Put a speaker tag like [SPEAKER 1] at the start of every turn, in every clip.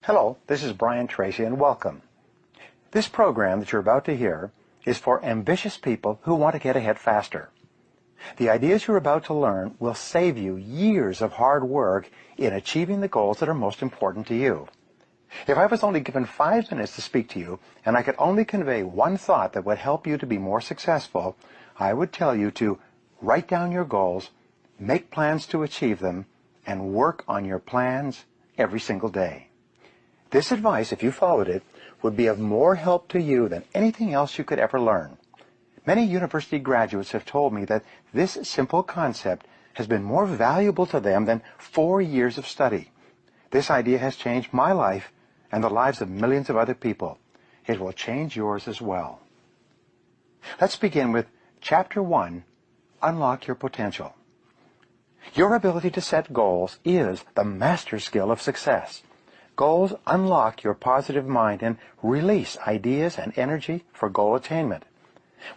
[SPEAKER 1] Hello, this is Brian Tracy, and welcome. This program that you're about to hear is for ambitious people who want to get ahead faster. The ideas you're about to learn will save you years of hard work in achieving the goals that are most important to you. If I was only given 5 minutes to speak to you, and I could only convey one thought that would help you to be more successful, I would tell you to write down your goals, make plans to achieve them, and work on your plans every single day. This advice, if you followed it, would be of more help to you than anything else you could ever learn. Many university graduates have told me that this simple concept has been more valuable to them than 4 years of study. This idea has changed my life and the lives of millions of other people. It will change yours as well. Let's begin with Chapter 1, Unlock Your Potential. Your ability to set goals is the master skill of success. Goals unlock your positive mind and release ideas and energy for goal attainment.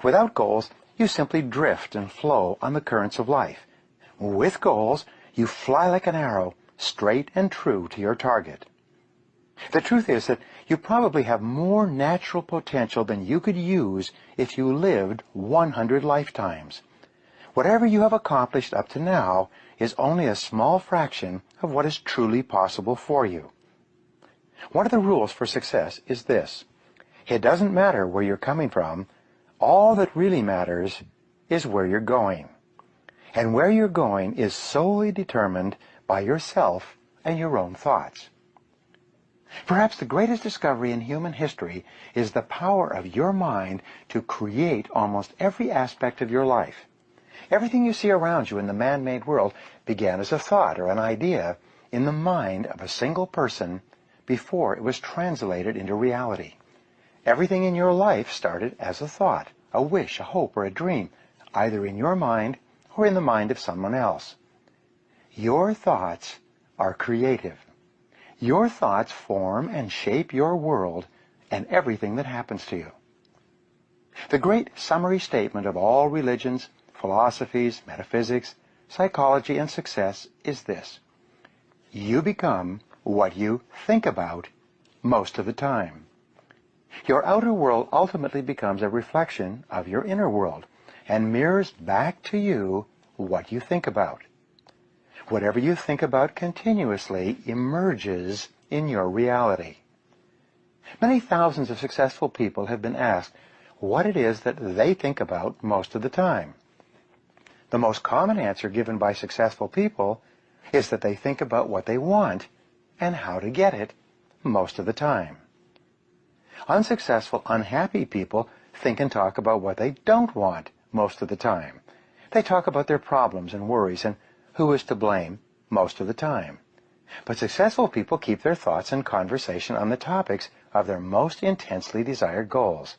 [SPEAKER 1] Without goals, you simply drift and flow on the currents of life. With goals, you fly like an arrow, straight and true to your target. The truth is that you probably have more natural potential than you could use if you lived 100 lifetimes. Whatever you have accomplished up to now is only a small fraction of what is truly possible for you. One of the rules for success is this: it doesn't matter where you're coming from. All that really matters is where you're going. And where you're going is solely determined by yourself and your own thoughts. Perhaps the greatest discovery in human history is the power of your mind to create almost every aspect of your life. Everything you see around you in the man-made world began as a thought or an idea in the mind of a single person before it was translated into reality. Everything in your life started as a thought, a wish, a hope, or a dream, either in your mind or in the mind of someone else. Your thoughts are creative. Your thoughts form and shape your world and everything that happens to you. The great summary statement of all religions, philosophies, metaphysics, psychology, and success is this: you become what you think about most of the time. Your outer world ultimately becomes a reflection of your inner world and mirrors back to you what you think about. Whatever you think about continuously emerges in your reality. Many thousands of successful people have been asked what it is that they think about most of the time. The most common answer given by successful people is that they think about what they want and how to get it most of the time. Unsuccessful, unhappy people think and talk about what they don't want most of the time. They talk about their problems and worries and who is to blame most of the time. But successful people keep their thoughts and conversation on the topics of their most intensely desired goals.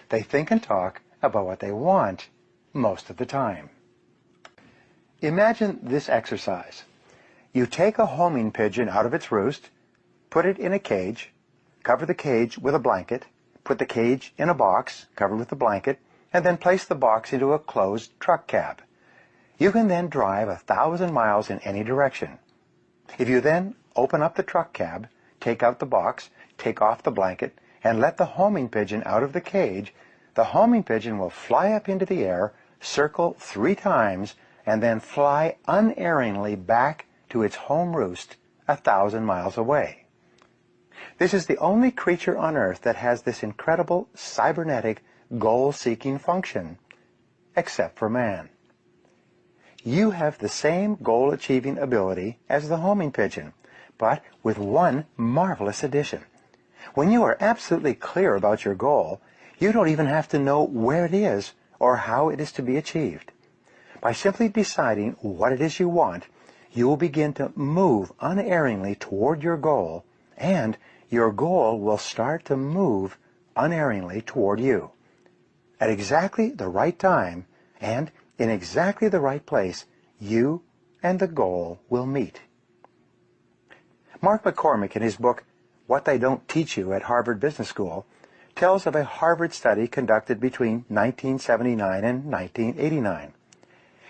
[SPEAKER 1] They think and talk about what they want most of the time. Imagine this exercise. You take a homing pigeon out of its roost, put it in a cage, cover the cage with a blanket, put the cage in a box covered with the blanket, and then place the box into a closed truck cab. You can then drive 1,000 miles in any direction. If you then open up the truck cab, take out the box, take off the blanket, and let the homing pigeon out of the cage, the homing pigeon will fly up into the air, circle 3 times, and then fly unerringly back to its home roost 1,000 miles away. This is the only creature on Earth that has this incredible cybernetic goal-seeking function, except for man. You have the same goal-achieving ability as the homing pigeon, but with one marvelous addition. When you are absolutely clear about your goal, you don't even have to know where it is or how it is to be achieved. By simply deciding what it is you want, you will begin to move unerringly toward your goal, and your goal will start to move unerringly toward you. At exactly the right time and in exactly the right place, you and the goal will meet. Mark McCormick, in his book, What They Don't Teach You at Harvard Business School, tells of a Harvard study conducted between 1979 and 1989.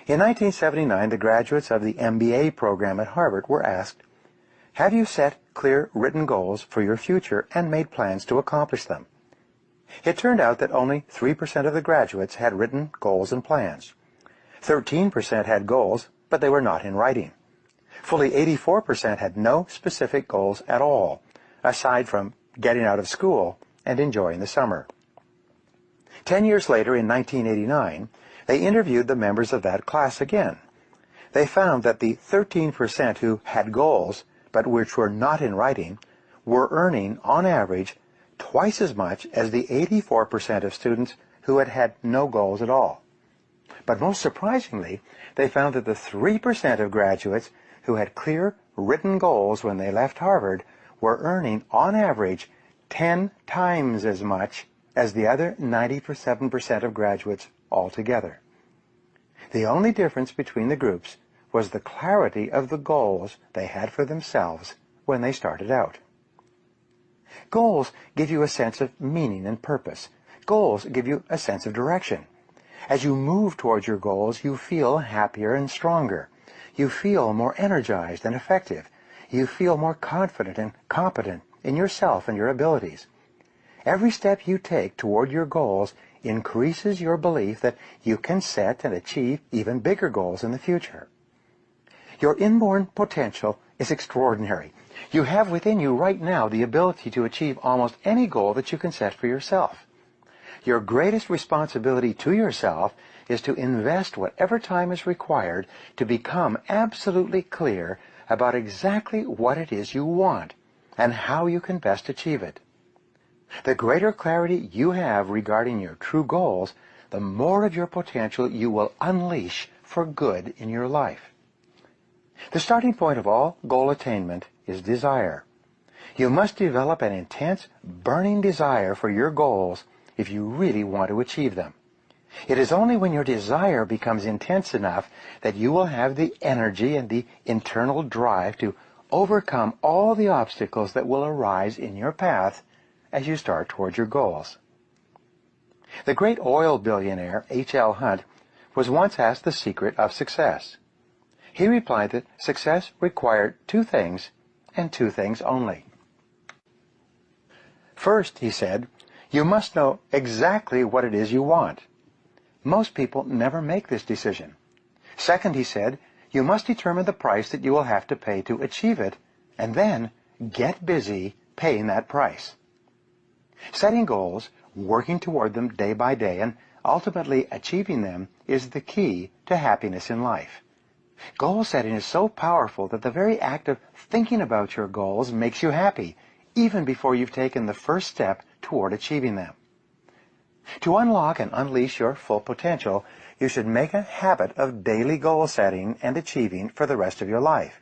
[SPEAKER 1] In 1979, the graduates of the MBA program at Harvard were asked, "Have you set clear written goals for your future and made plans to accomplish them. It turned out that only 3% of the graduates had written goals and plans. 13% had goals, but they were not in writing. Fully 84% had no specific goals at all, aside from getting out of school and enjoying the summer. 10 years later, in 1989, they interviewed the members of that class again. They found that the 13% who had goals, but which were not in writing, were earning, on average, twice as much as the 84% of students who had had no goals at all. But most surprisingly, they found that the 3% of graduates who had clear written goals when they left Harvard were earning, on average, 10 times as much as the other 97% of graduates altogether. The only difference between the groups was the clarity of the goals they had for themselves when they started out. Goals give you a sense of meaning and purpose. Goals give you a sense of direction. As you move towards your goals, you feel happier and stronger. You feel more energized and effective. You feel more confident and competent in yourself and your abilities. Every step you take toward your goals increases your belief that you can set and achieve even bigger goals in the future. Your inborn potential is extraordinary. You have within you right now the ability to achieve almost any goal that you can set for yourself. Your greatest responsibility to yourself is to invest whatever time is required to become absolutely clear about exactly what it is you want and how you can best achieve it. The greater clarity you have regarding your true goals, the more of your potential you will unleash for good in your life. The starting point of all goal attainment is desire. You must develop an intense, burning desire for your goals if you really want to achieve them. It is only when your desire becomes intense enough that you will have the energy and the internal drive to overcome all the obstacles that will arise in your path as you start towards your goals. The great oil billionaire H.L. Hunt was once asked the secret of success. He replied that success required two things, and two things only. First, he said, you must know exactly what it is you want. Most people never make this decision. Second, he said, you must determine the price that you will have to pay to achieve it, and then get busy paying that price. Setting goals, working toward them day by day, and ultimately achieving them is the key to happiness in life. Goal setting is so powerful that the very act of thinking about your goals makes you happy, even before you've taken the first step toward achieving them. To unlock and unleash your full potential, you should make a habit of daily goal setting and achieving for the rest of your life.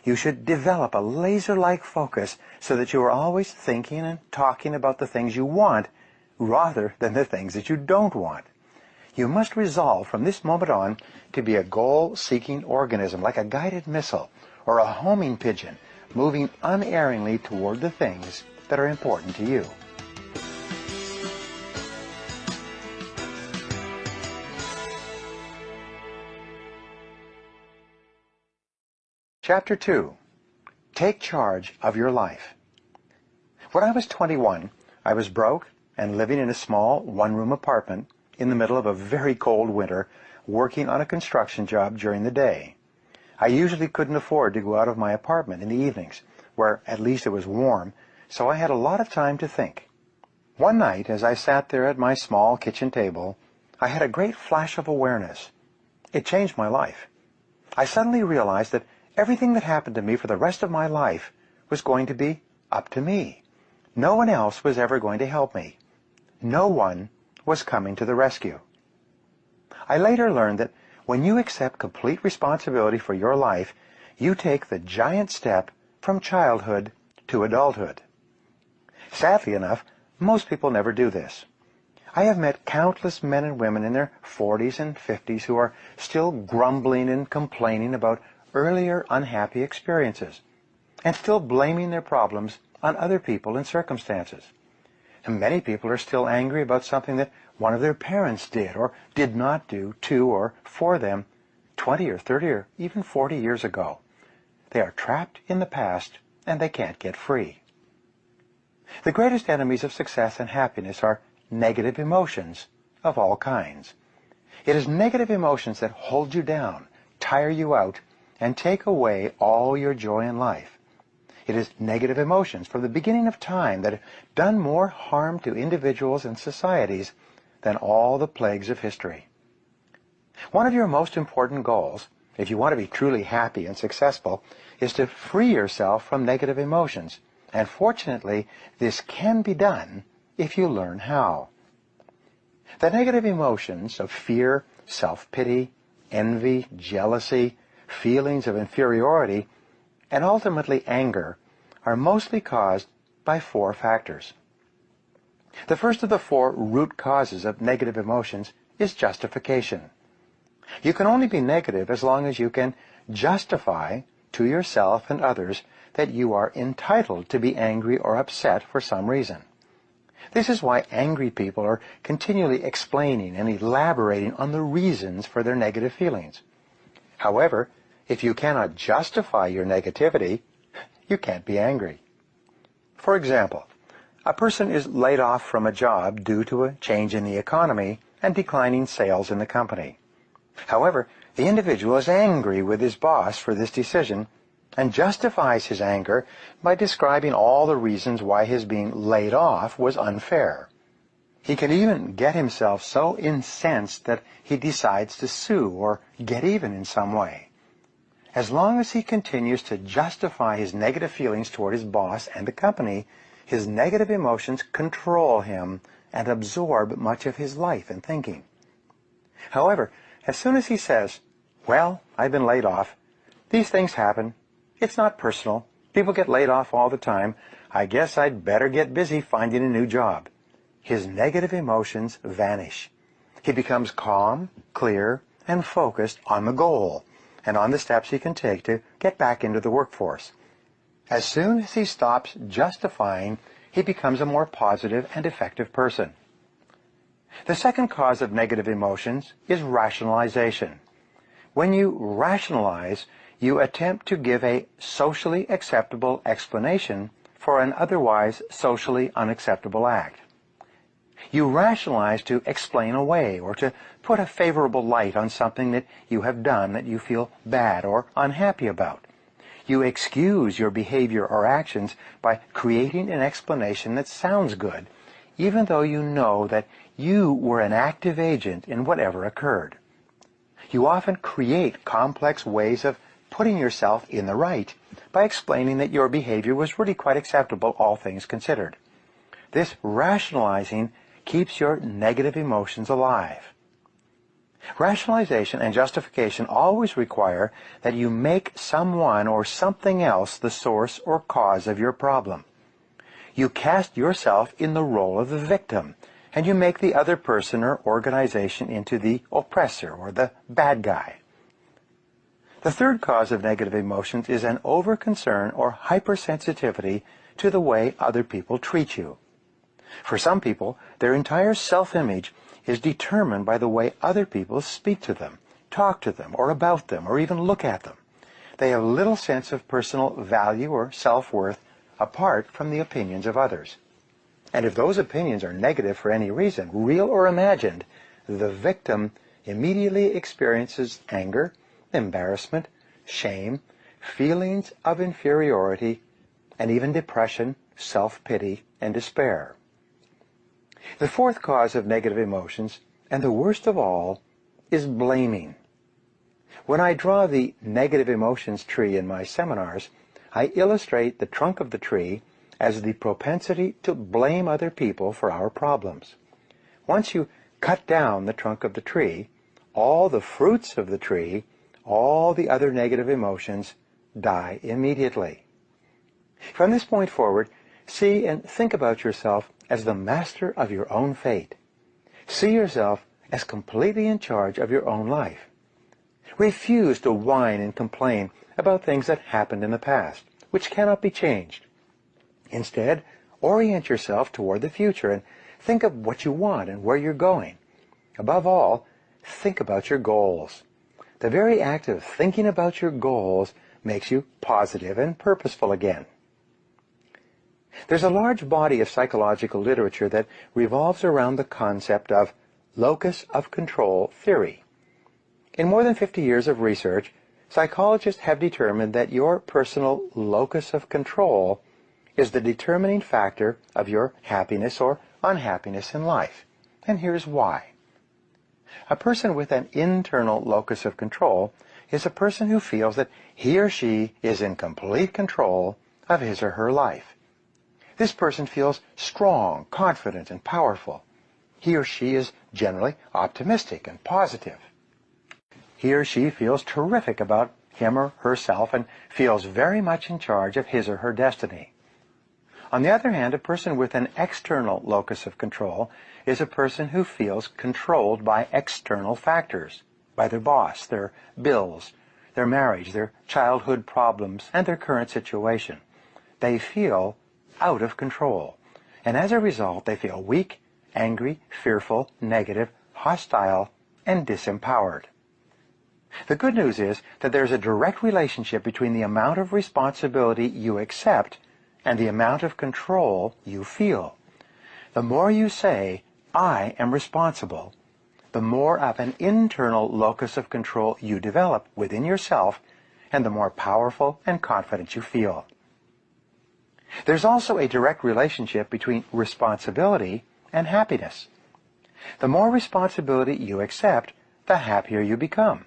[SPEAKER 1] You should develop a laser-like focus so that you are always thinking and talking about the things you want rather than the things that you don't want. You must resolve from this moment on to be a goal-seeking organism, like a guided missile or a homing pigeon, moving unerringly toward the things that are important to you. Chapter 2. Take charge of your life. When I was 21, I was broke and living in a small one-room apartment in the middle of a very cold winter, working on a construction job during the day. I usually couldn't afford to go out of my apartment in the evenings, where at least it was warm, so I had a lot of time to think. One night, as I sat there at my small kitchen table, I had a great flash of awareness. It changed my life. I suddenly realized that everything that happened to me for the rest of my life was going to be up to me. No one else was ever going to help me. No one was coming to the rescue. I later learned that when you accept complete responsibility for your life, you take the giant step from childhood to adulthood. Sadly enough, most people never do this. I have met countless men and women in their 40s and 50s who are still grumbling and complaining about earlier unhappy experiences, and still blaming their problems on other people and circumstances. And many people are still angry about something that one of their parents did or did not do to or for them 20 or 30 or even 40 years ago. They are trapped in the past and they can't get free. The greatest enemies of success and happiness are negative emotions of all kinds. It is negative emotions that hold you down, tire you out, and take away all your joy in life. It is negative emotions from the beginning of time that have done more harm to individuals and societies than all the plagues of history. One of your most important goals, if you want to be truly happy and successful, is to free yourself from negative emotions. And fortunately, this can be done if you learn how. The negative emotions of fear, self-pity, envy, jealousy, feelings of inferiority, and ultimately anger are mostly caused by 4 factors. The first of the 4 root causes of negative emotions is justification. You can only be negative as long as you can justify to yourself and others that you are entitled to be angry or upset for some reason. This is why angry people are continually explaining and elaborating on the reasons for their negative feelings. However, if you cannot justify your negativity, you can't be angry. For example, a person is laid off from a job due to a change in the economy and declining sales in the company. However, the individual is angry with his boss for this decision and justifies his anger by describing all the reasons why his being laid off was unfair. He can even get himself so incensed that he decides to sue or get even in some way. As long as he continues to justify his negative feelings toward his boss and the company, his negative emotions control him and absorb much of his life and thinking. However, as soon as he says, "Well, I've been laid off. These things happen. It's not personal. People get laid off all the time. I guess I'd better get busy finding a new job," his negative emotions vanish. He becomes calm, clear, and focused on the goal and on the steps he can take to get back into the workforce. As soon as he stops justifying, he becomes a more positive and effective person. The second cause of negative emotions is rationalization. When you rationalize, you attempt to give a socially acceptable explanation for an otherwise socially unacceptable act. You rationalize to explain away or to put a favorable light on something that you have done that you feel bad or unhappy about. You excuse your behavior or actions by creating an explanation that sounds good, even though you know that you were an active agent in whatever occurred. You often create complex ways of putting yourself in the right by explaining that your behavior was really quite acceptable, all things considered. This rationalizing keeps your negative emotions alive. Rationalization and justification always require that you make someone or something else the source or cause of your problem. You cast yourself in the role of the victim, and you make the other person or organization into the oppressor or the bad guy. The third cause of negative emotions is an over-concern or hypersensitivity to the way other people treat you. For some people, their entire self-image is determined by the way other people speak to them, talk to them, or about them, or even look at them. They have little sense of personal value or self-worth apart from the opinions of others. And if those opinions are negative for any reason, real or imagined, the victim immediately experiences anger, embarrassment, shame, feelings of inferiority, and even depression, self-pity, and despair. The fourth cause of negative emotions, and the worst of all, is blaming. When I draw the negative emotions tree in my seminars, I illustrate the trunk of the tree as the propensity to blame other people for our problems. Once you cut down the trunk of the tree, all the fruits of the tree, all the other negative emotions, die immediately. From this point forward, see and think about yourself as the master of your own fate. See yourself as completely in charge of your own life. Refuse to whine and complain about things that happened in the past, which cannot be changed. Instead, orient yourself toward the future and think of what you want and where you're going. Above all, think about your goals. The very act of thinking about your goals makes you positive and purposeful again. There's a large body of psychological literature that revolves around the concept of locus of control theory. In more than 50 years of research, psychologists have determined that your personal locus of control is the determining factor of your happiness or unhappiness in life. And here's why. A person with an internal locus of control is a person who feels that he or she is in complete control of his or her life. This person feels strong, confident, and powerful. He or she is generally optimistic and positive. He or she feels terrific about him or herself and feels very much in charge of his or her destiny. On the other hand, a person with an external locus of control is a person who feels controlled by external factors, by their boss, their bills, their marriage, their childhood problems, and their current situation. They feel out of control, and as a result, they feel weak, angry, fearful, negative, hostile, and disempowered. The good news is that there's a direct relationship between the amount of responsibility you accept and the amount of control you feel. The more you say, "I am responsible," the more of an internal locus of control you develop within yourself, and the more powerful and confident you feel. There's also a direct relationship between responsibility and happiness. The more responsibility you accept, the happier you become.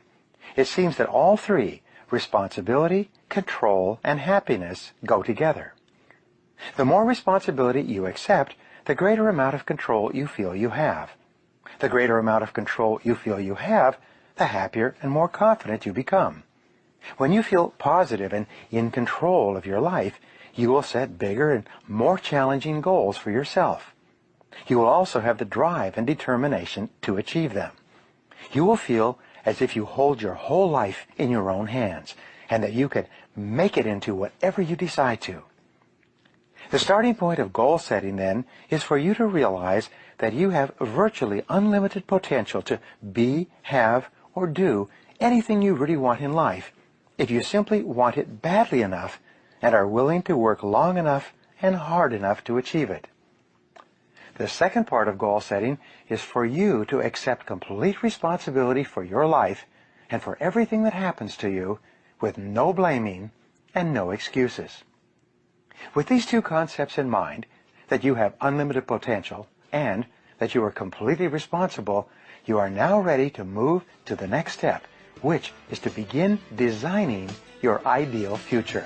[SPEAKER 1] It seems that all three, responsibility, control, and happiness, go together. The more responsibility you accept, the greater amount of control you feel you have. The greater amount of control you feel you have, the happier and more confident you become. When you feel positive and in control of your life, you will set bigger and more challenging goals for yourself. You will also have the drive and determination to achieve them. You will feel as if you hold your whole life in your own hands, and that you can make it into whatever you decide to. The starting point of goal setting, then, is for you to realize that you have virtually unlimited potential to be, have, or do anything you really want in life, if you simply want it badly enough and are willing to work long enough and hard enough to achieve it. The second part of goal setting is for you to accept complete responsibility for your life and for everything that happens to you, with no blaming and no excuses. With these two concepts in mind, that you have unlimited potential and that you are completely responsible, you are now ready to move to the next step, which is to begin designing your ideal future.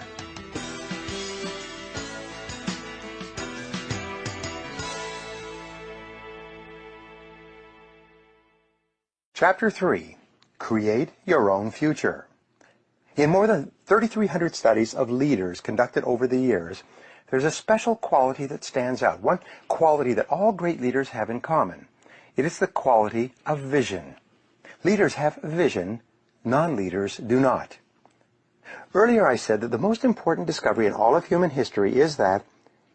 [SPEAKER 1] Chapter 3. Create Your Own Future. In more than 3,300 studies of leaders conducted over the years, there's a special quality that stands out, one quality that all great leaders have in common. It is the quality of vision. Leaders have vision, non-leaders do not. Earlier I said that the most important discovery in all of human history is that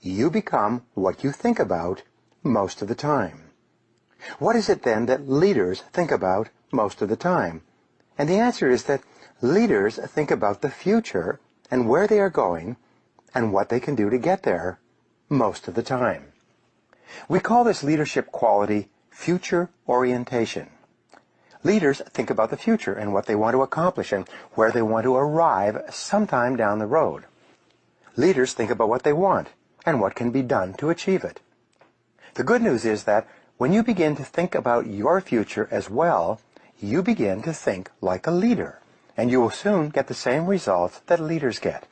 [SPEAKER 1] you become what you think about most of the time. What is it then that leaders think about most of the time? And the answer is that leaders think about the future and where they are going and what they can do to get there most of the time. We call this leadership quality future orientation. Leaders think about the future and what they want to accomplish and where they want to arrive sometime down the road. Leaders think about what they want and what can be done to achieve it. The good news is that when you begin to think about your future as well, you begin to think like a leader, and you will soon get the same results that leaders get.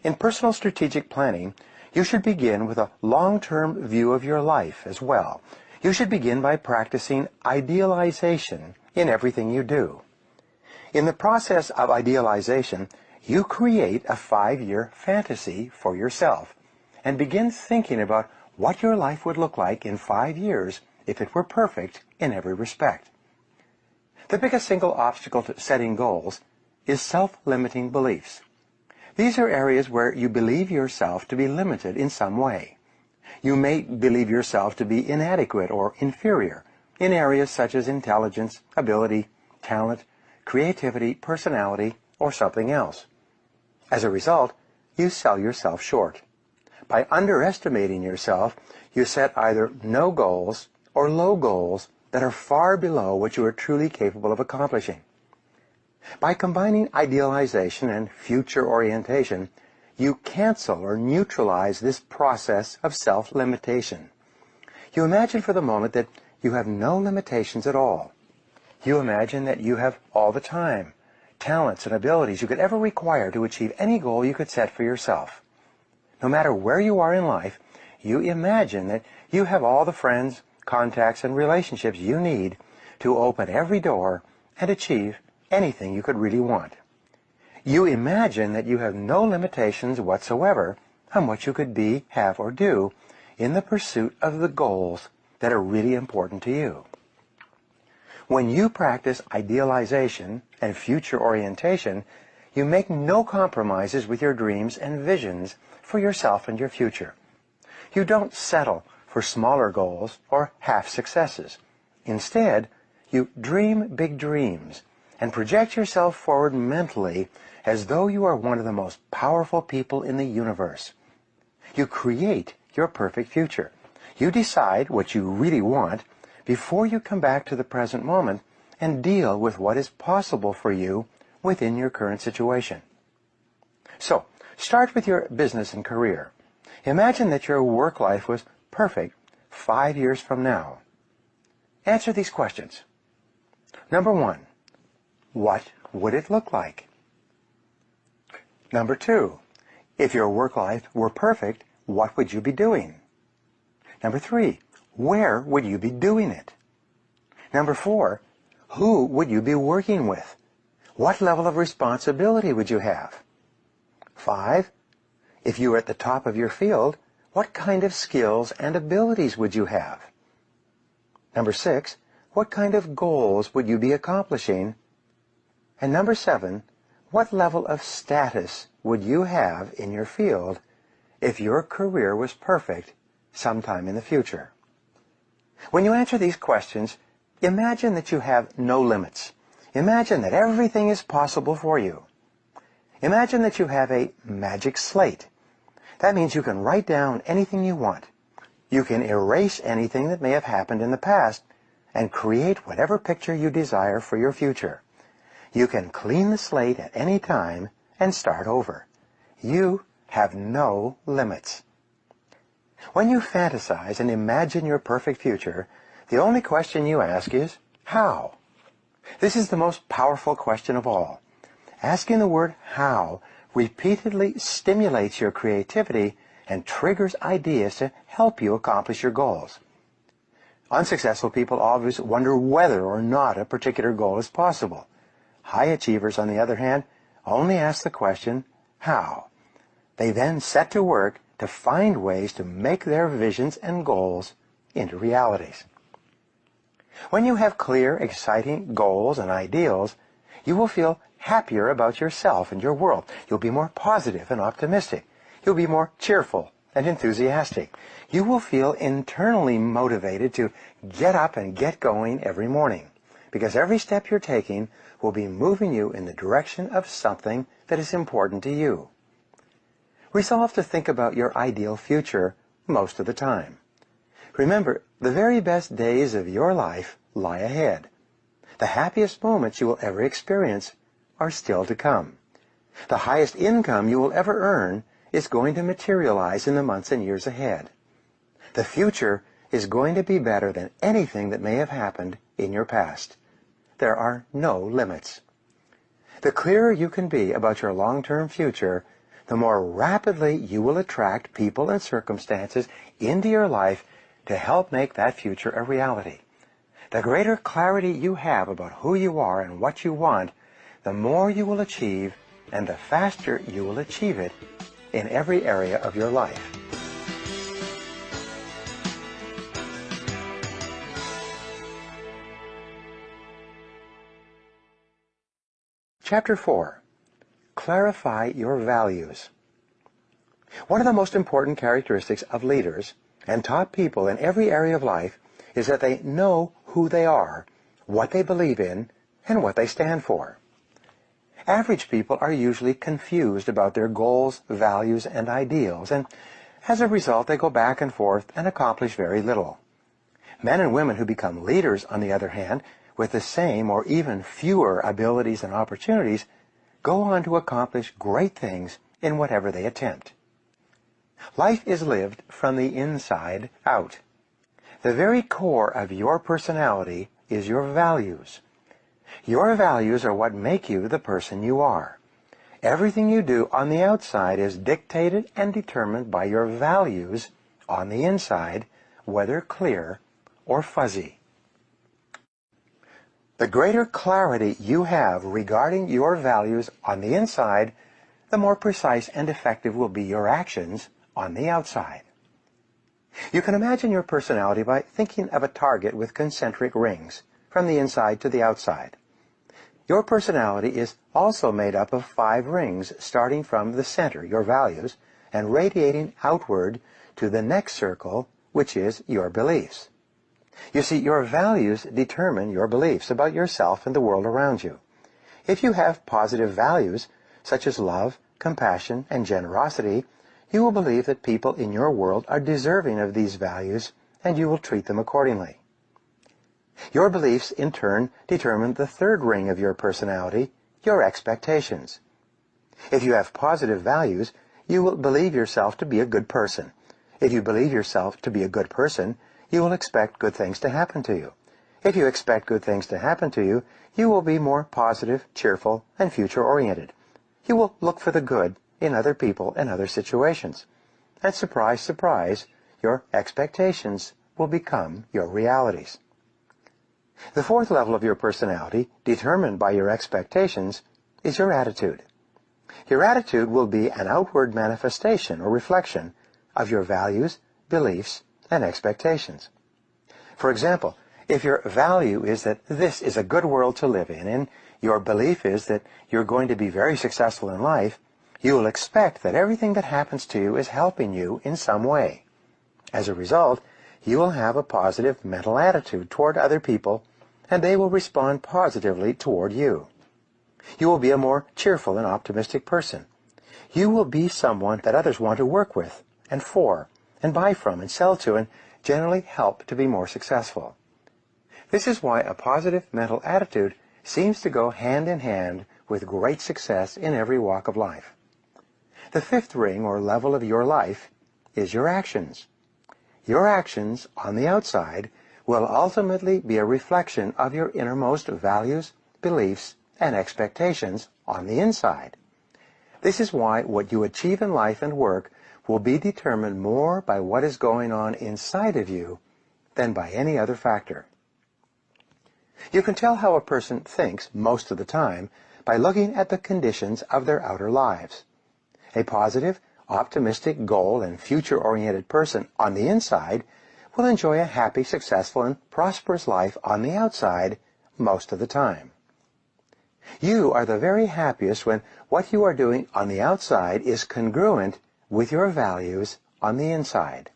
[SPEAKER 1] In personal strategic planning, you should begin with a long-term view of your life as well. You should begin by practicing idealization in everything you do. In the process of idealization, you create a 5-year fantasy for yourself and begin thinking about what your life would look like in 5 years if it were perfect in every respect. The biggest single obstacle to setting goals is self-limiting beliefs. These are areas where you believe yourself to be limited in some way. You may believe yourself to be inadequate or inferior in areas such as intelligence, ability, talent, creativity, personality, or something else. As a result, you sell yourself short. By underestimating yourself, you set either no goals or low goals that are far below what you are truly capable of accomplishing. By combining idealization and future orientation, you cancel or neutralize this process of self-limitation. You imagine for the moment that you have no limitations at all. You imagine that you have all the time, talents, and abilities you could ever require to achieve any goal you could set for yourself. No matter where you are in life, you imagine that you have all the friends, contacts, and relationships you need to open every door and achieve anything you could really want. You imagine that you have no limitations whatsoever on what you could be, have, or do in the pursuit of the goals that are really important to you. When you practice idealization and future orientation, you make no compromises with your dreams and visions for yourself and your future. You don't settle for smaller goals or half successes. Instead, you dream big dreams and project yourself forward mentally as though you are one of the most powerful people in the universe. You create your perfect future. You decide what you really want before you come back to the present moment and deal with what is possible for you within your current situation. So, start with your business and career. Imagine that your work life was perfect 5 years from now. Answer these questions. Number 1, what would it look like? Number 2, if your work life were perfect, what would you be doing? Number 3, where would you be doing it? Number 4, who would you be working with? What level of responsibility would you have? 5, if you were at the top of your field, what kind of skills and abilities would you have? Number 6, what kind of goals would you be accomplishing? And number 7, what level of status would you have in your field if your career was perfect sometime in the future? When you answer these questions, imagine that you have no limits. Imagine that everything is possible for you. Imagine that you have a magic slate. That means you can write down anything you want. You can erase anything that may have happened in the past and create whatever picture you desire for your future. You can clean the slate at any time and start over. You have no limits. When you fantasize and imagine your perfect future, the only question you ask is, how? This is the most powerful question of all. Asking the word how repeatedly stimulates your creativity and triggers ideas to help you accomplish your goals. Unsuccessful people always wonder whether or not a particular goal is possible. High achievers, on the other hand, only ask the question, how? They then set to work to find ways to make their visions and goals into realities. When you have clear, exciting goals and ideals, you will feel happier about yourself and your world. You'll be more positive and optimistic. You'll be more cheerful and enthusiastic. You will feel internally motivated to get up and get going every morning, because every step you're taking will be moving you in the direction of something that is important to you. Resolve to think about your ideal future most of the time. Remember, the very best days of your life lie ahead. The happiest moments you will ever experience are still to come. The highest income you will ever earn is going to materialize in the months and years ahead. The future is going to be better than anything that may have happened in your past. There are no limits. The clearer you can be about your long-term future, the more rapidly you will attract people and circumstances into your life to help make that future a reality. The greater clarity you have about who you are and what you want, the more you will achieve, and the faster you will achieve it in every area of your life. Chapter 4. Clarify your values. One of the most important characteristics of leaders and top people in every area of life is that they know who they are, what they believe in, and what they stand for. Average people are usually confused about their goals, values, and ideals, and As a result, they go back and forth and accomplish very little. Men and women who become leaders, on the other hand, with the same or even fewer abilities and opportunities, go on to accomplish great things in whatever they attempt. Life is lived from the inside out. The very core of your personality is your values. Your values are what make you the person you are. Everything you do on the outside is dictated and determined by your values on the inside, whether clear or fuzzy. The greater clarity you have regarding your values on the inside, the more precise and effective will be your actions on the outside. You can imagine your personality by thinking of a target with concentric rings from the inside to the outside. Your personality is also made up of 5 rings starting from the center, your values, and radiating outward to the next circle, which is your beliefs. You see, your values determine your beliefs about yourself and the world around you. If you have positive values, such as love, compassion, and generosity, you will believe that people in your world are deserving of these values, and you will treat them accordingly. Your beliefs, in turn, determine the 3rd ring of your personality, your expectations. If you have positive values, you will believe yourself to be a good person. If you believe yourself to be a good person, you will expect good things to happen to you. If you expect good things to happen to you, you will be more positive, cheerful, and future-oriented. You will look for the good in other people and other situations. And surprise, surprise, your expectations will become your realities. The 4th level of your personality, determined by your expectations, is your attitude. Your attitude will be an outward manifestation or reflection of your values, beliefs, and expectations. For example, if your value is that this is a good world to live in, and your belief is that you're going to be very successful in life, you will expect that everything that happens to you is helping you in some way. As a result, you will have a positive mental attitude toward other people, and they will respond positively toward you. You will be a more cheerful and optimistic person. You will be someone that others want to work with and for, and buy from and sell to, and generally help to be more successful. This is why a positive mental attitude seems to go hand in hand with great success in every walk of life. The 5th ring or level of your life is your actions. Your actions on the outside will ultimately be a reflection of your innermost values, beliefs, and expectations on the inside. This is why what you achieve in life and work will be determined more by what is going on inside of you than by any other factor. You can tell how a person thinks most of the time by looking at the conditions of their outer lives. A positive, optimistic, goal and future-oriented person on the inside will enjoy a happy, successful, and prosperous life on the outside most of the time. You are the very happiest when what you are doing on the outside is congruent with your values on the inside.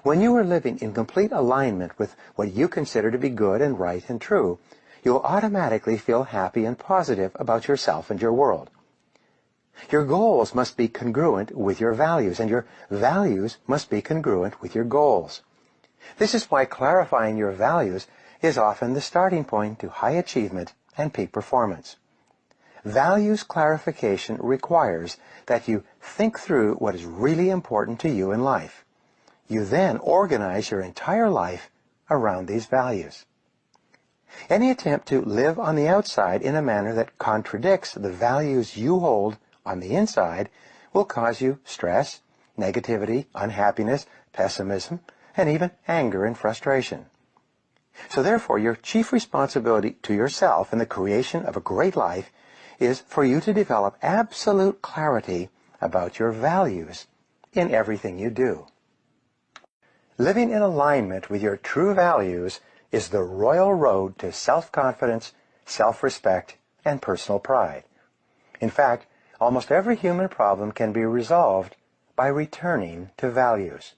[SPEAKER 1] When you are living in complete alignment with what you consider to be good and right and true, you'll automatically feel happy and positive about yourself and your world. Your goals must be congruent with your values, and your values must be congruent with your goals. This is why clarifying your values is often the starting point to high achievement and peak performance. Values clarification requires that you think through what is really important to you in life. You then organize your entire life around these values. Any attempt to live on the outside in a manner that contradicts the values you hold on the inside will cause you stress, negativity, unhappiness, pessimism, and even anger and frustration. So therefore, your chief responsibility to yourself in the creation of a great life is for you to develop absolute clarity about your values in everything you do. Living in alignment with your true values is the royal road to self-confidence, self-respect, and personal pride. In fact, almost every human problem can be resolved by returning to values.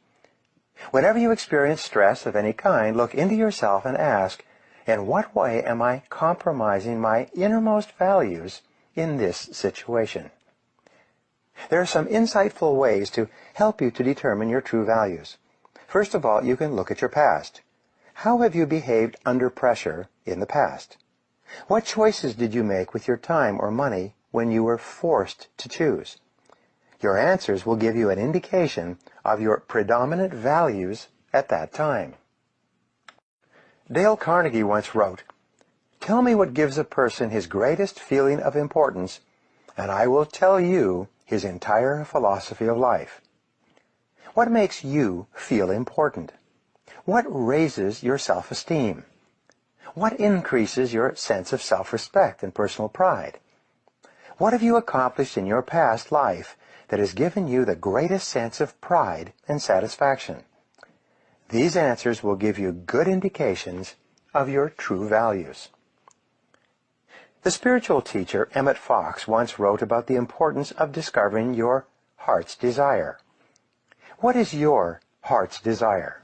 [SPEAKER 1] Whenever you experience stress of any kind, look into yourself and ask, in what way am I compromising my innermost values in this situation? There are some insightful ways to help you to determine your true values. First of all, you can look at your past. How have you behaved under pressure in the past? What choices did you make with your time or money when you were forced to choose? Your answers will give you an indication of your predominant values at that time. Dale Carnegie once wrote, "Tell me what gives a person his greatest feeling of importance, and I will tell you his entire philosophy of life." What makes you feel important? What raises your self-esteem? What increases your sense of self-respect and personal pride? What have you accomplished in your past life that has given you the greatest sense of pride and satisfaction? These answers will give you good indications of your true values. The spiritual teacher Emmett Fox once wrote about the importance of discovering your heart's desire. What is your heart's desire?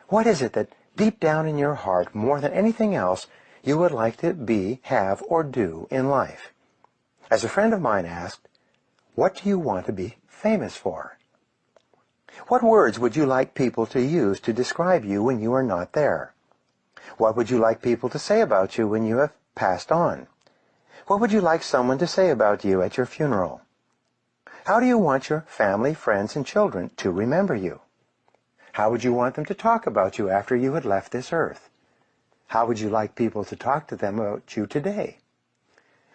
[SPEAKER 1] What is it that deep down in your heart, more than anything else, you would like to be, have, or do in life? As a friend of mine asked, what do you want to be famous for? What words would you like people to use to describe you when you are not there? What would you like people to say about you when you have passed on? What would you like someone to say about you at your funeral? How do you want your family, friends, and children to remember you? How would you want them to talk about you after you had left this earth? How would you like people to talk to them about you today?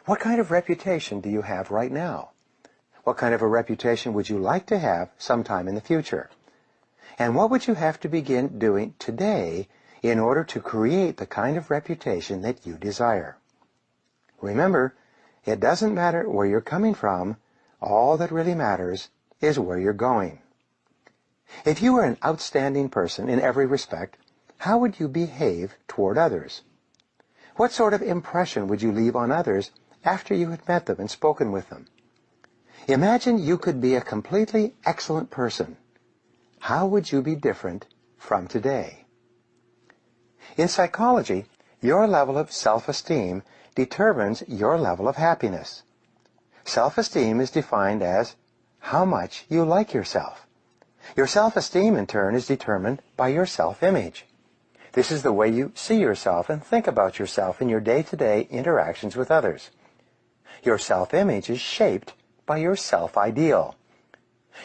[SPEAKER 1] What kind of reputation do you have right now? What kind of a reputation would you like to have sometime in the future? And what would you have to begin doing today in order to create the kind of reputation that you desire? Remember, it doesn't matter where you're coming from. All that really matters is where you're going. If you were an outstanding person in every respect, how would you behave toward others? What sort of impression would you leave on others after you had met them and spoken with them? Imagine you could be a completely excellent person. How would you be different from today? In psychology, your level of self-esteem determines your level of happiness. Self-esteem is defined as how much you like yourself. Your self-esteem, in turn, is determined by your self-image. This is the way you see yourself and think about yourself in your day-to-day interactions with others. Your self-image is shaped by your self-ideal.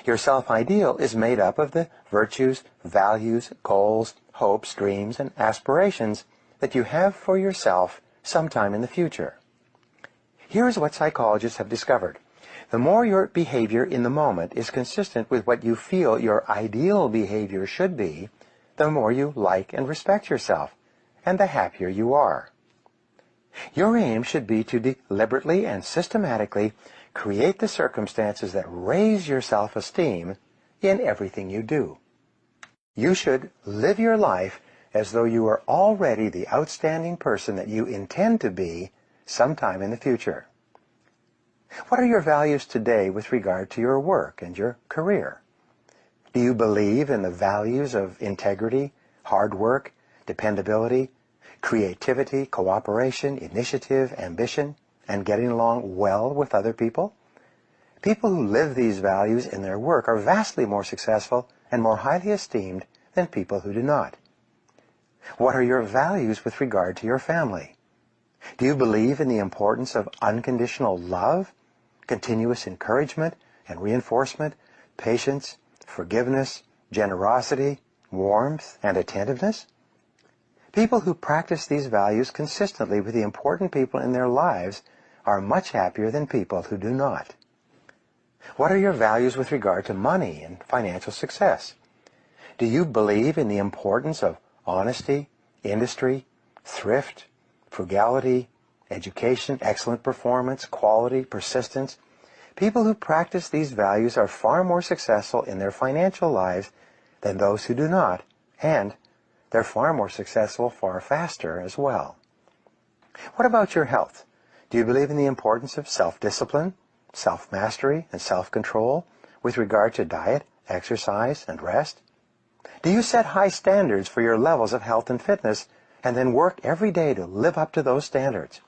[SPEAKER 1] Your self-ideal is made up of the virtues, values, goals, hopes, dreams, and aspirations that you have for yourself sometime in the future. Here is what psychologists have discovered. The more your behavior in the moment is consistent with what you feel your ideal behavior should be, the more you like and respect yourself, and the happier you are. Your aim should be to deliberately and systematically create the circumstances that raise your self-esteem in everything you do. You should live your life as though you are already the outstanding person that you intend to be sometime in the future. What are your values today with regard to your work and your career? Do you believe in the values of integrity, hard work, dependability, creativity, cooperation, initiative, ambition, and getting along well with other people? People who live these values in their work are vastly more successful and more highly esteemed than people who do not. What are your values with regard to your family? Do you believe in the importance of unconditional love, continuous encouragement and reinforcement, patience, forgiveness, generosity, warmth, and attentiveness? People who practice these values consistently with the important people in their lives are much happier than people who do not. What are your values with regard to money and financial success? Do you believe in the importance of honesty, industry, thrift, frugality, education, excellent performance, quality, persistence? People who practice these values are far more successful in their financial lives than those who do not, and they're far more successful far faster as well. What about your health? Do you believe in the importance of self-discipline, self-mastery, and self-control with regard to diet, exercise, and rest? Do you set high standards for your levels of health and fitness and then work every day to live up to those standards?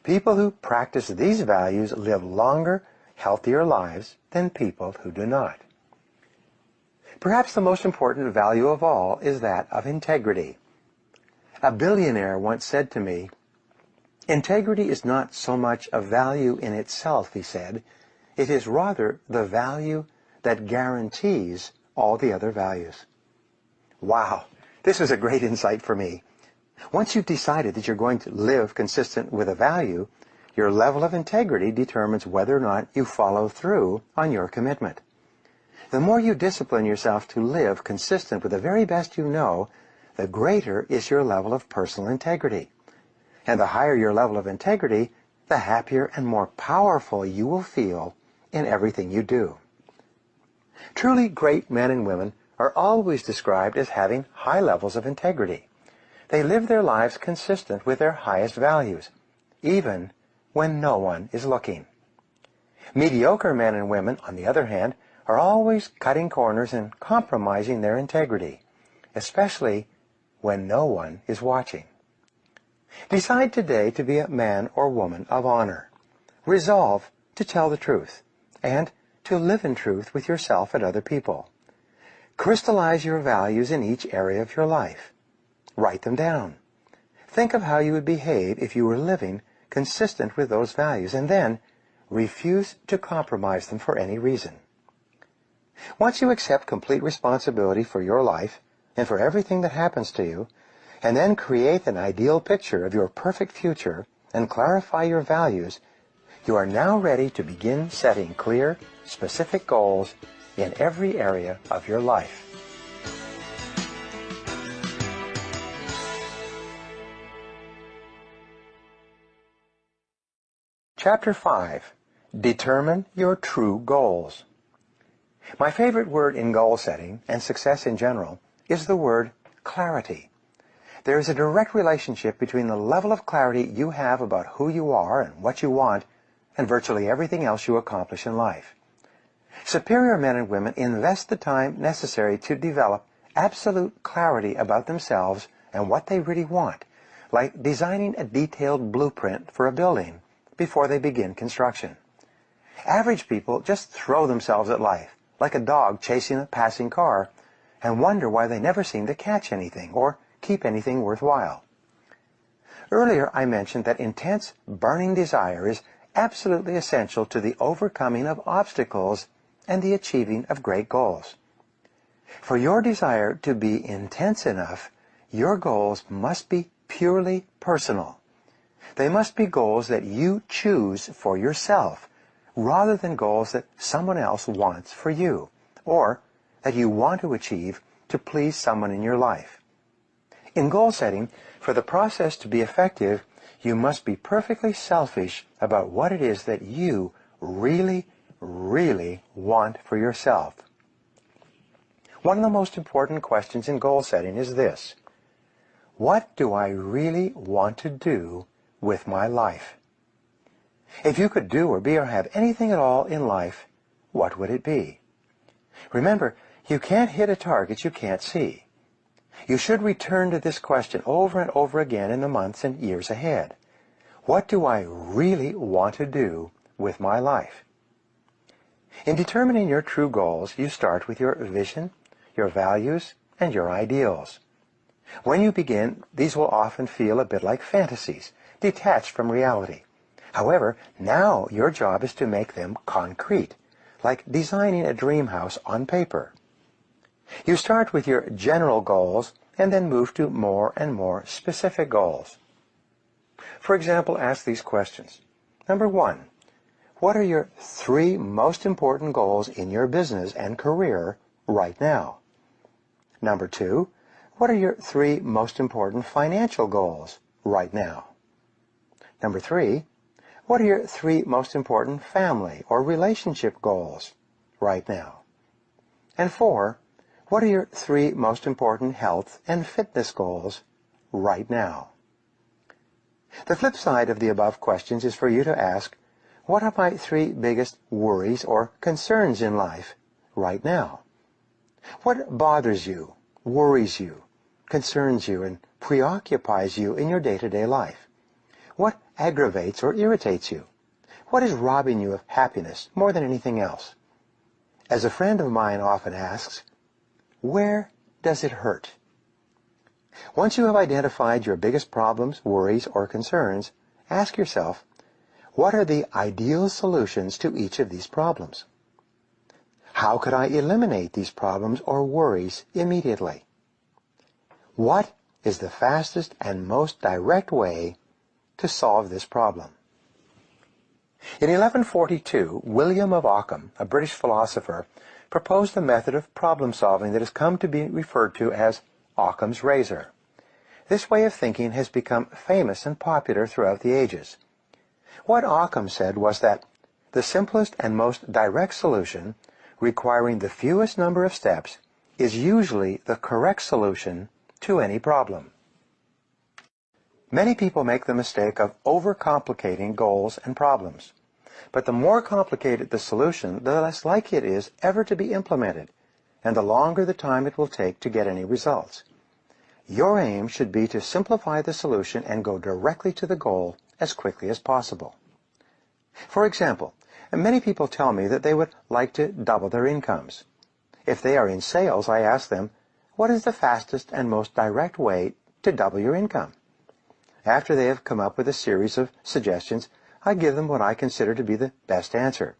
[SPEAKER 1] People who practice these values live longer, healthier lives than people who do not. Perhaps the most important value of all is that of integrity. A billionaire once said to me, "Integrity is not so much a value in itself," he said. "It is rather the value that guarantees all the other values." Wow, this was a great insight for me. Once you've decided that you're going to live consistent with a value, your level of integrity determines whether or not you follow through on your commitment. The more you discipline yourself to live consistent with the very best you know, the greater is your level of personal integrity. And the higher your level of integrity, the happier and more powerful you will feel in everything you do. Truly great men and women are always described as having high levels of integrity. They live their lives consistent with their highest values, even when no one is looking. Mediocre men and women, on the other hand, are always cutting corners and compromising their integrity, especially when no one is watching. Decide today to be a man or woman of honor. Resolve to tell the truth and to live in truth with yourself and other people. Crystallize your values in each area of your life. Write them down. Think of how you would behave if you were living consistent with those values, and then refuse to compromise them for any reason. Once you accept complete responsibility for your life and for everything that happens to you, and then create an ideal picture of your perfect future and clarify your values, you are now ready to begin setting clear, specific goals in every area of your life. Chapter 5. Determine your true goals. My favorite word in goal setting and success in general is the word clarity. There is a direct relationship between the level of clarity you have about who you are and what you want and virtually everything else you accomplish in life. Superior men and women invest the time necessary to develop absolute clarity about themselves and what they really want, like designing a detailed blueprint for a building before they begin construction. Average people just throw themselves at life, like a dog chasing a passing car, and wonder why they never seem to catch anything or keep anything worthwhile. Earlier I mentioned that intense, burning desire is absolutely essential to the overcoming of obstacles and the achieving of great goals. For your desire to be intense enough, your goals must be purely personal. They must be goals that you choose for yourself, rather than goals that someone else wants for you, or that you want to achieve to please someone in your life. In goal setting, for the process to be effective, you must be perfectly selfish about what it is that you really, really want for yourself. One of the most important questions in goal setting is this: what do I really want to do with my life? If you could do or be or have anything at all in life, what would it be? Remember, you can't hit a target you can't see. You should return to this question over and over again in the months and years ahead. What do I really want to do with my life? In determining your true goals, you start with your vision, your values, and your ideals. When you begin, these will often feel a bit like fantasies, detached from reality. However, now your job is to make them concrete, like designing a dream house on paper. You start with your general goals and then move to more and more specific goals. For example, ask these questions. Number 1, what are your 3 most important goals in your business and career right now? Number 2, what are your 3 most important financial goals right now? Number 3, what are your 3 most important family or relationship goals right now? And 4, what are your 3 most important health and fitness goals right now? The flip side of the above questions is for you to ask, what are my 3 biggest worries or concerns in life right now? What bothers you, worries you, concerns you, and preoccupies you in your day-to-day life? What aggravates or irritates you? What is robbing you of happiness more than anything else? As a friend of mine often asks, where does it hurt? Once you have identified your biggest problems, worries, or concerns, ask yourself, what are the ideal solutions to each of these problems? How could I eliminate these problems or worries immediately? What is the fastest and most direct way to solve this problem? In 1142, William of Ockham, a British philosopher, proposed a method of problem solving that has come to be referred to as Occam's razor. This way of thinking has become famous and popular throughout the ages. What Occam said was that the simplest and most direct solution, requiring the fewest number of steps, is usually the correct solution to any problem. Many people make the mistake of overcomplicating goals and problems. But the more complicated the solution, the less likely it is ever to be implemented, and the longer the time it will take to get any results. Your aim should be to simplify the solution and go directly to the goal as quickly as possible. For example, many people tell me that they would like to double their incomes. If they are in sales, I ask them, what is the fastest and most direct way to double your income? After they have come up with a series of suggestions, I give them what I consider to be the best answer.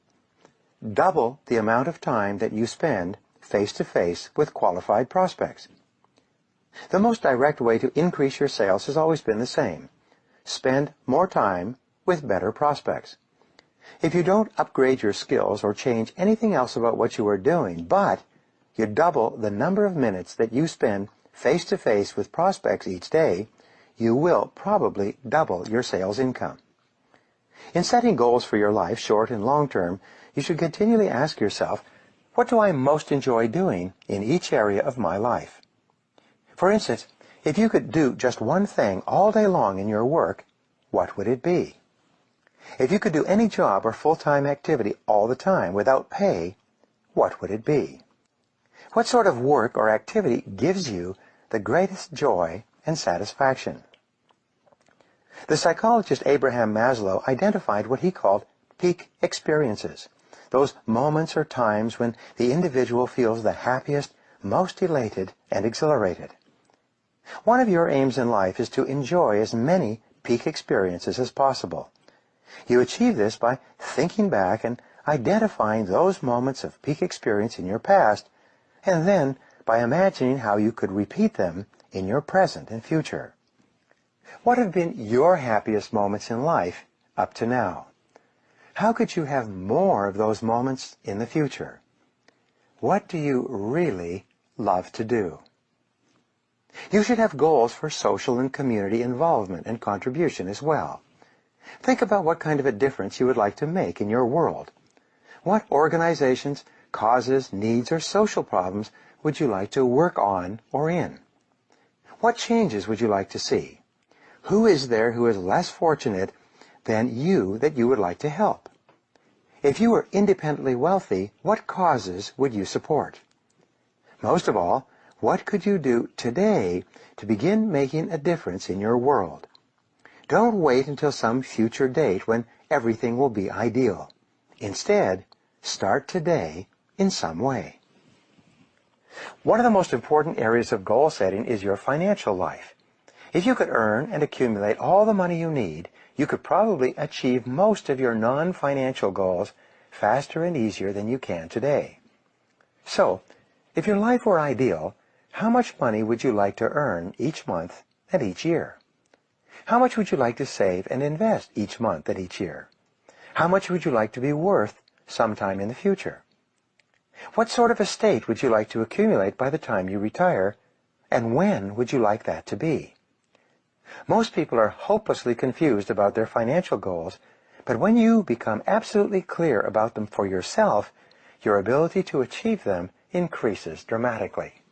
[SPEAKER 1] Double the amount of time that you spend face-to-face with qualified prospects. The most direct way to increase your sales has always been the same. Spend more time with better prospects. If you don't upgrade your skills or change anything else about what you are doing, but you double the number of minutes that you spend face-to-face with prospects each day, you will probably double your sales income. In setting goals for your life, short and long term, you should continually ask yourself, what do I most enjoy doing in each area of my life? For instance, if you could do just one thing all day long in your work, what would it be? If you could do any job or full-time activity all the time without pay, what would it be? What sort of work or activity gives you the greatest joy and satisfaction? The psychologist Abraham Maslow identified what he called peak experiences, those moments or times when the individual feels the happiest, most elated, and exhilarated. One of your aims in life is to enjoy as many peak experiences as possible. You achieve this by thinking back and identifying those moments of peak experience in your past, and then by imagining how you could repeat them in your present and future. What have been your happiest moments in life up to now? How could you have more of those moments in the future? What do you really love to do? You should have goals for social and community involvement and contribution as well. Think about what kind of a difference you would like to make in your world. What organizations, causes, needs, or social problems would you like to work on or in? What changes would you like to see? Who is there who is less fortunate than you that you would like to help? If you were independently wealthy, what causes would you support? Most of all, what could you do today to begin making a difference in your world? Don't wait until some future date when everything will be ideal. Instead, start today in some way. One of the most important areas of goal setting is your financial life. If you could earn and accumulate all the money you need, you could probably achieve most of your non-financial goals faster and easier than you can today. So, if your life were ideal, how much money would you like to earn each month and each year? How much would you like to save and invest each month and each year? How much would you like to be worth sometime in the future? What sort of estate would you like to accumulate by the time you retire, and when would you like that to be? Most people are hopelessly confused about their financial goals, but when you become absolutely clear about them for yourself, your ability to achieve them increases dramatically.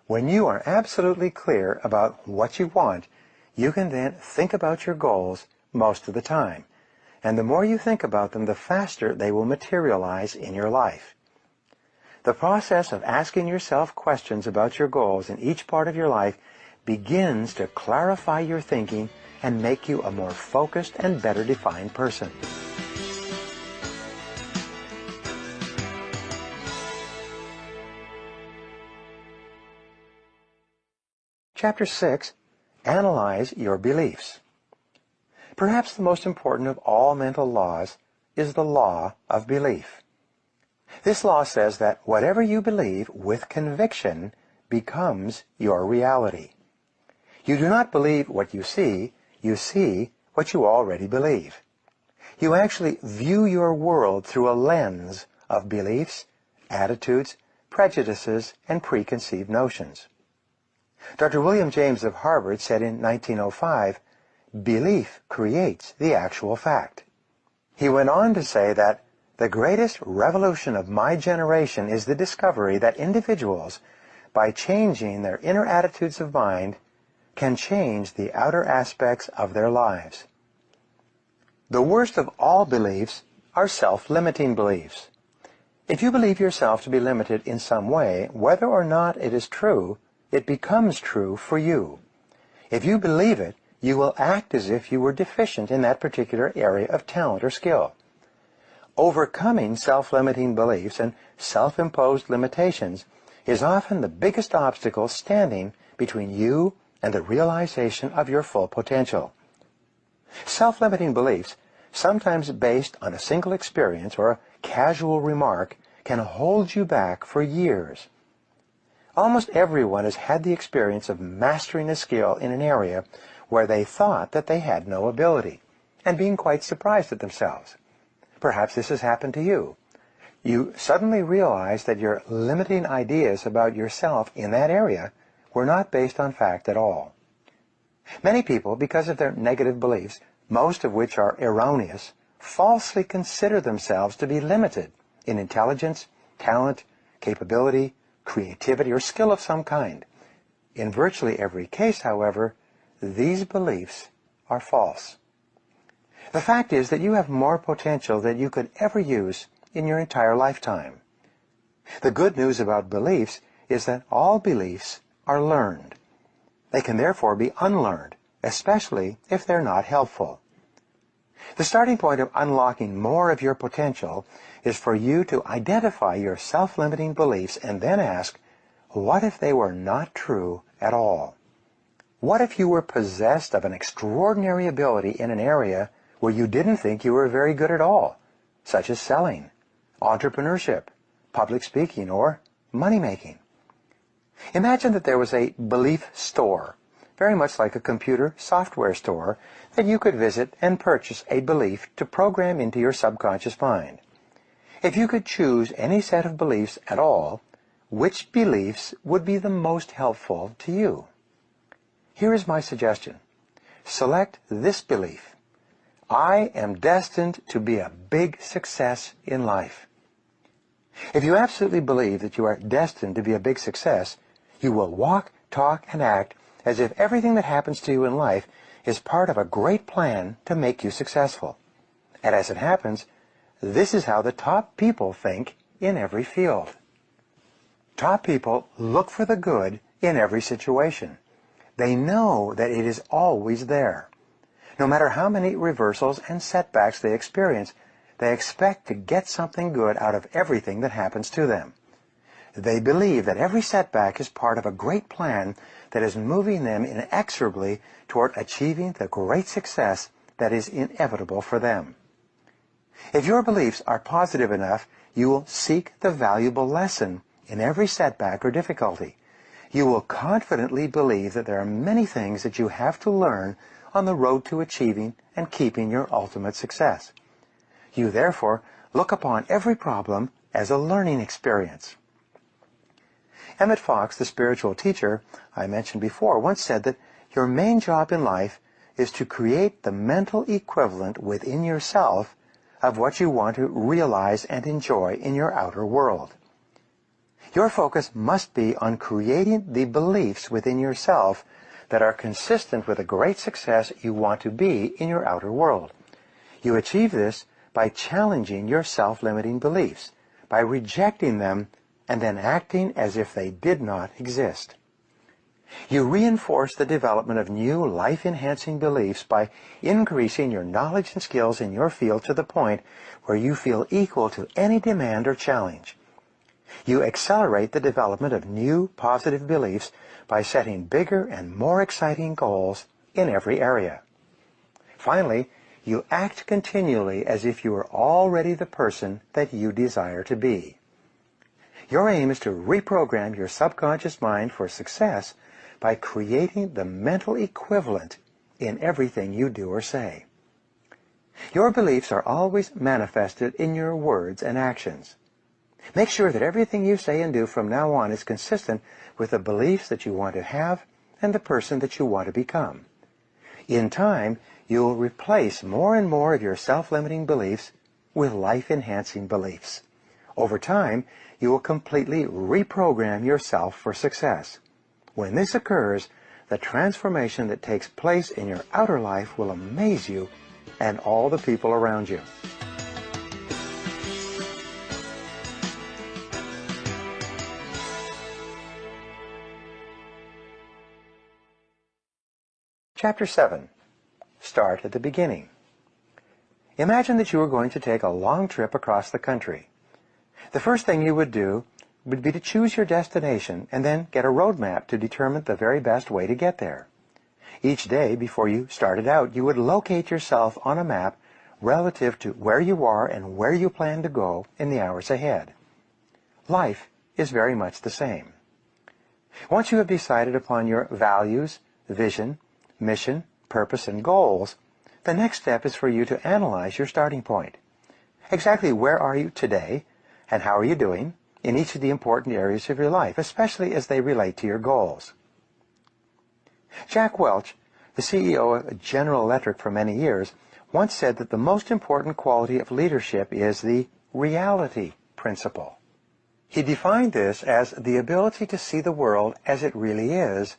[SPEAKER 1] When you are absolutely clear about what you want, you can then think about your goals most of the time, and the more you think about them, the faster they will materialize in your life. The process of asking yourself questions about your goals in each part of your life begins to clarify your thinking and make you a more focused and better defined person. Chapter 6, Analyze Your Beliefs. Perhaps the most important of all mental laws is the law of belief. This law says that whatever you believe with conviction becomes your reality. You do not believe what you see what you already believe. You actually view your world through a lens of beliefs, attitudes, prejudices, and preconceived notions. Dr. William James of Harvard said in 1905, "Belief creates the actual fact." He went on to say that the greatest revolution of my generation is the discovery that individuals, by changing their inner attitudes of mind, can change the outer aspects of their lives. The worst of all beliefs are self-limiting beliefs. If you believe yourself to be limited in some way, whether or not it is true, it becomes true for you. If you believe it, you will act as if you were deficient in that particular area of talent or skill. Overcoming self-limiting beliefs and self-imposed limitations is often the biggest obstacle standing between you and the realization of your full potential. Self-limiting beliefs, sometimes based on a single experience or a casual remark, can hold you back for years. Almost everyone has had the experience of mastering a skill in an area where they thought that they had no ability, and being quite surprised at themselves. Perhaps this has happened to you. You suddenly realize that your limiting ideas about yourself in that area were not based on fact at all. Many people, because of their negative beliefs, most of which are erroneous, falsely consider themselves to be limited in intelligence, talent, capability, creativity, or skill of some kind. In virtually every case, however, these beliefs are false. The fact is that you have more potential than you could ever use in your entire lifetime. The good news about beliefs is that all beliefs are learned. They can therefore be unlearned, especially if they're not helpful. The starting point of unlocking more of your potential is for you to identify your self-limiting beliefs and then ask, what if they were not true at all? What if you were possessed of an extraordinary ability in an area where you didn't think you were very good at all, such as selling, entrepreneurship, public speaking, or money-making? Imagine that there was a belief store, very much like a computer software store, that you could visit and purchase a belief to program into your subconscious mind. If you could choose any set of beliefs at all, which beliefs would be the most helpful to you? Here is my suggestion. Select this belief. I am destined to be a big success in life. If you absolutely believe that you are destined to be a big success, you will walk, talk, and act as if everything that happens to you in life is part of a great plan to make you successful. And as it happens, this is how the top people think in every field. Top people look for the good in every situation. They know that it is always there. No matter how many reversals and setbacks they experience, they expect to get something good out of everything that happens to them. They believe that every setback is part of a great plan that is moving them inexorably toward achieving the great success that is inevitable for them. If your beliefs are positive enough, you will seek the valuable lesson in every setback or difficulty. You will confidently believe that there are many things that you have to learn on the road to achieving and keeping your ultimate success. You therefore look upon every problem as a learning experience. Emmett Fox, the spiritual teacher I mentioned before, once said that your main job in life is to create the mental equivalent within yourself of what you want to realize and enjoy in your outer world. Your focus must be on creating the beliefs within yourself that are consistent with the great success you want to be in your outer world. You achieve this by challenging your self-limiting beliefs, by rejecting them and then acting as if they did not exist. You reinforce the development of new life-enhancing beliefs by increasing your knowledge and skills in your field to the point where you feel equal to any demand or challenge. You accelerate the development of new positive beliefs by setting bigger and more exciting goals in every area. Finally, you act continually as if you are already the person that you desire to be. Your aim is to reprogram your subconscious mind for success by creating the mental equivalent in everything you do or say. Your beliefs are always manifested in your words and actions. Make sure that everything you say and do from now on is consistent with the beliefs that you want to have and the person that you want to become. In time, you will replace more and more of your self-limiting beliefs with life-enhancing beliefs. Over time, you will completely reprogram yourself for success. When this occurs, the transformation that takes place in your outer life will amaze you and all the people around you. Chapter 7. Start at the beginning. Imagine that you were going to take a long trip across the country. The first thing you would do would be to choose your destination and then get a road map to determine the very best way to get there. Each day before you started out, you would locate yourself on a map relative to where you are and where you plan to go in the hours ahead. Life is very much the same. Once you have decided upon your values, vision, mission, purpose, and goals, the next step is for you to analyze your starting point. Exactly where are you today, and how are you doing in each of the important areas of your life, especially as they relate to your goals. Jack Welch, the CEO of General Electric for many years, once said that the most important quality of leadership is the reality principle. He defined this as the ability to see the world as it really is,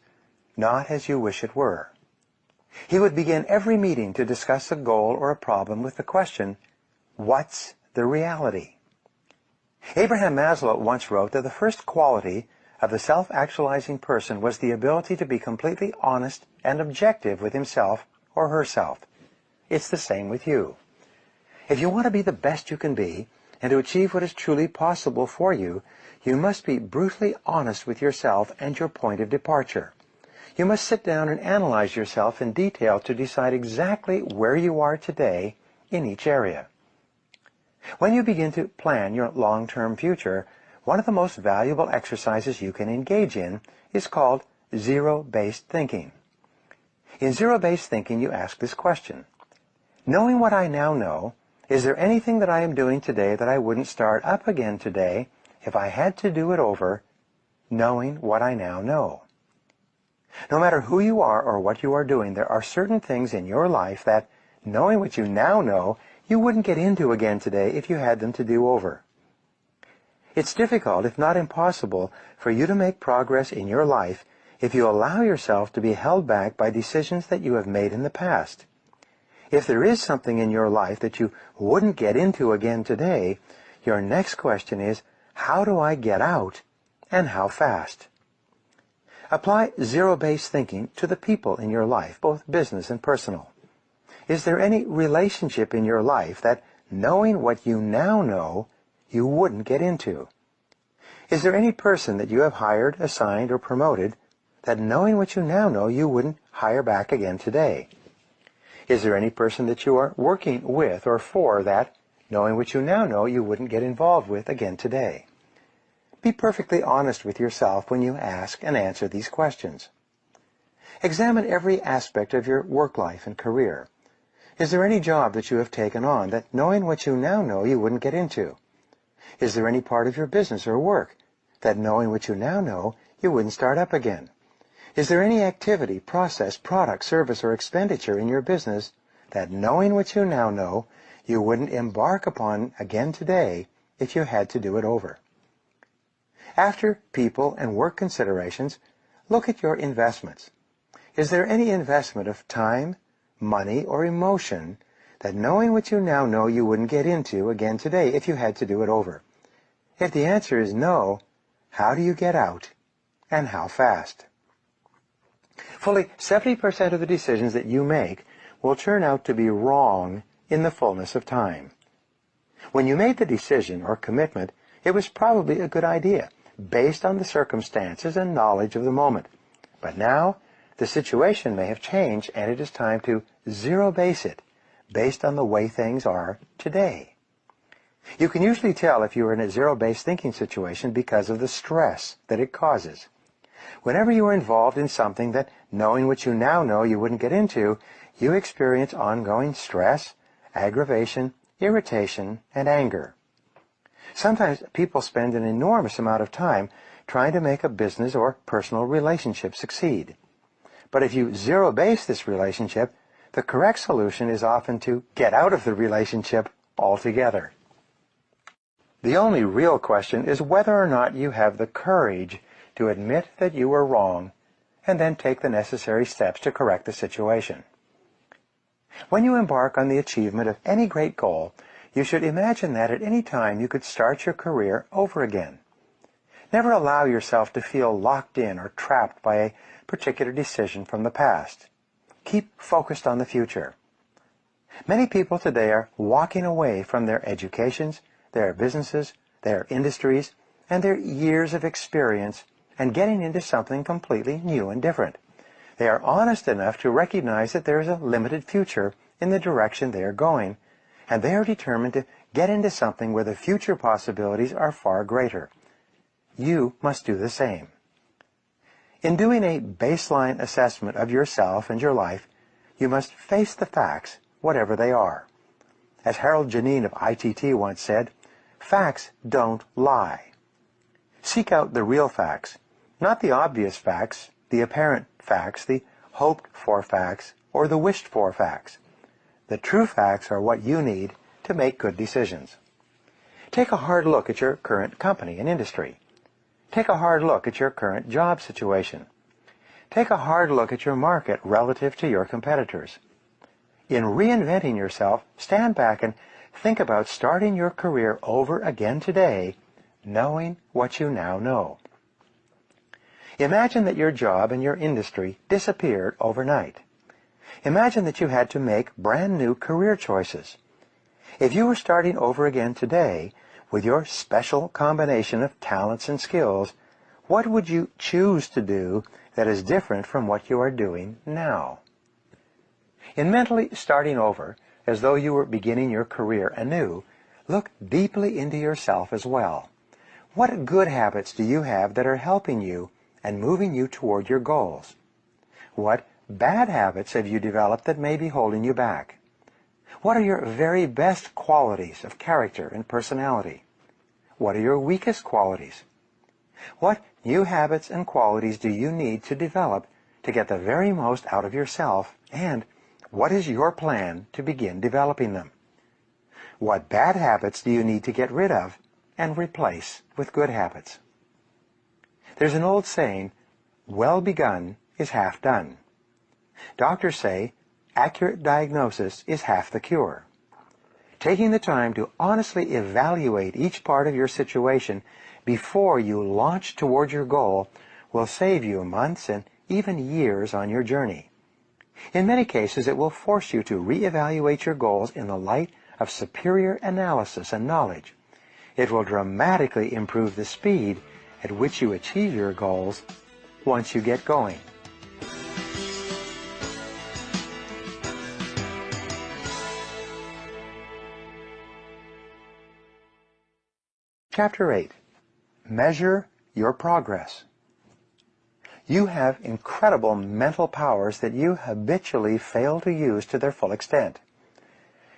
[SPEAKER 1] not as you wish it were. He would begin every meeting to discuss a goal or a problem with the question, what's the reality? Abraham Maslow once wrote that the first quality of the self-actualizing person was the ability to be completely honest and objective with himself or herself. It's the same with you. If you want to be the best you can be and to achieve what is truly possible for you, you must be brutally honest with yourself and your point of departure. You must sit down and analyze yourself in detail to decide exactly where you are today in each area. When you begin to plan your long-term future, one of the most valuable exercises you can engage in is called zero-based thinking. In zero-based thinking, you ask this question: knowing what I now know, is there anything that I am doing today that I wouldn't start up again today if I had to do it over, knowing what I now know? No matter who you are or what you are doing, there are certain things in your life that, knowing what you now know, you wouldn't get into again today if you had them to do over. It's difficult, if not impossible, for you to make progress in your life if you allow yourself to be held back by decisions that you have made in the past. If there is something in your life that you wouldn't get into again today, your next question is, how do I get out, and how fast? Apply zero-based thinking to the people in your life, both business and personal. Is there any relationship in your life that, knowing what you now know, you wouldn't get into? Is there any person that you have hired, assigned, or promoted that, knowing what you now know, you wouldn't hire back again today? Is there any person that you are working with or for that, knowing what you now know, you wouldn't get involved with again today? Be perfectly honest with yourself when you ask and answer these questions. Examine every aspect of your work life and career. Is there any job that you have taken on that, knowing what you now know, you wouldn't get into? Is there any part of your business or work that, knowing what you now know, you wouldn't start up again? Is there any activity, process, product, service, or expenditure in your business that, knowing what you now know, you wouldn't embark upon again today if you had to do it over? After people and work considerations, look at your investments. Is there any investment of time, money, or emotion that, knowing what you now know, you wouldn't get into again today if you had to do it over? If the answer is no, how do you get out, and how fast? Fully 70% of the decisions that you make will turn out to be wrong in the fullness of time. When you made the decision or commitment, It was probably a good idea, based on the circumstances and knowledge of the moment. But now, the situation may have changed, and it is time to zero-base it, based on the way things are today. You can usually tell if you are in a zero-based thinking situation because of the stress that it causes. Whenever you are involved in something that, knowing what you now know, you wouldn't get into, you experience ongoing stress, aggravation, irritation, and anger. Sometimes people spend an enormous amount of time trying to make a business or personal relationship succeed. But if you zero-base this relationship, the correct solution is often to get out of the relationship altogether. The only real question is whether or not you have the courage to admit that you were wrong and then take the necessary steps to correct the situation. When you embark on the achievement of any great goal, you should imagine that at any time you could start your career over again. Never allow yourself to feel locked in or trapped by a particular decision from the past. Keep focused on the future. Many people today are walking away from their educations, their businesses, their industries, and their years of experience and getting into something completely new and different. They are honest enough to recognize that there is a limited future in the direction they are going, and they are determined to get into something where the future possibilities are far greater. You must do the same. In doing a baseline assessment of yourself and your life, you must face the facts, whatever they are. As Harold Janine of ITT once said, facts don't lie. Seek out the real facts, not the obvious facts, the apparent facts, the hoped-for facts, or the wished-for facts. The true facts are what you need to make good decisions. Take a hard look at your current company and industry. Take a hard look at your current job situation. Take a hard look at your market relative to your competitors. In reinventing yourself, stand back and think about starting your career over again today, knowing what you now know. Imagine that your job and your industry disappeared overnight. Imagine that you had to make brand new career choices. If you were starting over again today with your special combination of talents and skills, what would you choose to do that is different from what you are doing now? In mentally starting over, as though you were beginning your career anew, look deeply into yourself as well. What good habits do you have that are helping you and moving you toward your goals? What bad habits have you developed that may be holding you back? What are your very best qualities of character and personality? What are your weakest qualities? What new habits and qualities do you need to develop to get the very most out of yourself, and what is your plan to begin developing them? What bad habits do you need to get rid of and replace with good habits? There's an old saying, well begun is half done. Doctors say, accurate diagnosis is half the cure. Taking the time to honestly evaluate each part of your situation before you launch toward your goal will save you months and even years on your journey. In many cases, it will force you to reevaluate your goals in the light of superior analysis and knowledge. It will dramatically improve the speed at which you achieve your goals once you get going. Chapter 8. Measure your progress. You have incredible mental powers that you habitually fail to use to their full extent.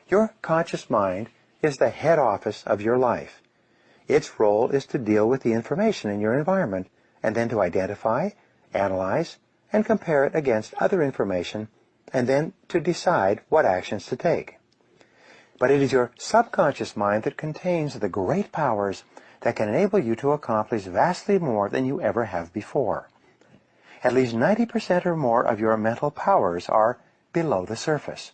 [SPEAKER 1] Your conscious mind is the head office of your life. Its role is to deal with the information in your environment and then to identify, analyze, and compare it against other information, and then to decide what actions to take. But it is your subconscious mind that contains the great powers that can enable you to accomplish vastly more than you ever have before. At least 90% or more of your mental powers are below the surface.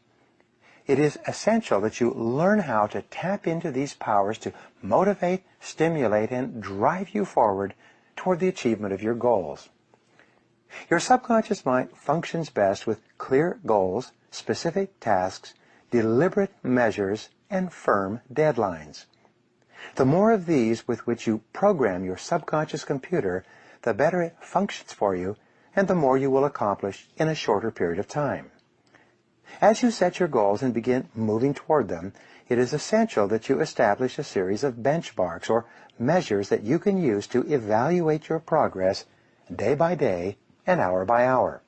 [SPEAKER 1] It is essential that you learn how to tap into these powers to motivate, stimulate, and drive you forward toward the achievement of your goals. Your subconscious mind functions best with clear goals, specific tasks, deliberate measures, and firm deadlines. The more of these with which you program your subconscious computer, the better it functions for you, and the more you will accomplish in a shorter period of time. As you set your goals and begin moving toward them, it is essential that you establish a series of benchmarks or measures that you can use to evaluate your progress day by day and hour by hour.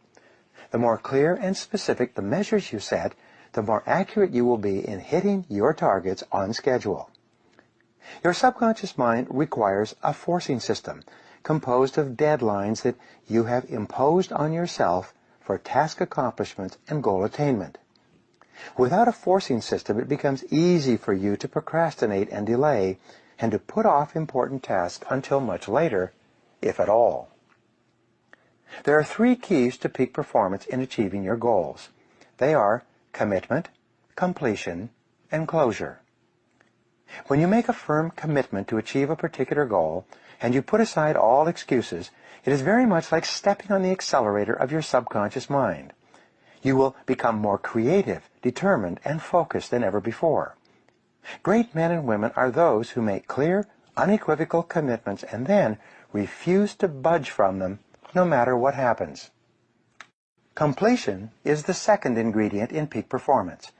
[SPEAKER 1] The more clear and specific the measures you set, the more accurate you will be in hitting your targets on schedule. Your subconscious mind requires a forcing system composed of deadlines that you have imposed on yourself for task accomplishment and goal attainment. Without a forcing system, it becomes easy for you to procrastinate and delay, and to put off important tasks until much later, if at all. There are 3 keys to peak performance in achieving your goals. They are commitment, completion, and closure. When you make a firm commitment to achieve a particular goal, and you put aside all excuses, it is very much like stepping on the accelerator of your subconscious mind. You will become more creative, determined, and focused than ever before. Great men and women are those who make clear, unequivocal commitments and then refuse to budge from them no matter what happens. Completion is the second ingredient in peak performance.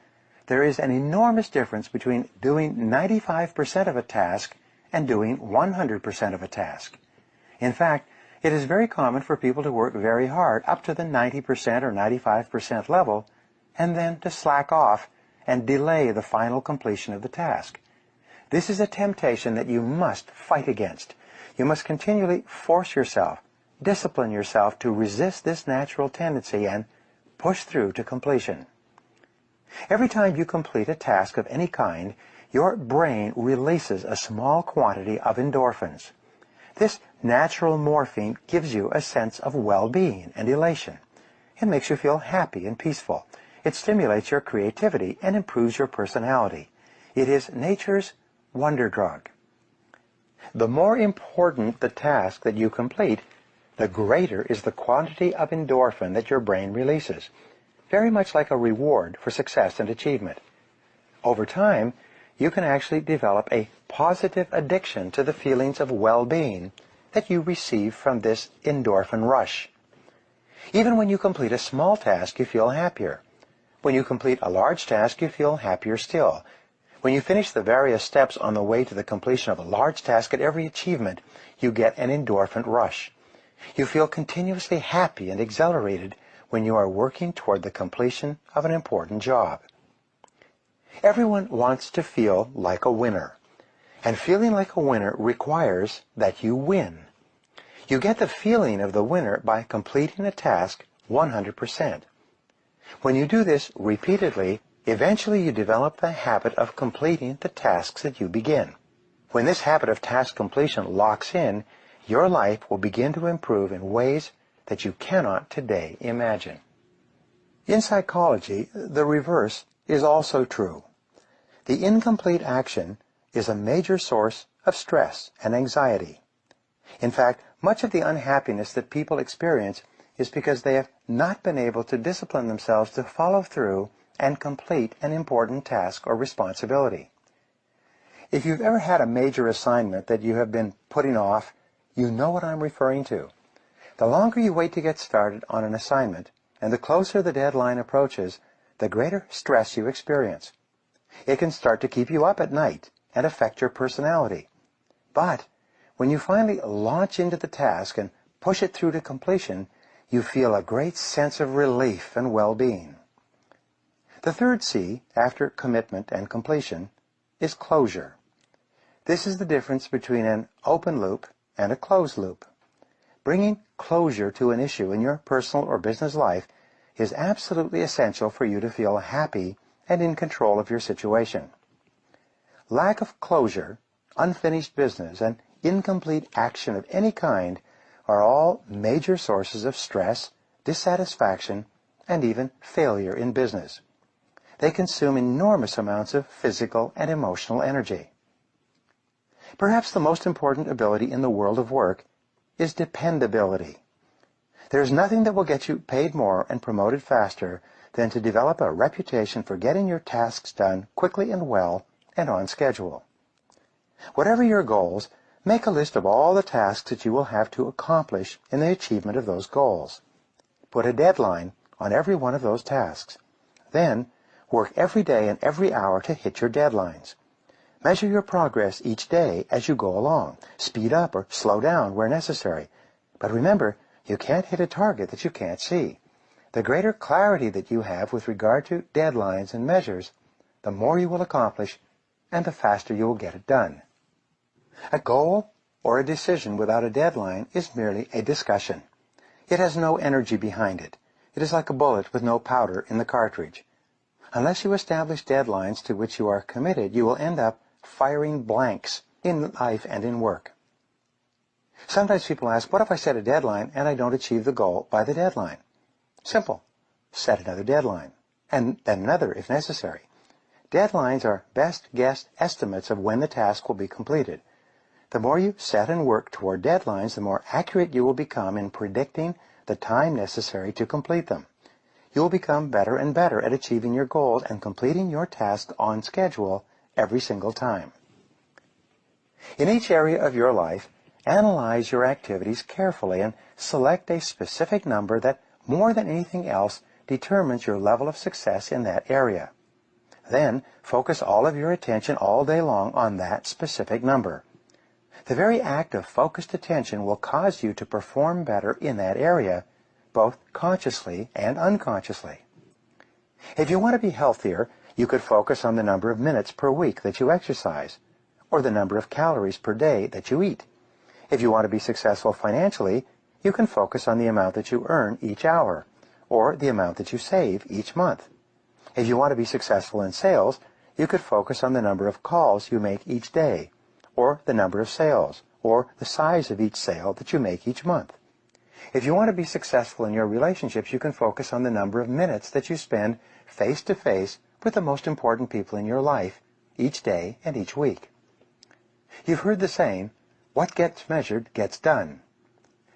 [SPEAKER 1] There is an enormous difference between doing 95% of a task and doing 100% of a task. In fact, it is very common for people to work very hard up to the 90% or 95% level and then to slack off and delay the final completion of the task. This is a temptation that you must fight against. You must continually force yourself, discipline yourself to resist this natural tendency and push through to completion. Every time you complete a task of any kind, your brain releases a small quantity of endorphins. This natural morphine gives you a sense of well-being and elation. It makes you feel happy and peaceful. It stimulates your creativity and improves your personality. It is nature's wonder drug. The more important the task that you complete, the greater is the quantity of endorphin that your brain releases, very much like a reward for success and achievement. Over time, you can actually develop a positive addiction to the feelings of well-being that you receive from this endorphin rush. Even when you complete a small task, you feel happier. When you complete a large task, you feel happier still. When you finish the various steps on the way to the completion of a large task, at every achievement, you get an endorphin rush. You feel continuously happy and exhilarated when you are working toward the completion of an important job. Everyone wants to feel like a winner, and feeling like a winner requires that you win. You get the feeling of the winner by completing a task 100%. When you do this repeatedly, eventually you develop the habit of completing the tasks that you begin. When this habit of task completion locks in, your life will begin to improve in ways that you cannot today imagine. In psychology, the reverse is also true. The incomplete action is a major source of stress and anxiety. In fact, much of the unhappiness that people experience is because they have not been able to discipline themselves to follow through and complete an important task or responsibility. If you've ever had a major assignment that you have been putting off, you know what I'm referring to. The longer you wait to get started on an assignment, and the closer the deadline approaches, the greater stress you experience. It can start to keep you up at night and affect your personality. But when you finally launch into the task and push it through to completion, you feel a great sense of relief and well-being. The third C, after commitment and completion, is closure. This is the difference between an open loop and a closed loop. Bringing closure to an issue in your personal or business life is absolutely essential for you to feel happy and in control of your situation. Lack of closure, unfinished business, and incomplete action of any kind are all major sources of stress, dissatisfaction, and even failure in business. They consume enormous amounts of physical and emotional energy. Perhaps the most important ability in the world of work is dependability. There is nothing that will get you paid more and promoted faster than to develop a reputation for getting your tasks done quickly and well and on schedule. Whatever your goals, make a list of all the tasks that you will have to accomplish in the achievement of those goals. Put a deadline on every one of those tasks. Then, work every day and every hour to hit your deadlines. Measure your progress each day as you go along. Speed up or slow down where necessary. But remember, you can't hit a target that you can't see. The greater clarity that you have with regard to deadlines and measures, the more you will accomplish and the faster you will get it done. A goal or a decision without a deadline is merely a discussion. It has no energy behind it. It is like a bullet with no powder in the cartridge. Unless you establish deadlines to which you are committed, you will end up firing blanks in life and in work. Sometimes people ask, what if I set a deadline and I don't achieve the goal by the deadline? Simple. Set another deadline, and then another if necessary. Deadlines are best guess estimates of when the task will be completed. The more you set and work toward deadlines, the more accurate you will become in predicting the time necessary to complete them. You will become better and better at achieving your goals and completing your tasks on schedule every single time. In each area of your life, analyze your activities carefully and select a specific number that, more than anything else, determines your level of success in that area. Then, focus all of your attention all day long on that specific number. The very act of focused attention will cause you to perform better in that area, both consciously and unconsciously. If you want to be healthier, you could focus on the number of minutes per week that you exercise, or the number of calories per day that you eat. If you want to be successful financially, you can focus on the amount that you earn each hour, or the amount that you save each month. If you want to be successful in sales, you could focus on the number of calls you make each day, or the number of sales, or the size of each sale that you make each month. If you want to be successful in your relationships, you can focus on the number of minutes that you spend face-to-face with the most important people in your life each day and each week. You've heard the saying, what gets measured gets done.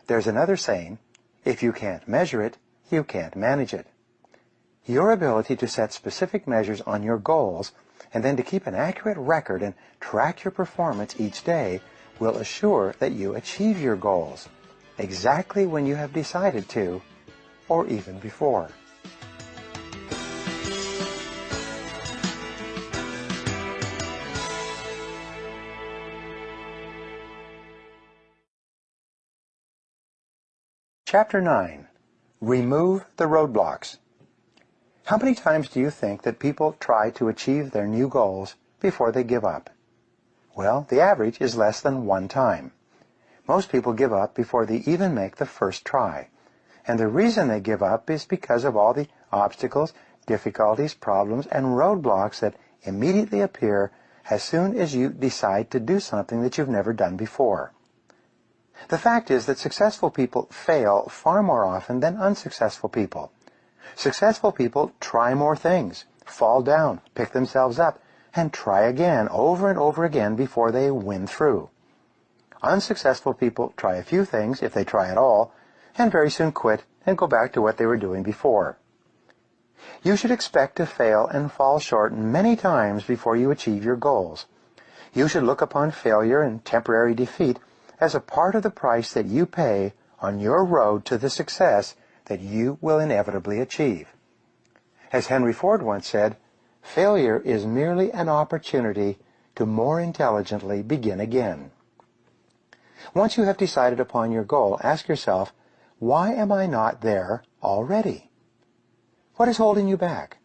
[SPEAKER 1] There's another saying, if you can't measure it, you can't manage it. Your ability to set specific measures on your goals and then to keep an accurate record and track your performance each day will assure that you achieve your goals exactly when you have decided to, or even before. Chapter 9. Remove the roadblocks. How many times do you think that people try to achieve their new goals before they give up? Well, the average is less than one time. Most people give up before they even make the first try. And the reason they give up is because of all the obstacles, difficulties, problems, and roadblocks that immediately appear as soon as you decide to do something that you've never done before. The fact is that successful people fail far more often than unsuccessful people. Successful people try more things, fall down, pick themselves up, and try again over and over again before they win through. Unsuccessful people try a few things, if they try at all, and very soon quit and go back to what they were doing before. You should expect to fail and fall short many times before you achieve your goals. You should look upon failure and temporary defeat as a part of the price that you pay on your road to the success that you will inevitably achieve. As Henry Ford once said, failure is merely an opportunity to more intelligently begin again. Once you have decided upon your goal, ask yourself, why am I not there already? What is holding you back?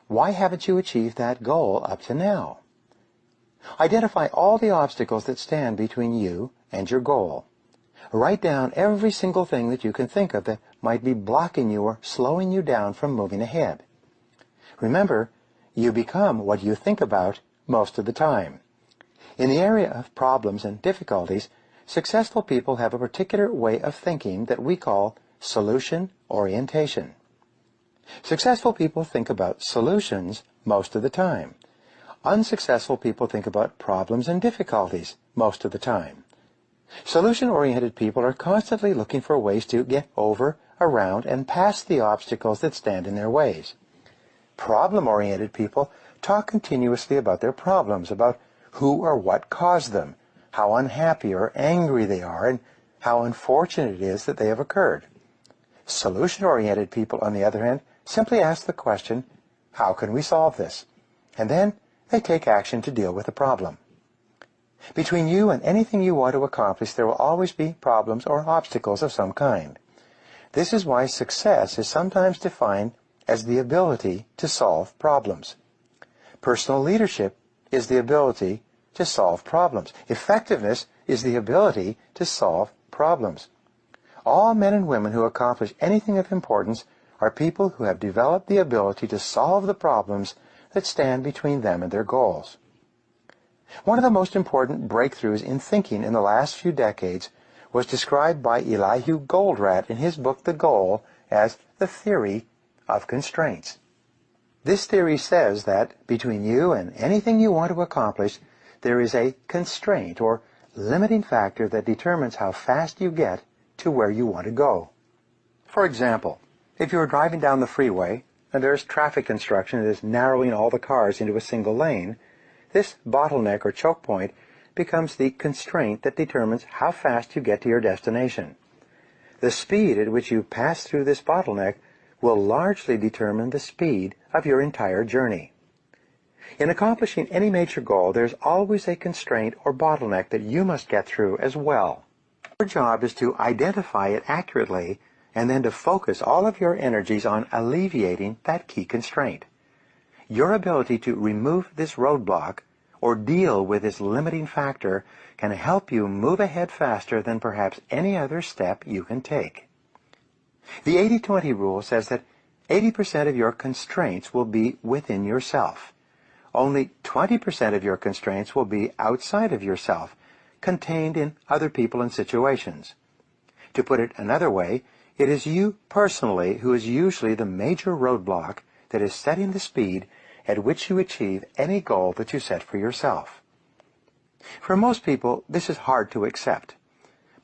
[SPEAKER 1] Why haven't you achieved that goal up to now? Identify all the obstacles that stand between you and your goal. Write down every single thing that you can think of that might be blocking you or slowing you down from moving ahead. Remember, you become what you think about most of the time. In the area of problems and difficulties, successful people have a particular way of thinking that we call solution orientation. Successful people think about solutions most of the time. Unsuccessful people think about problems and difficulties most of the time. Solution-oriented people are constantly looking for ways to get over, around, and past the obstacles that stand in their ways. Problem-oriented people talk continuously about their problems, about who or what caused them, how unhappy or angry they are, and how unfortunate it is that they have occurred. Solution-oriented people, on the other hand, simply ask the question, how can we solve this? And then they take action to deal with the problem. Between you and anything you want to accomplish, there will always be problems or obstacles of some kind. This is why success is sometimes defined as the ability to solve problems. Personal leadership is the ability to solve problems. Effectiveness is the ability to solve problems. All men and women who accomplish anything of importance are people who have developed the ability to solve the problems that stand between them and their goals. One of the most important breakthroughs in thinking in the last few decades was described by Elihu Goldratt in his book The Goal as the theory of constraints. This theory says that between you and anything you want to accomplish, there is a constraint or limiting factor that determines how fast you get to where you want to go. For example, if you are driving down the freeway and there is traffic construction that is narrowing all the cars into a single lane, this bottleneck or choke point becomes the constraint that determines how fast you get to your destination. The speed at which you pass through this bottleneck will largely determine the speed of your entire journey. In accomplishing any major goal, there's always a constraint or bottleneck that you must get through as well. Your job is to identify it accurately and then to focus all of your energies on alleviating that key constraint. Your ability to remove this roadblock or deal with this limiting factor can help you move ahead faster than perhaps any other step you can take. The 80-20 rule says that 80% of your constraints will be within yourself. Only 20% of your constraints will be outside of yourself, contained in other people and situations. To put it another way, it is you personally who is usually the major roadblock that is setting the speed at which you achieve any goal that you set for yourself. For most people, this is hard to accept,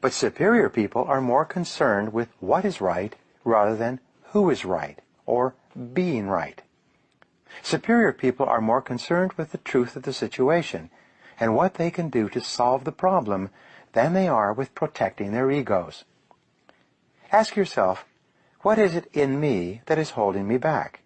[SPEAKER 1] but superior people are more concerned with what is right rather than who is right or being right. Superior people are more concerned with the truth of the situation and what they can do to solve the problem than they are with protecting their egos. Ask yourself, what is it in me that is holding me back?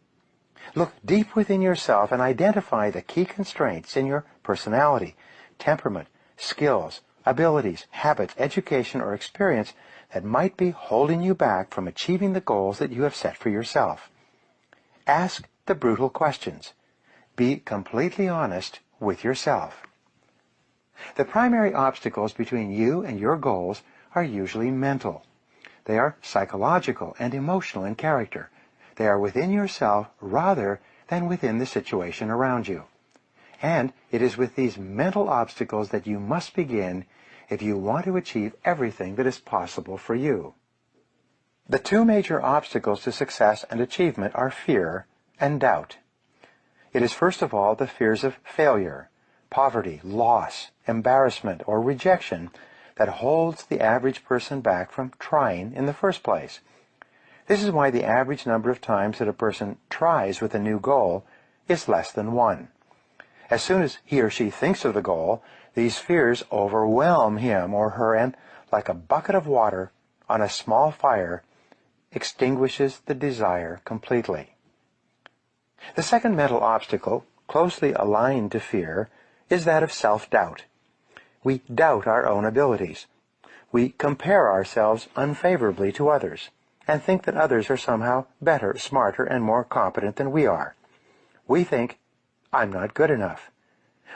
[SPEAKER 1] Look deep within yourself and identify the key constraints in your personality, temperament, skills, abilities, habits, education, or experience that might be holding you back from achieving the goals that you have set for yourself. Ask the brutal questions. Be completely honest with yourself. The primary obstacles between you and your goals are usually mental. They are psychological and emotional in character. They are within yourself rather than within the situation around you. And it is with these mental obstacles that you must begin if you want to achieve everything that is possible for you. The two major obstacles to success and achievement are fear and doubt. It is first of all the fears of failure, poverty, loss, embarrassment, or rejection that holds the average person back from trying in the first place. This is why the average number of times that a person tries with a new goal is less than 1. As soon as he or she thinks of the goal, these fears overwhelm him or her and, like a bucket of water on a small fire, extinguishes the desire completely. The second mental obstacle, closely aligned to fear, is that of self-doubt. We doubt our own abilities. We compare ourselves unfavorably to others and think that others are somehow better, smarter, and more competent than we are. We think, I'm not good enough.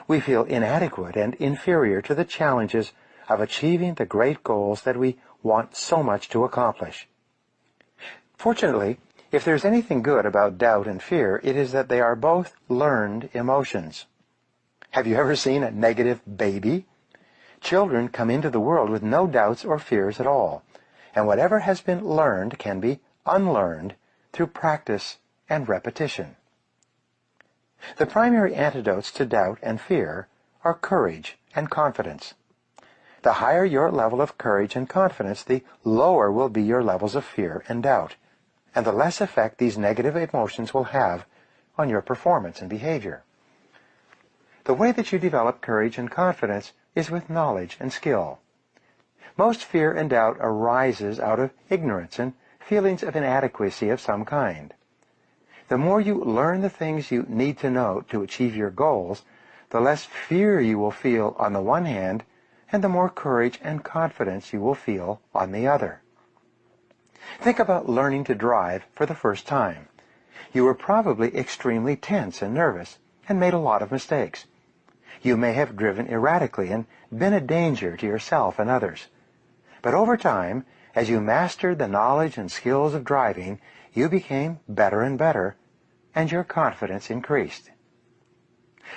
[SPEAKER 1] We feel inadequate and inferior to the challenges of achieving the great goals that we want so much to accomplish. Fortunately, if there's anything good about doubt and fear, it is that they are both learned emotions. Have you ever seen a negative baby? Children come into the world with no doubts or fears at all, and whatever has been learned can be unlearned through practice and repetition. The primary antidotes to doubt and fear are courage and confidence. The higher your level of courage and confidence, the lower will be your levels of fear and doubt, and the less effect these negative emotions will have on your performance and behavior. The way that you develop courage and confidence is with knowledge and skill. Most fear and doubt arises out of ignorance and feelings of inadequacy of some kind. The more you learn the things you need to know to achieve your goals, the less fear you will feel on the one hand, and the more courage and confidence you will feel on the other. Think about learning to drive for the first time. You were probably extremely tense and nervous and made a lot of mistakes. You may have driven erratically and been a danger to yourself and others. But over time, as you mastered the knowledge and skills of driving, you became better and better, and your confidence increased.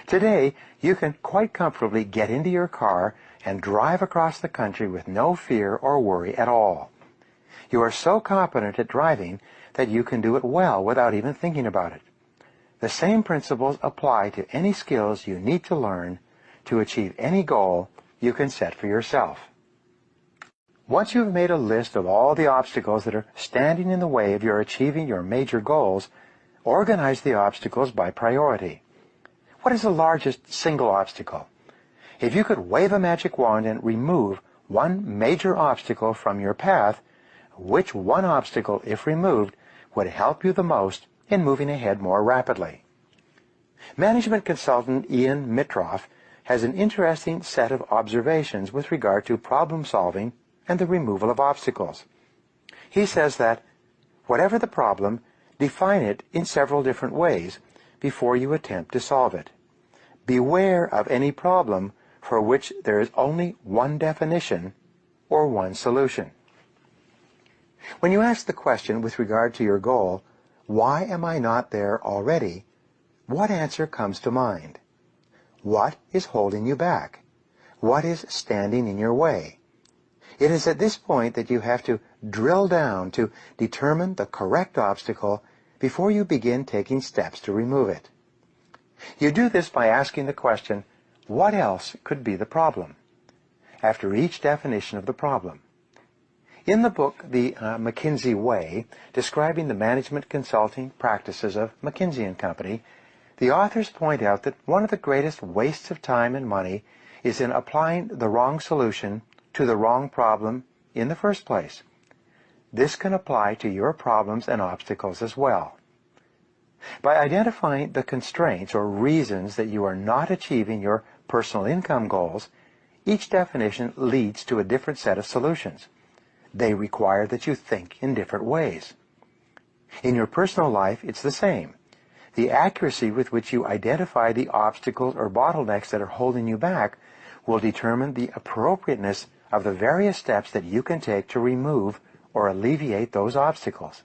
[SPEAKER 1] Today, you can quite comfortably get into your car and drive across the country with no fear or worry at all. You are so competent at driving that you can do it well without even thinking about it. The same principles apply to any skills you need to learn to achieve any goal you can set for yourself. Once you have made a list of all the obstacles that are standing in the way of your achieving your major goals, organize the obstacles by priority. What is the largest single obstacle? If you could wave a magic wand and remove one major obstacle from your path, which one obstacle, if removed, would help you the most in moving ahead more rapidly? Management consultant Ian Mitroff has an interesting set of observations with regard to problem solving and the removal of obstacles. He says that, whatever the problem, define it in several different ways before you attempt to solve it. Beware of any problem for which there is only one definition or one solution. When you ask the question with regard to your goal, why am I not there already? What answer comes to mind? What is holding you back? What is standing in your way? It is at this point that you have to drill down to determine the correct obstacle before you begin taking steps to remove it. You do this by asking the question, what else could be the problem? After each definition of the problem. In the book, The McKinsey Way, describing the management consulting practices of McKinsey & Company, the authors point out that one of the greatest wastes of time and money is in applying the wrong solution to the wrong problem in the first place. This can apply to your problems and obstacles as well. By identifying the constraints or reasons that you are not achieving your personal income goals, each definition leads to a different set of solutions. They require that you think in different ways. In your personal life, it's the same. The accuracy with which you identify the obstacles or bottlenecks that are holding you back will determine the appropriateness of the various steps that you can take to remove or alleviate those obstacles.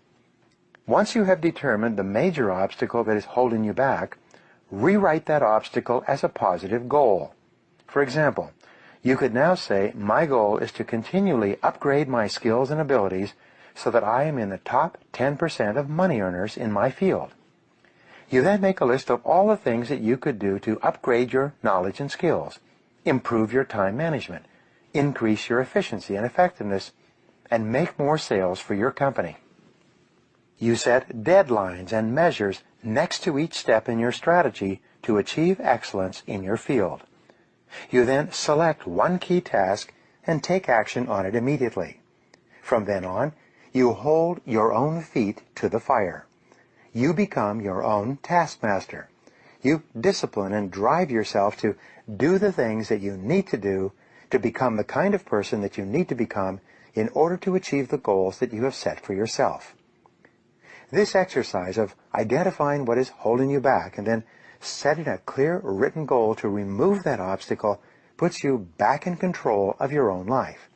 [SPEAKER 1] Once you have determined the major obstacle that is holding you back, rewrite that obstacle as a positive goal. For example, you could now say, my goal is to continually upgrade my skills and abilities so that I am in the top 10% of money earners in my field. You then make a list of all the things that you could do to upgrade your knowledge and skills, improve your time management, increase your efficiency and effectiveness, and make more sales for your company. You set deadlines and measures next to each step in your strategy to achieve excellence in your field. You then select one key task and take action on it immediately. From then on, you hold your own feet to the fire. You become your own taskmaster. You discipline and drive yourself to do the things that you need to do to become the kind of person that you need to become in order to achieve the goals that you have set for yourself. This exercise of identifying what is holding you back and then setting a clear written goal to remove that obstacle puts you back in control of your own life.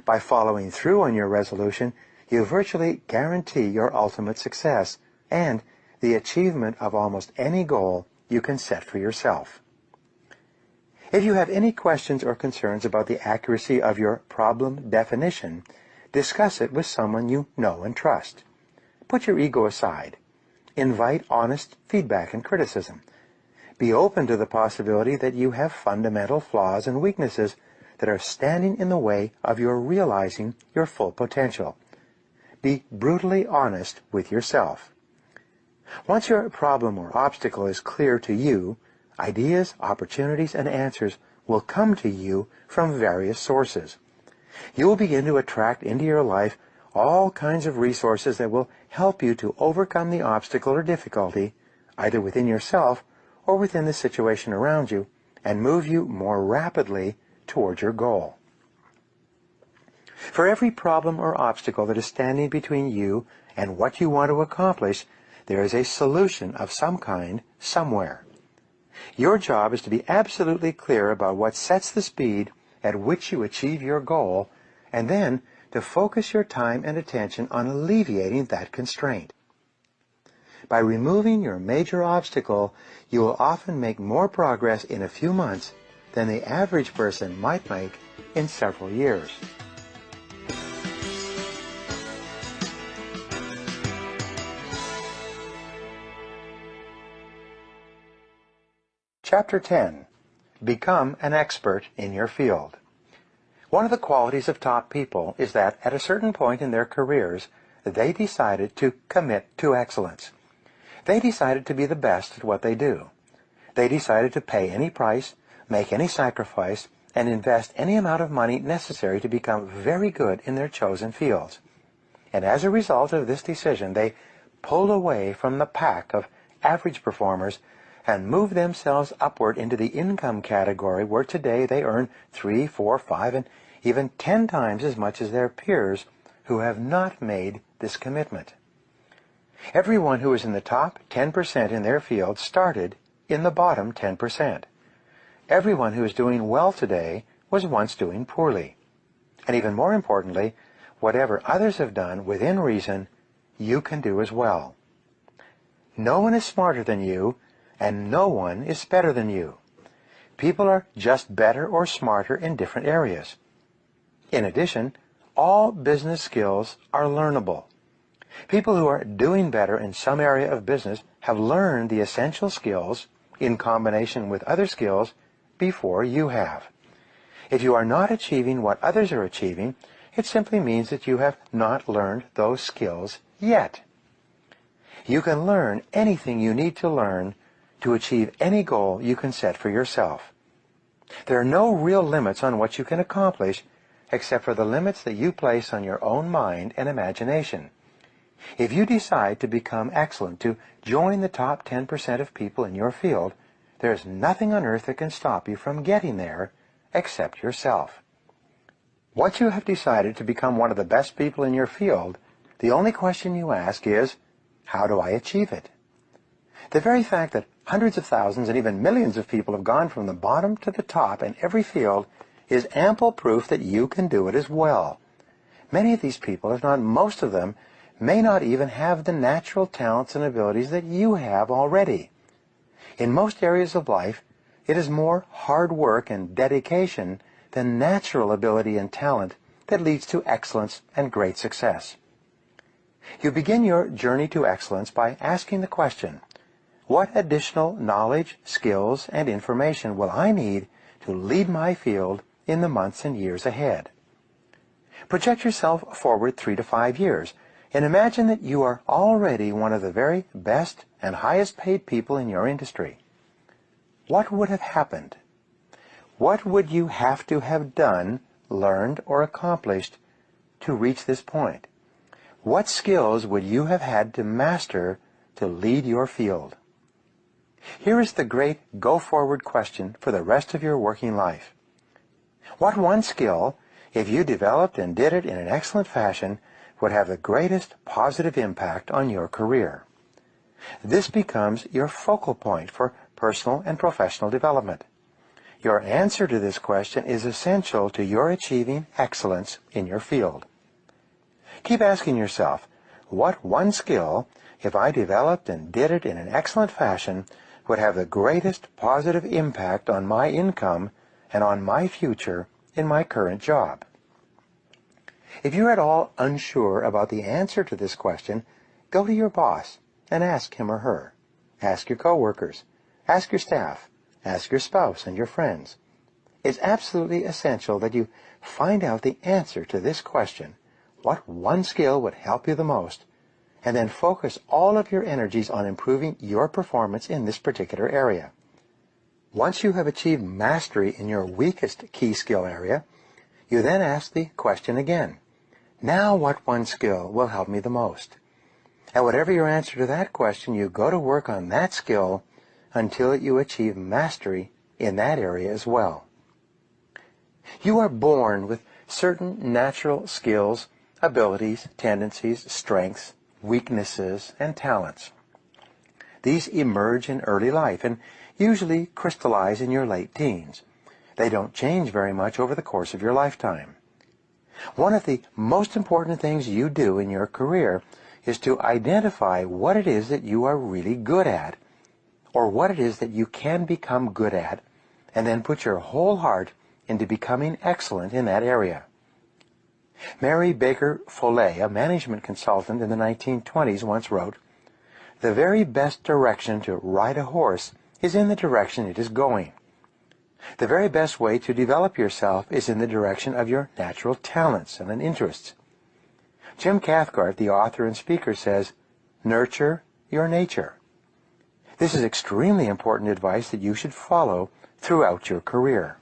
[SPEAKER 1] By following through on your resolution, you virtually guarantee your ultimate success and the achievement of almost any goal you can set for yourself. If you have any questions or concerns about the accuracy of your problem definition, discuss it with someone you know and trust. Put your ego aside. Invite honest feedback and criticism. Be open to the possibility that you have fundamental flaws and weaknesses that are standing in the way of your realizing your full potential. Be brutally honest with yourself. Once your problem or obstacle is clear to you, Ideas, opportunities, and answers will come to you from various sources. You will begin to attract into your life all kinds of resources that will help you to overcome the obstacle or difficulty, either within yourself or within the situation around you, and move you more rapidly towards your goal. For every problem or obstacle that is standing between you and what you want to accomplish, there is a solution of some kind somewhere. Your job is to be absolutely clear about what sets the speed at which you achieve your goal, and then to focus your time and attention on alleviating that constraint. By removing your major obstacle, you will often make more progress in a few months than the average person might make in several years. Chapter 10. Become an expert in your field. One of the qualities of top people is that at a certain point in their careers, they decided to commit to excellence. They decided to be the best at what they do. They decided to pay any price, make any sacrifice, and invest any amount of money necessary to become very good in their chosen fields. And as a result of this decision, they pulled away from the pack of average performers and moved themselves upward into the income category where today they earn 3, 4, 5, and even 10 times as much as their peers who have not made this commitment. Everyone who is in the top 10% in their field started in the bottom 10%. Everyone who is doing well today was once doing poorly. And even more importantly, whatever others have done within reason, you can do as well. No one is smarter than you, and no one is better than you. People are just better or smarter in different areas. In addition, all business skills are learnable. People who are doing better in some area of business have learned the essential skills in combination with other skills before you have. If you are not achieving what others are achieving, it simply means that you have not learned those skills yet. You can learn anything you need to learn to achieve any goal you can set for yourself. There are no real limits on what you can accomplish except for the limits that you place on your own mind and imagination. If you decide to become excellent, to join the top 10% of people in your field, there is nothing on earth that can stop you from getting there except yourself. Once you have decided to become one of the best people in your field, the only question you ask is, how do I achieve it? The very fact that hundreds of thousands and even millions of people have gone from the bottom to the top in every field is ample proof that you can do it as well. Many of these people, if not most of them, may not even have the natural talents and abilities that you have already. In most areas of life, it is more hard work and dedication than natural ability and talent that leads to excellence and great success. You begin your journey to excellence by asking the question, what additional knowledge, skills, and information will I need to lead my field in the months and years ahead? Project yourself forward 3 to 5 years and imagine that you are already one of the very best and highest paid people in your industry. What would have happened? What would you have to have done, learned, or accomplished to reach this point? What skills would you have had to master to lead your field? Here is the great go-forward question for the rest of your working life. What one skill, if you developed and did it in an excellent fashion, would have the greatest positive impact on your career? This becomes your focal point for personal and professional development. Your answer to this question is essential to your achieving excellence in your field. Keep asking yourself, what one skill, if I developed and did it in an excellent fashion, would have the greatest positive impact on my income and on my future in my current job? If you're at all unsure about the answer to this question, go to your boss and ask him or her. Ask your coworkers. Ask your staff. Ask your spouse and your friends. It's absolutely essential that you find out the answer to this question, what one skill would help you the most, and then focus all of your energies on improving your performance in this particular area. Once you have achieved mastery in your weakest key skill area, you then ask the question again. Now what one skill will help me the most? And whatever your answer to that question, you go to work on that skill until you achieve mastery in that area as well. You are born with certain natural skills, abilities, tendencies, strengths, weaknesses, and talents. These emerge in early life and usually crystallize in your late teens. They don't change very much over the course of your lifetime. One of the most important things you do in your career is to identify what it is that you are really good at, or what it is that you can become good at, and then put your whole heart into becoming excellent in that area. Mary Baker Foley, a management consultant in the 1920s, once wrote, "The very best direction to ride a horse is in the direction it is going. The very best way to develop yourself is in the direction of your natural talents and interests." Jim Cathcart, the author and speaker, says, "Nurture your nature." This is extremely important advice that you should follow throughout your career.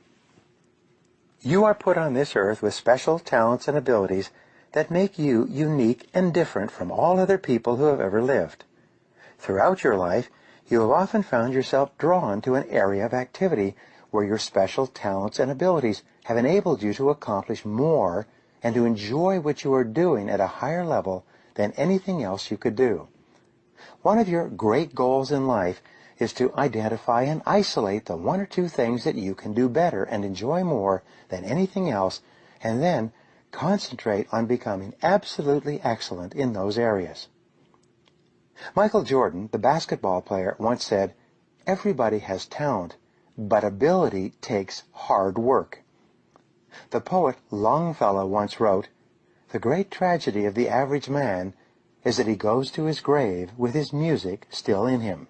[SPEAKER 1] You are put on this earth with special talents and abilities that make you unique and different from all other people who have ever lived. Throughout your life, you have often found yourself drawn to an area of activity where your special talents and abilities have enabled you to accomplish more and to enjoy what you are doing at a higher level than anything else you could do. One of your great goals in life is to identify and isolate the one or two things that you can do better and enjoy more than anything else, and then concentrate on becoming absolutely excellent in those areas. Michael Jordan, the basketball player, once said, "Everybody has talent, but ability takes hard work." The poet Longfellow once wrote, "The great tragedy of the average man is that he goes to his grave with his music still in him."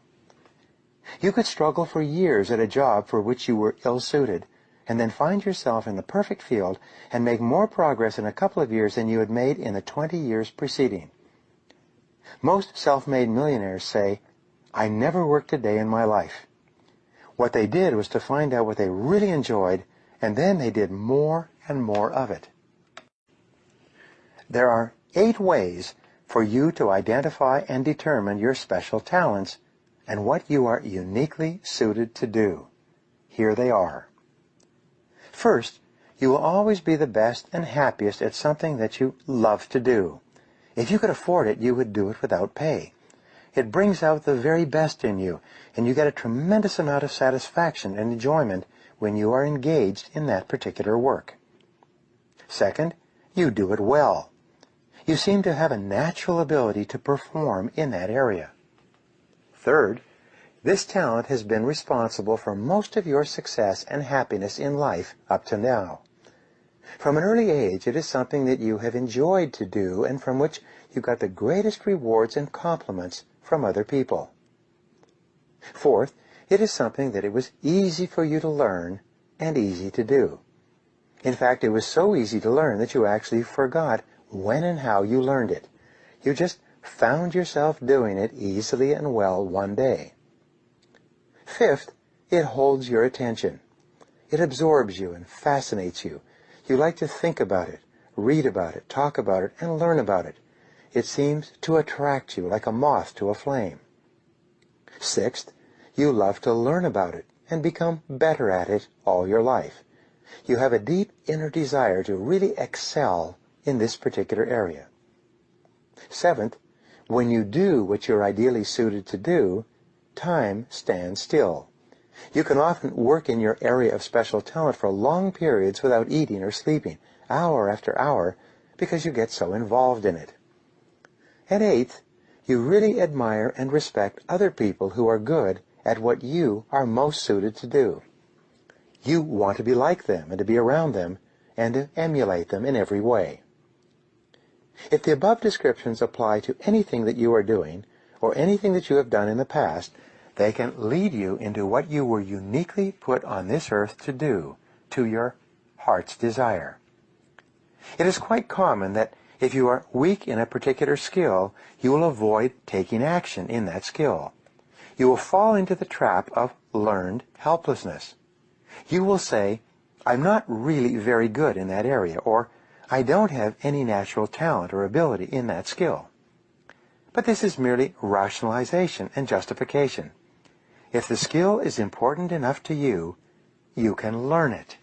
[SPEAKER 1] You could struggle for years at a job for which you were ill-suited, and then find yourself in the perfect field and make more progress in a couple of years than you had made in the 20 years preceding. Most self-made millionaires say, "I never worked a day in my life." What they did was to find out what they really enjoyed, and then they did more and more of it. There are 8 ways for you to identify and determine your special talents and what you are uniquely suited to do. Here they are. First, you will always be the best and happiest at something that you love to do. If you could afford it, you would do it without pay. It brings out the very best in you, and you get a tremendous amount of satisfaction and enjoyment when you are engaged in that particular work. Second, you do it well. You seem to have a natural ability to perform in that area. Third, this talent has been responsible for most of your success and happiness in life up to now. From an early age, it is something that you have enjoyed to do and from which you got the greatest rewards and compliments from other people. Fourth, it is something that it was easy for you to learn and easy to do. In fact, it was so easy to learn that you actually forgot when and how you learned it. You just found yourself doing it easily and well one day. Fifth, it holds your attention. It absorbs you and fascinates you. You like to think about it, read about it, talk about it, and learn about it. It seems to attract you like a moth to a flame. Sixth, you love to learn about it and become better at it all your life. You have a deep inner desire to really excel in this particular area. Seventh, when you do what you're ideally suited to do, time stands still. You can often work in your area of special talent for long periods without eating or sleeping, hour after hour, because you get so involved in it. And eighth, you really admire and respect other people who are good at what you are most suited to do. You want to be like them and to be around them and to emulate them in every way. If the above descriptions apply to anything that you are doing or anything that you have done in the past, they can lead you into what you were uniquely put on this earth to do, to your heart's desire. It is quite common that if you are weak in a particular skill, you will avoid taking action in that skill. You will fall into the trap of learned helplessness. You will say, I'm not really very good in that area, or I don't have any natural talent or ability in that skill. But this is merely rationalization and justification. If the skill is important enough to you, you can learn it.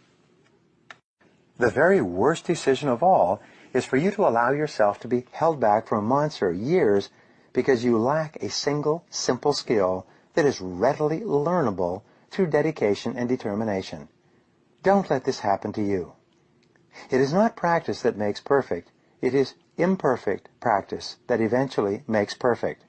[SPEAKER 1] The very worst decision of all is for you to allow yourself to be held back for months or years because you lack a single, simple skill that is readily learnable through dedication and determination. Don't let this happen to you. It is not practice that makes perfect. It is imperfect practice that eventually makes perfect.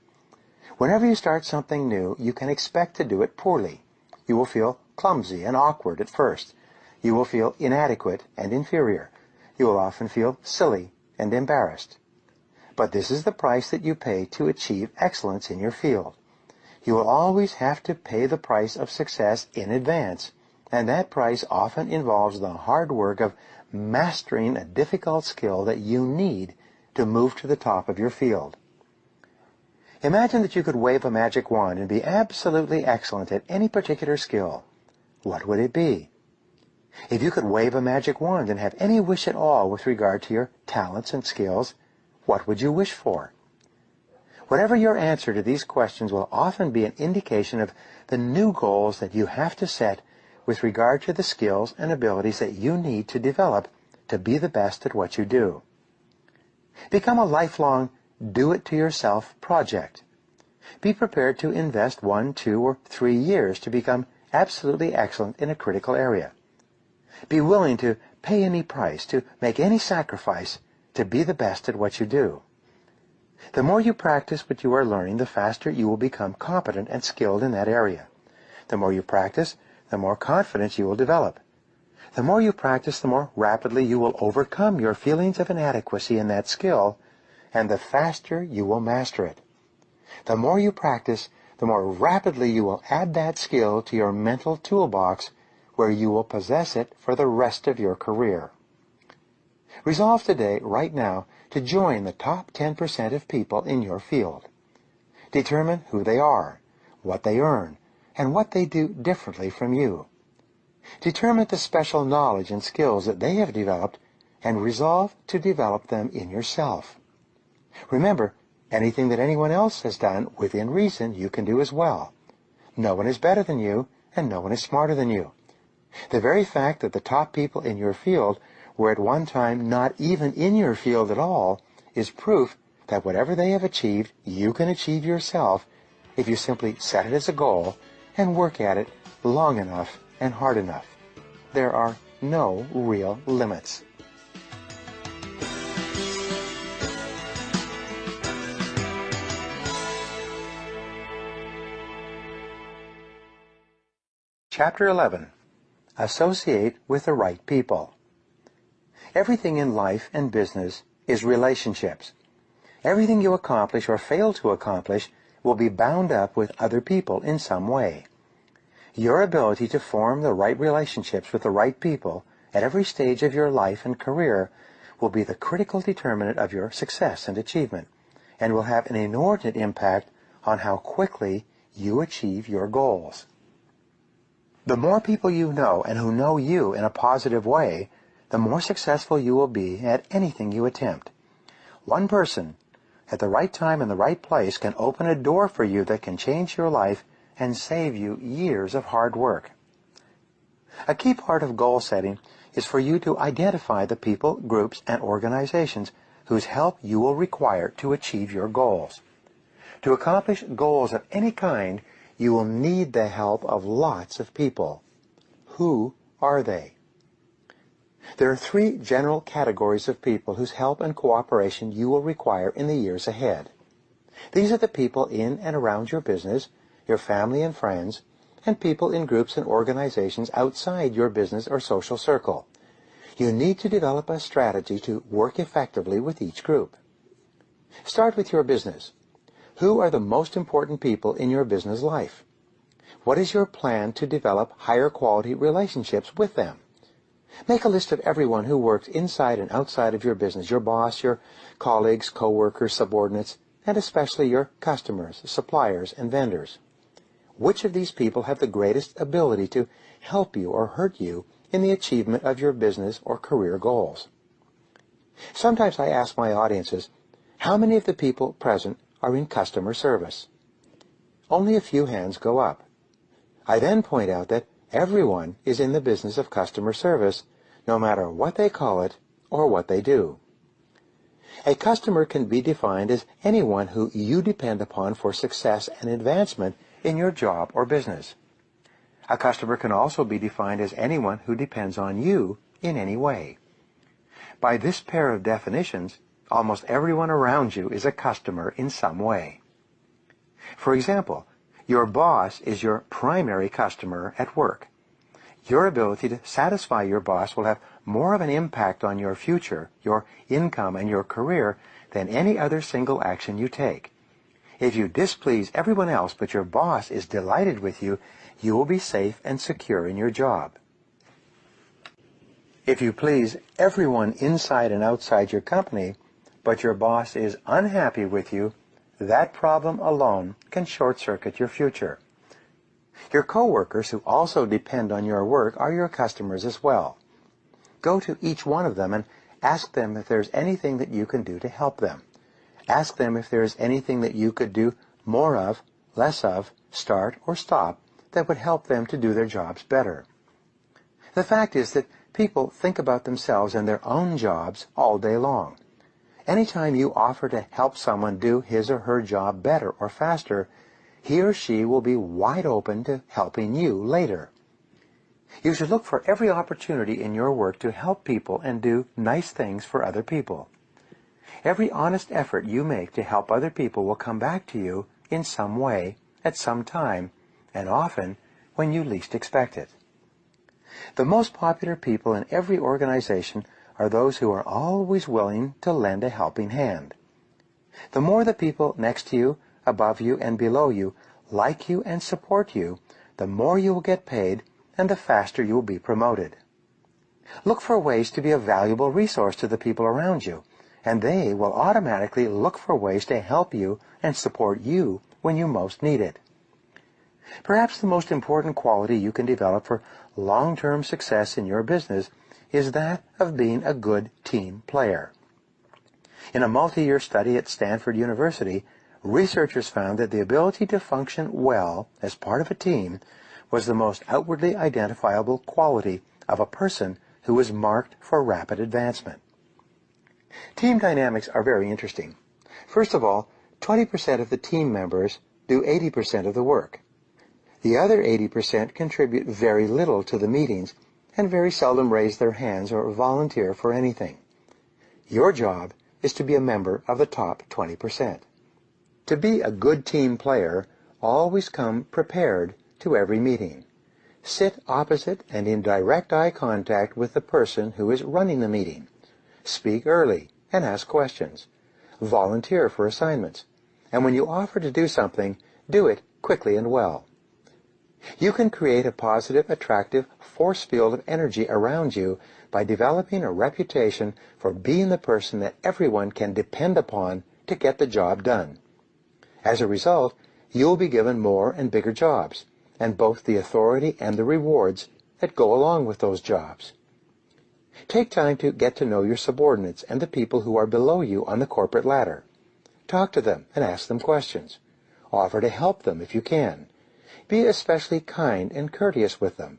[SPEAKER 1] Whenever you start something new, you can expect to do it poorly. You will feel clumsy and awkward at first. You will feel inadequate and inferior. You will often feel silly and embarrassed. But this is the price that you pay to achieve excellence in your field. You will always have to pay the price of success in advance, and that price often involves the hard work of mastering a difficult skill that you need to move to the top of your field. Imagine that you could wave a magic wand and be absolutely excellent at any particular skill. What would it be? If you could wave a magic wand and have any wish at all with regard to your talents and skills, what would you wish for? Whatever your answer to these questions will often be an indication of the new goals that you have to set with regard to the skills and abilities that you need to develop to be the best at what you do. Become a lifelong do-it-to-yourself project. Be prepared to invest 1, 2, or 3 years to become absolutely excellent in a critical area. Be willing to pay any price, to make any sacrifice to be the best at what you do. The more you practice what you are learning, the faster you will become competent and skilled in that area. The more you practice, the more confidence you will develop. The more you practice, the more rapidly you will overcome your feelings of inadequacy in that skill, and the faster you will master it. The more you practice, the more rapidly you will add that skill to your mental toolbox, where you will possess it for the rest of your career. Resolve today, right now, to join the top 10% of people in your field. Determine who they are, what they earn, and what they do differently from you. Determine the special knowledge and skills that they have developed, and resolve to develop them in yourself. Remember, anything that anyone else has done within reason, you can do as well. No one is better than you, and no one is smarter than you. The very fact that the top people in your field were at one time not even in your field at all is proof that whatever they have achieved, you can achieve yourself if you simply set it as a goal and work at it long enough and hard enough. There are no real limits. Chapter 11. Associate with the right people. Everything in life and business is relationships. Everything you accomplish or fail to accomplish will be bound up with other people in some way. Your ability to form the right relationships with the right people at every stage of your life and career will be the critical determinant of your success and achievement, and will have an inordinate impact on how quickly you achieve your goals. The more people you know and who know you in a positive way, the more successful you will be at anything you attempt. One person at the right time in the right place can open a door for you that can change your life and save you years of hard work. A key part of goal setting is for you to identify the people, groups, and organizations whose help you will require to achieve your goals. To accomplish goals of any kind, you will need the help of lots of people. Who are they? There are 3 general categories of people whose help and cooperation you will require in the years ahead. These are the people in and around your business, your family and friends, and people in groups and organizations outside your business or social circle. You need to develop a strategy to work effectively with each group. Start with your business. Who are the most important people in your business life? What is your plan to develop higher quality relationships with them? Make a list of everyone who works inside and outside of your business, your boss, your colleagues, co-workers, subordinates, and especially your customers, suppliers, and vendors. which of these people have the greatest ability to help you or hurt you in the achievement of your business or career goals. Sometimes I ask my audiences, how many of the people present are in customer service? Only a few hands go up. I then point out that everyone is in the business of customer service, no matter what they call it or what they do. A customer can be defined as anyone who you depend upon for success and advancement in your job or business. A customer can also be defined as anyone who depends on you in any way. By this pair of definitions, almost everyone around you is a customer in some way. For example, your boss is your primary customer at work. Your ability to satisfy your boss will have more of an impact on your future, your income, and your career than any other single action you take. If you displease everyone else but your boss is delighted with you, you will be safe and secure in your job. If you please everyone inside and outside your company, but your boss is unhappy with you, that problem alone can short-circuit your future. Your coworkers who also depend on your work are your customers as well. Go to each one of them and ask them if there's anything that you can do to help them. Ask them if there's anything that you could do more of, less of, start or stop that would help them to do their jobs better. The fact is that people think about themselves and their own jobs all day long. Anytime you offer to help someone do his or her job better or faster, he or she will be wide open to helping you later. You should look for every opportunity in your work to help people and do nice things for other people. Every honest effort you make to help other people will come back to you in some way, at some time, and often when you least expect it. The most popular people in every organization are those who are always willing to lend a helping hand. The more the people next to you, above you, and below you like you and support you, the more you will get paid and the faster you will be promoted. Look for ways to be a valuable resource to the people around you, and they will automatically look for ways to help you and support you when you most need it. Perhaps the most important quality you can develop for long-term success in your business is that of being a good team player. In a multi-year study at Stanford University, researchers found that the ability to function well as part of a team was the most outwardly identifiable quality of a person who was marked for rapid advancement. Team dynamics are very interesting. First of all, 20% of the team members do 80% of the work. The other 80% contribute very little to the meetings and very seldom raise their hands or volunteer for anything. Your job is to be a member of the top 20%. To be a good team player, always come prepared to every meeting. Sit opposite and in direct eye contact with the person who is running the meeting. Speak early and ask questions. Volunteer for assignments. And when you offer to do something, do it quickly and well. You can create a positive, attractive force field of energy around you by developing a reputation for being the person that everyone can depend upon to get the job done. As a result, you'll be given more and bigger jobs, and both the authority and the rewards that go along with those jobs. Take time to get to know your subordinates and the people who are below you on the corporate ladder. Talk to them and ask them questions. Offer to help them if you can. Be especially kind and courteous with them.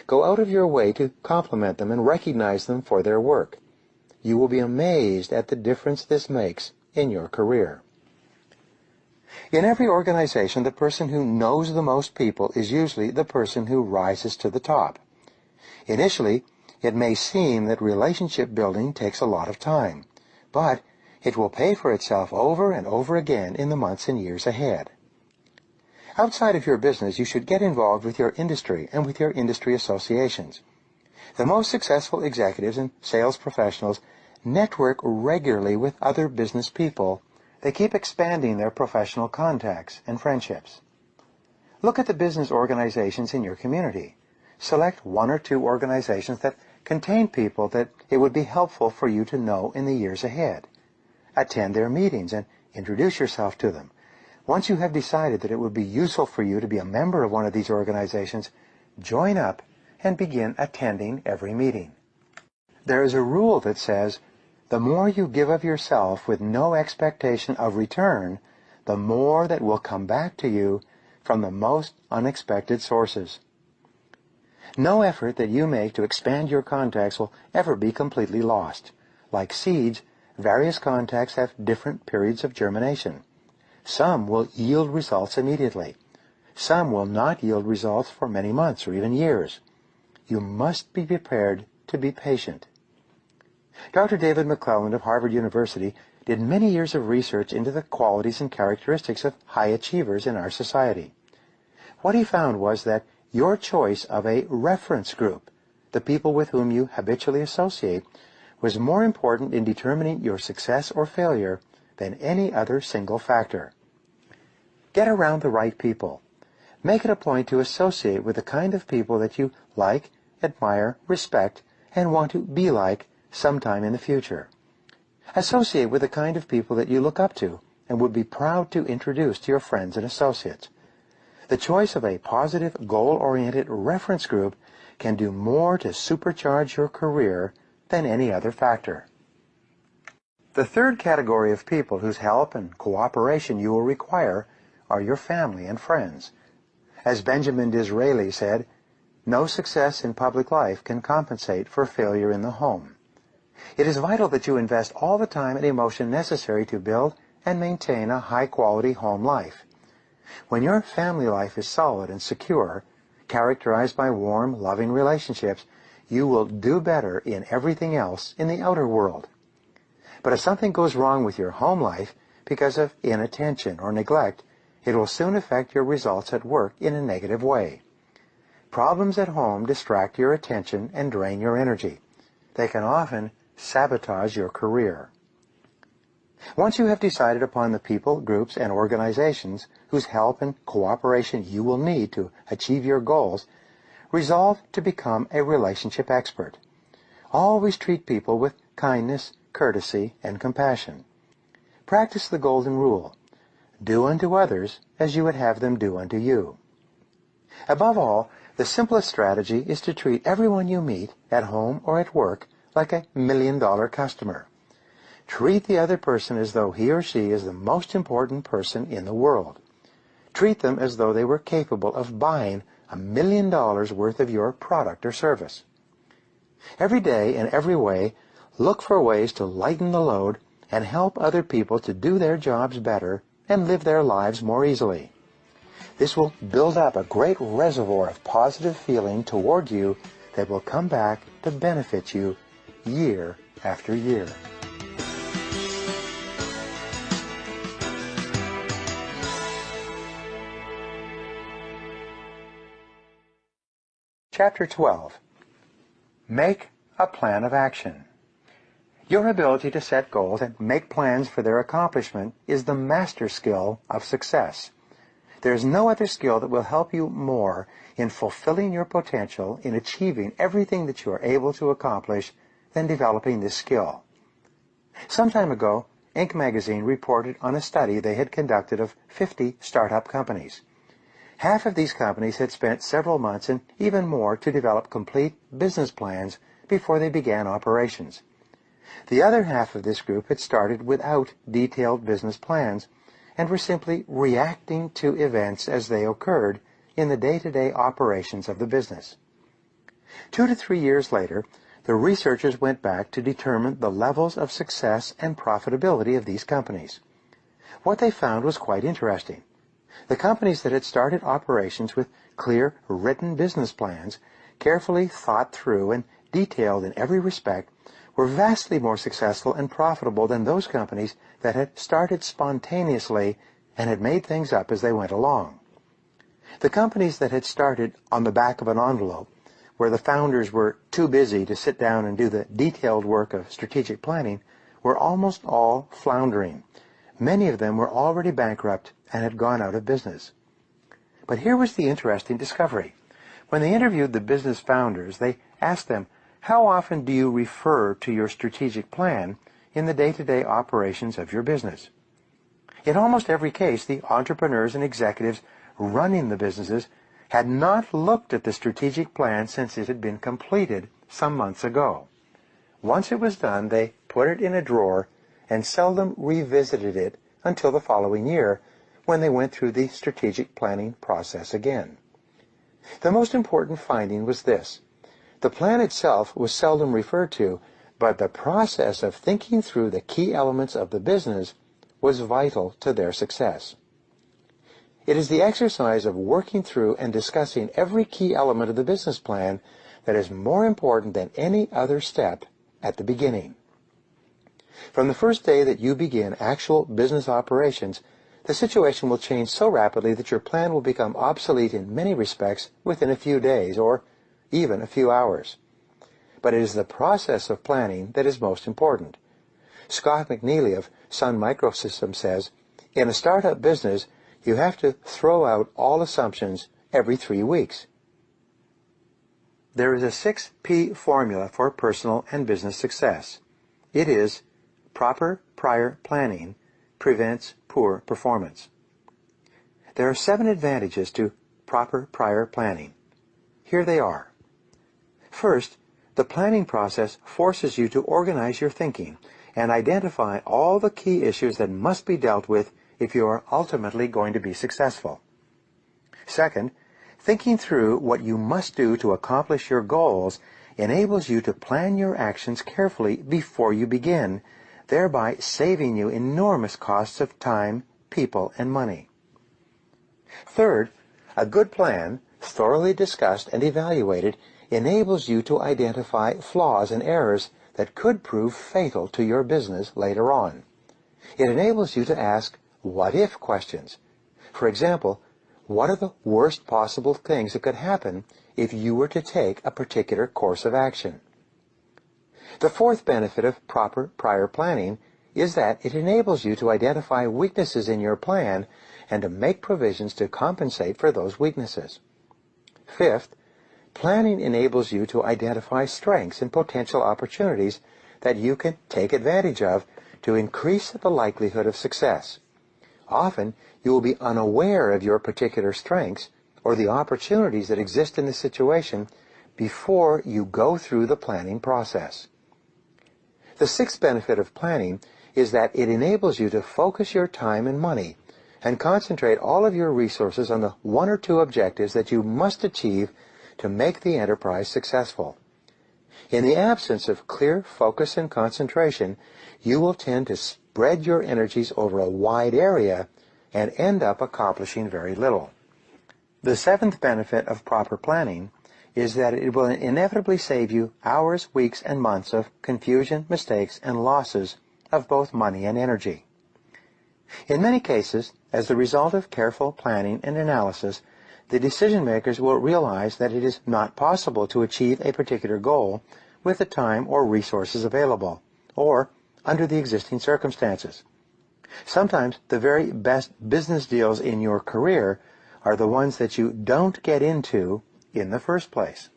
[SPEAKER 1] Go out of your way to compliment them and recognize them for their work. You will be amazed at the difference this makes in your career. In every organization, the person who knows the most people is usually the person who rises to the top. Initially, it may seem that relationship building takes a lot of time, but it will pay for itself over and over again in the months and years ahead. Outside of your business, you should get involved with your industry and with your industry associations. The most successful executives and sales professionals network regularly with other business people. They keep expanding their professional contacts and friendships. Look at the business organizations in your community. Select one or two organizations that contain people that it would be helpful for you to know in the years ahead. Attend their meetings and introduce yourself to them. Once you have decided that it would be useful for you to be a member of one of these organizations, join up and begin attending every meeting. There is a rule that says, the more you give of yourself with no expectation of return, the more that will come back to you from the most unexpected sources. No effort that you make to expand your contacts will ever be completely lost. Like seeds, various contacts have different periods of germination. Some will yield results immediately. Some will not yield results for many months or even years. You must be prepared to be patient. Dr. David McClelland of Harvard University did many years of research into the qualities and characteristics of high achievers in our society. What he found was that your choice of a reference group, the people with whom you habitually associate, was more important in determining your success or failure than any other single factor. Get around the right people. Make it a point to associate with the kind of people that you like, admire, respect, and want to be like sometime in the future. Associate with the kind of people that you look up to and would be proud to introduce to your friends and associates. The choice of a positive, goal-oriented reference group can do more to supercharge your career than any other factor. The third category of people whose help and cooperation you will require are your family and friends. As Benjamin Disraeli said, no success in public life can compensate for failure in the home. It is vital that you invest all the time and emotion necessary to build and maintain a high-quality home life. When your family life is solid and secure, characterized by warm, loving relationships, you will do better in everything else in the outer world. But if something goes wrong with your home life because of inattention or neglect, it will soon affect your results at work in a negative way. Problems at home distract your attention and drain your energy. They can often sabotage your career. Once you have decided upon the people, groups, and organizations whose help and cooperation you will need to achieve your goals, resolve to become a relationship expert. Always treat people with kindness, courtesy, and compassion. Practice the golden rule. Do unto others as you would have them do unto you. Above all, the simplest strategy is to treat everyone you meet, at home or at work, like a million-dollar customer. Treat the other person as though he or she is the most important person in the world. Treat them as though they were capable of buying $1 million worth of your product or service. Every day, in every way, look for ways to lighten the load and help other people to do their jobs better and live their lives more easily. This will build up a great reservoir of positive feeling toward you that will come back to benefit you year after year. Chapter 12. Make a plan of action. Your ability to set goals and make plans for their accomplishment is the master skill of success. There is no other skill that will help you more in fulfilling your potential, in achieving everything that you are able to accomplish, than developing this skill. Some time ago, Inc. magazine reported on a study they had conducted of 50 startup companies. Half of these companies had spent several months and even more to develop complete business plans before they began operations. The other half of this group had started without detailed business plans and were simply reacting to events as they occurred in the day-to-day operations of the business. 2 to 3 years later, the researchers went back to determine the levels of success and profitability of these companies. What they found was quite interesting. The companies that had started operations with clear, written business plans, carefully thought through and detailed in every respect, were vastly more successful and profitable than those companies that had started spontaneously and had made things up as they went along. The companies that had started on the back of an envelope, where the founders were too busy to sit down and do the detailed work of strategic planning, were almost all floundering. Many of them were already bankrupt and had gone out of business. But here was the interesting discovery. When they interviewed the business founders, they asked them, how often do you refer to your strategic plan in the day-to-day operations of your business? In almost every case, the entrepreneurs and executives running the businesses had not looked at the strategic plan since it had been completed some months ago. Once it was done, they put it in a drawer and seldom revisited it until the following year, when they went through the strategic planning process again. The most important finding was this: the plan itself was seldom referred to, but the process of thinking through the key elements of the business was vital to their success. It is the exercise of working through and discussing every key element of the business plan that is more important than any other step at the beginning. From the first day that you begin actual business operations, the situation will change so rapidly that your plan will become obsolete in many respects within a few days or even a few hours. But it is the process of planning that is most important. Scott McNeely of Sun Microsystems says, "In a startup business, you have to throw out all assumptions every 3 weeks." There is a 6P formula for personal and business success. It is proper prior planning prevents poor performance. There are 7 advantages to proper prior planning. Here they are. First, the planning process forces you to organize your thinking and identify all the key issues that must be dealt with if you are ultimately going to be successful. Second, thinking through what you must do to accomplish your goals enables you to plan your actions carefully before you begin, thereby saving you enormous costs of time, people, and money. Third, a good plan, thoroughly discussed and evaluated, enables you to identify flaws and errors that could prove fatal to your business later on. It enables you to ask what-if questions. For example, what are the worst possible things that could happen if you were to take a particular course of action? The fourth benefit of proper prior planning is that it enables you to identify weaknesses in your plan and to make provisions to compensate for those weaknesses. Fifth, planning enables you to identify strengths and potential opportunities that you can take advantage of to increase the likelihood of success. Often, you will be unaware of your particular strengths or the opportunities that exist in the situation before you go through the planning process. The sixth benefit of planning is that it enables you to focus your time and money and concentrate all of your resources on the 1 or 2 objectives that you must achieve to make the enterprise successful. In the absence of clear focus and concentration, you will tend to spread your energies over a wide area and end up accomplishing very little. The seventh benefit of proper planning is that it will inevitably save you hours, weeks, and months of confusion, mistakes, and losses of both money and energy. In many cases, as the result of careful planning and analysis, the decision makers will realize that it is not possible to achieve a particular goal with the time or resources available, or under the existing circumstances. Sometimes the very best business deals in your career are the ones that you don't get into in the first place.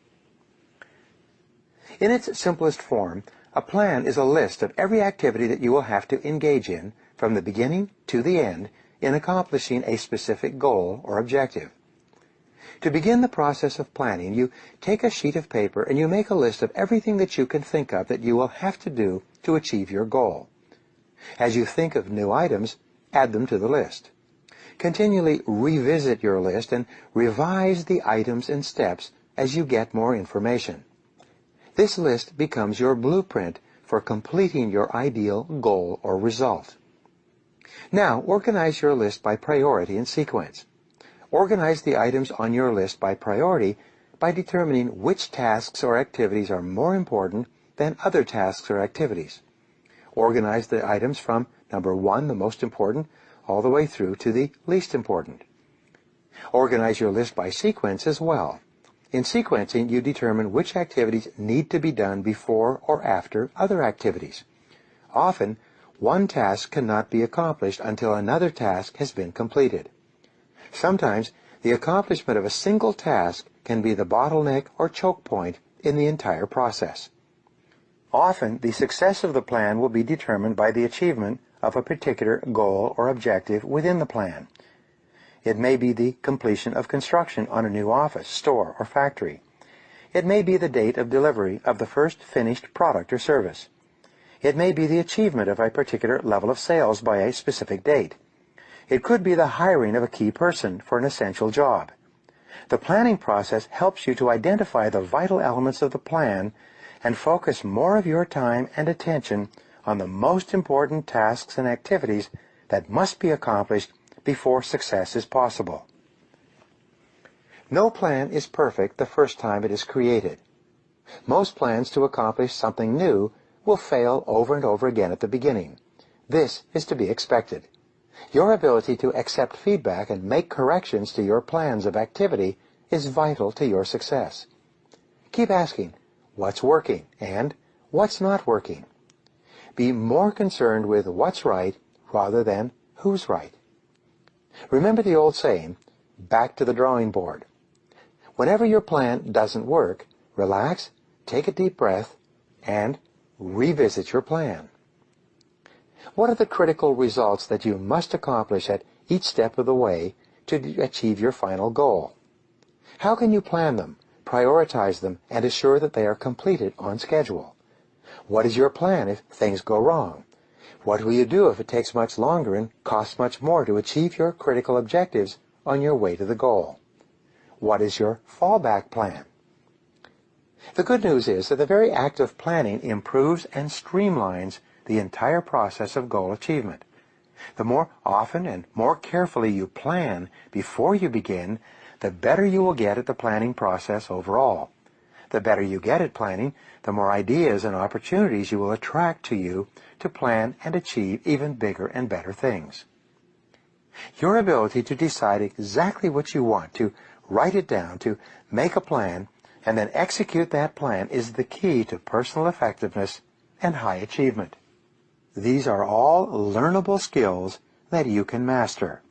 [SPEAKER 1] In its simplest form, a plan is a list of every activity that you will have to engage in from the beginning to the end in accomplishing a specific goal or objective. To begin the process of planning, you take a sheet of paper and you make a list of everything that you can think of that you will have to do to achieve your goal. As you think of new items, add them to the list. Continually revisit your list and revise the items and steps as you get more information. This list becomes your blueprint for completing your ideal goal or result. Now, organize your list by priority and sequence. Organize the items on your list by priority by determining which tasks or activities are more important than other tasks or activities. Organize the items from number 1, the most important, all the way through to the least important. Organize your list by sequence as well. In sequencing, you determine which activities need to be done before or after other activities. Often, one task cannot be accomplished until another task has been completed. Sometimes, the accomplishment of a single task can be the bottleneck or choke point in the entire process. Often, the success of the plan will be determined by the achievement of a particular goal or objective within the plan. It may be the completion of construction on a new office, store, or factory. It may be the date of delivery of the first finished product or service. It may be the achievement of a particular level of sales by a specific date. It could be the hiring of a key person for an essential job. The planning process helps you to identify the vital elements of the plan and focus more of your time and attention on the most important tasks and activities that must be accomplished before success is possible. No plan is perfect the first time it is created. Most plans to accomplish something new will fail over and over again at the beginning. This is to be expected. Your ability to accept feedback and make corrections to your plans of activity is vital to your success. Keep asking, what's working and what's not working? Be more concerned with what's right rather than who's right. Remember the old saying, back to the drawing board. Whenever your plan doesn't work, relax, take a deep breath, and revisit your plan. What are the critical results that you must accomplish at each step of the way to achieve your final goal? How can you plan them, prioritize them, and assure that they are completed on schedule? What is your plan if things go wrong? What will you do if it takes much longer and costs much more to achieve your critical objectives on your way to the goal? What is your fallback plan? The good news is that the very act of planning improves and streamlines the entire process of goal achievement. The more often and more carefully you plan before you begin, the better you will get at the planning process overall. The better you get at planning, the more ideas and opportunities you will attract to you to plan and achieve even bigger and better things. Your ability to decide exactly what you want, to write it down, to make a plan, and then execute that plan is the key to personal effectiveness and high achievement. These are all learnable skills that you can master.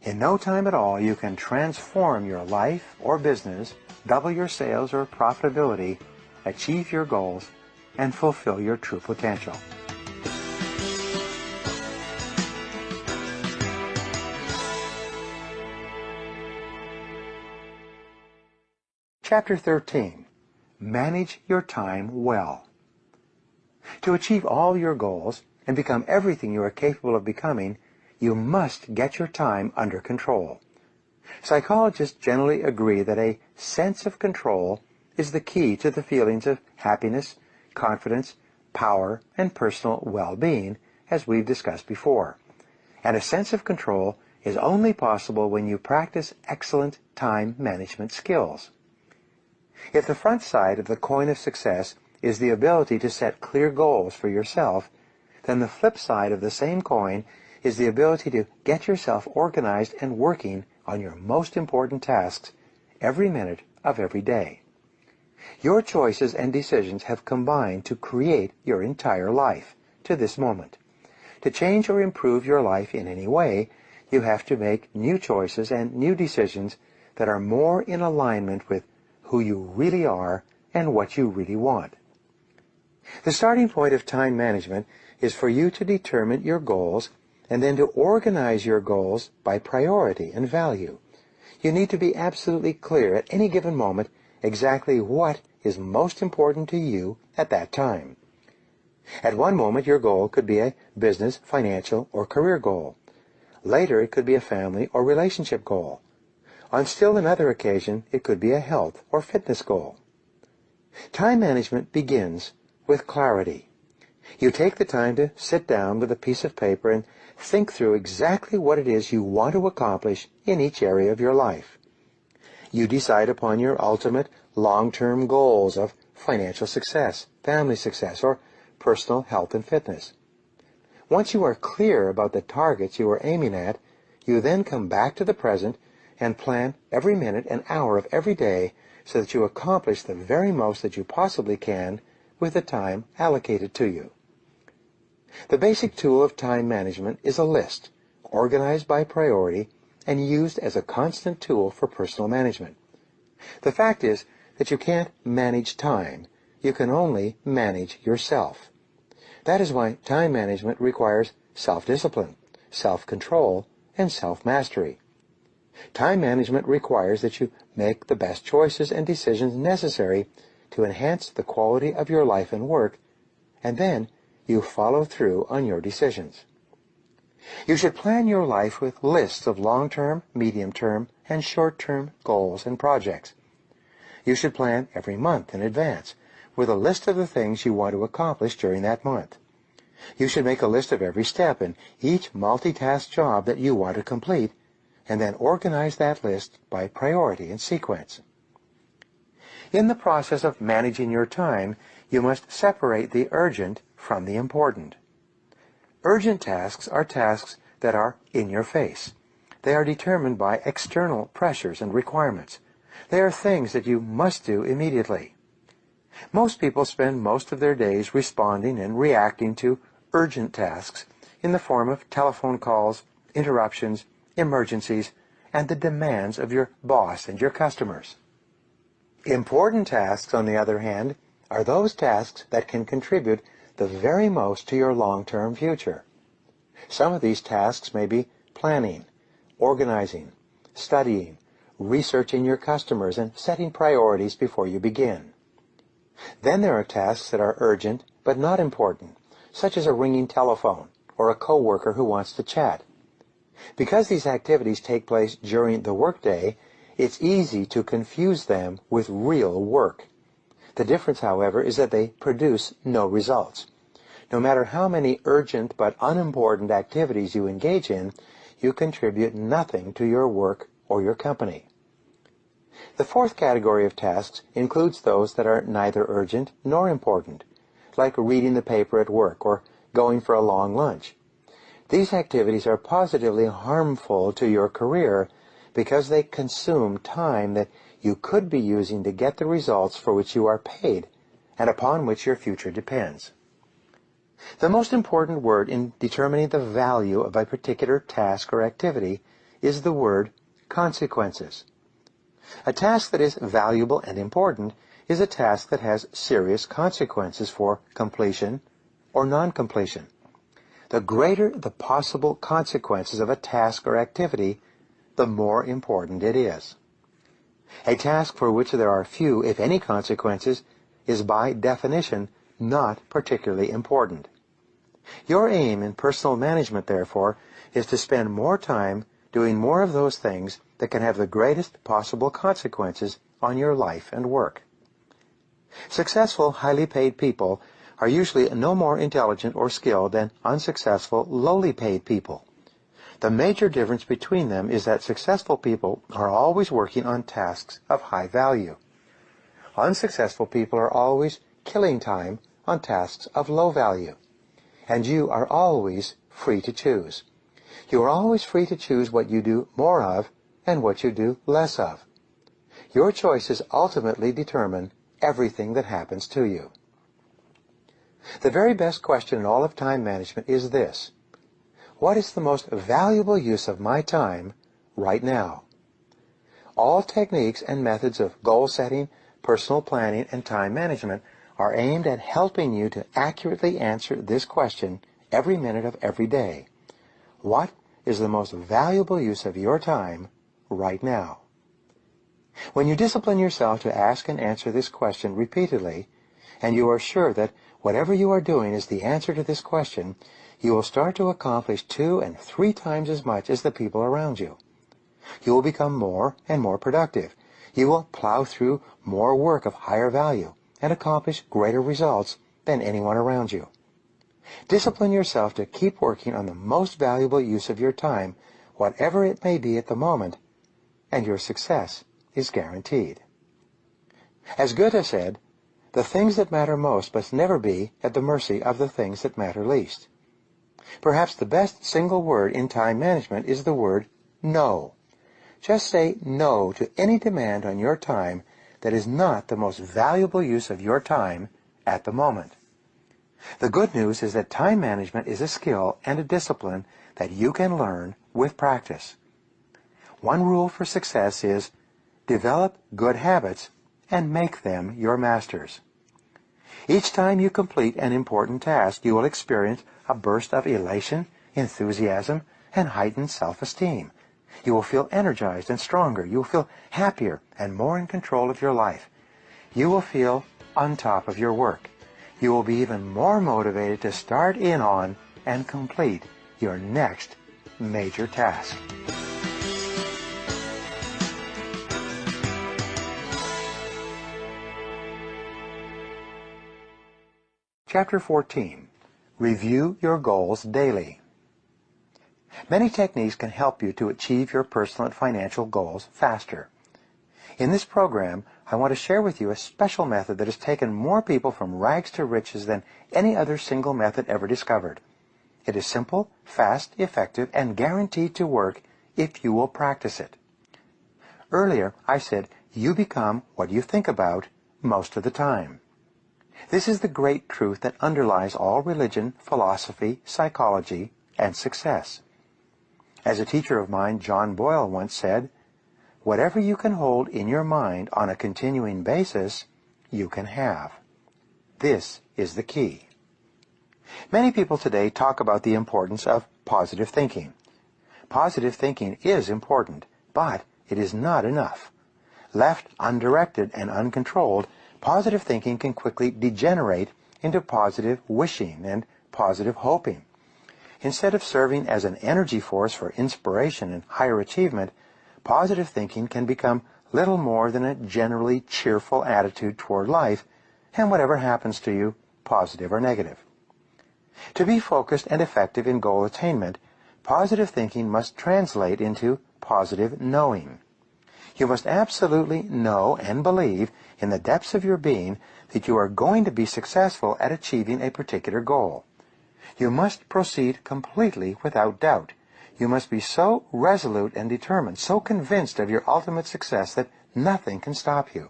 [SPEAKER 1] In no time at all, you can transform your life or business, double your sales or profitability, achieve your goals, and fulfill your true potential. Chapter 13. Manage your time well. To achieve all your goals and become everything you are capable of becoming, you must get your time under control. Psychologists generally agree that a sense of control is the key to the feelings of happiness, confidence, power, and personal well-being, as we've discussed before. And a sense of control is only possible when you practice excellent time management skills. If the front side of the coin of success is the ability to set clear goals for yourself, then the flip side of the same coin is the ability to get yourself organized and working on your most important tasks every minute of every day. Your choices and decisions have combined to create your entire life to this moment. To change or improve your life in any way, you have to make new choices and new decisions that are more in alignment with who you really are and what you really want. The starting point of time management is for you to determine your goals and then to organize your goals by priority and value. You need to be absolutely clear at any given moment exactly what is most important to you at that time. At one moment, your goal could be a business, financial, or career goal. Later, it could be a family or relationship goal. On still another occasion, it could be a health or fitness goal. Time management begins with clarity. You take the time to sit down with a piece of paper and think through exactly what it is you want to accomplish in each area of your life. You decide upon your ultimate long-term goals of financial success, family success, or personal health and fitness. Once you are clear about the targets you are aiming at, you then come back to the present and plan every minute and hour of every day so that you accomplish the very most that you possibly can with the time allocated to you. The basic tool of time management is a list, organized by priority and used as a constant tool for personal management. The fact is that you can't manage time. You can only manage yourself. That is why time management requires self-discipline, self-control, and self-mastery. Time management requires that you make the best choices and decisions necessary to enhance the quality of your life and work, and then you follow through on your decisions. You should plan your life with lists of long-term, medium-term, and short-term goals and projects. You should plan every month in advance with a list of the things you want to accomplish during that month. You should make a list of every step in each multitask job that you want to complete, and then organize that list by priority and sequence. In the process of managing your time, you must separate the urgent from the important. Urgent tasks are tasks that are in your face. They are determined by external pressures and requirements. They are things that you must do immediately. Most people spend most of their days responding and reacting to urgent tasks in the form of telephone calls, interruptions, emergencies, and the demands of your boss and your customers. Important tasks, on the other hand, are those tasks that can contribute the very most to your long-term future. Some of these tasks may be planning, organizing, studying, researching your customers, and setting priorities before you begin. Then there are tasks that are urgent but not important, such as a ringing telephone or a coworker who wants to chat. Because these activities take place during the workday, it's easy to confuse them with real work. The difference, however, is that they produce no results. No matter how many urgent but unimportant activities you engage in, you contribute nothing to your work or your company. The fourth category of tasks includes those that are neither urgent nor important, like reading the paper at work or going for a long lunch. These activities are positively harmful to your career because they consume time that you could be using to get the results for which you are paid and upon which your future depends. The most important word in determining the value of a particular task or activity is the word consequences. A task that is valuable and important is a task that has serious consequences for completion or non-completion. The greater the possible consequences of a task or activity, the more important it is. A task for which there are few, if any, consequences is by definition not particularly important. Your aim in personal management, therefore, is to spend more time doing more of those things that can have the greatest possible consequences on your life and work. Successful, highly paid people are usually no more intelligent or skilled than unsuccessful, lowly paid people. The major difference between them is that successful people are always working on tasks of high value. Unsuccessful people are always killing time on tasks of low value. And you are always free to choose. You are always free to choose what you do more of and what you do less of. Your choices ultimately determine everything that happens to you. The very best question in all of time management is this: what is the most valuable use of my time right now? All techniques and methods of goal setting, personal planning, and time management are aimed at helping you to accurately answer this question every minute of every day. What is the most valuable use of your time right now? When you discipline yourself to ask and answer this question repeatedly, and you are sure that whatever you are doing is the answer to this question, you will start to accomplish 2 and 3 times as much as the people around you. You will become more and more productive. You will plow through more work of higher value and accomplish greater results than anyone around you. Discipline yourself to keep working on the most valuable use of your time, whatever it may be at the moment, and your success is guaranteed. As Goethe said, the things that matter most must never be at the mercy of the things that matter least. Perhaps the best single word in time management is the word no. Just say no to any demand on your time that is not the most valuable use of your time at the moment. The good news is that time management is a skill and a discipline that you can learn with practice. One rule for success is develop good habits and make them your masters. Each time you complete an important task, you will experience a burst of elation, enthusiasm, and heightened self-esteem. You will feel energized and stronger. You will feel happier and more in control of your life. You will feel on top of your work. You will be even more motivated to start in on and complete your next major task. Chapter 14. Review your goals daily. Many techniques can help you to achieve your personal and financial goals faster. In this program, I want to share with you a special method that has taken more people from rags to riches than any other single method ever discovered. It is simple, fast, effective, and guaranteed to work if you will practice it. Earlier, I said you become what you think about most of the time. This is the great truth that underlies all religion, philosophy, psychology, and success. As a teacher of mine, John Boyle, once said, "Whatever you can hold in your mind on a continuing basis, you can have." This is the key. Many people today talk about the importance of positive thinking. Positive thinking is important, but it is not enough. Left undirected and uncontrolled, positive thinking can quickly degenerate into positive wishing and positive hoping. Instead of serving as an energy force for inspiration and higher achievement, positive thinking can become little more than a generally cheerful attitude toward life and whatever happens to you, positive or negative. To be focused and effective in goal attainment, positive thinking must translate into positive knowing. You must absolutely know and believe in the depths of your being that you are going to be successful at achieving a particular goal. You must proceed completely without doubt. You must be so resolute and determined, so convinced of your ultimate success that nothing can stop you.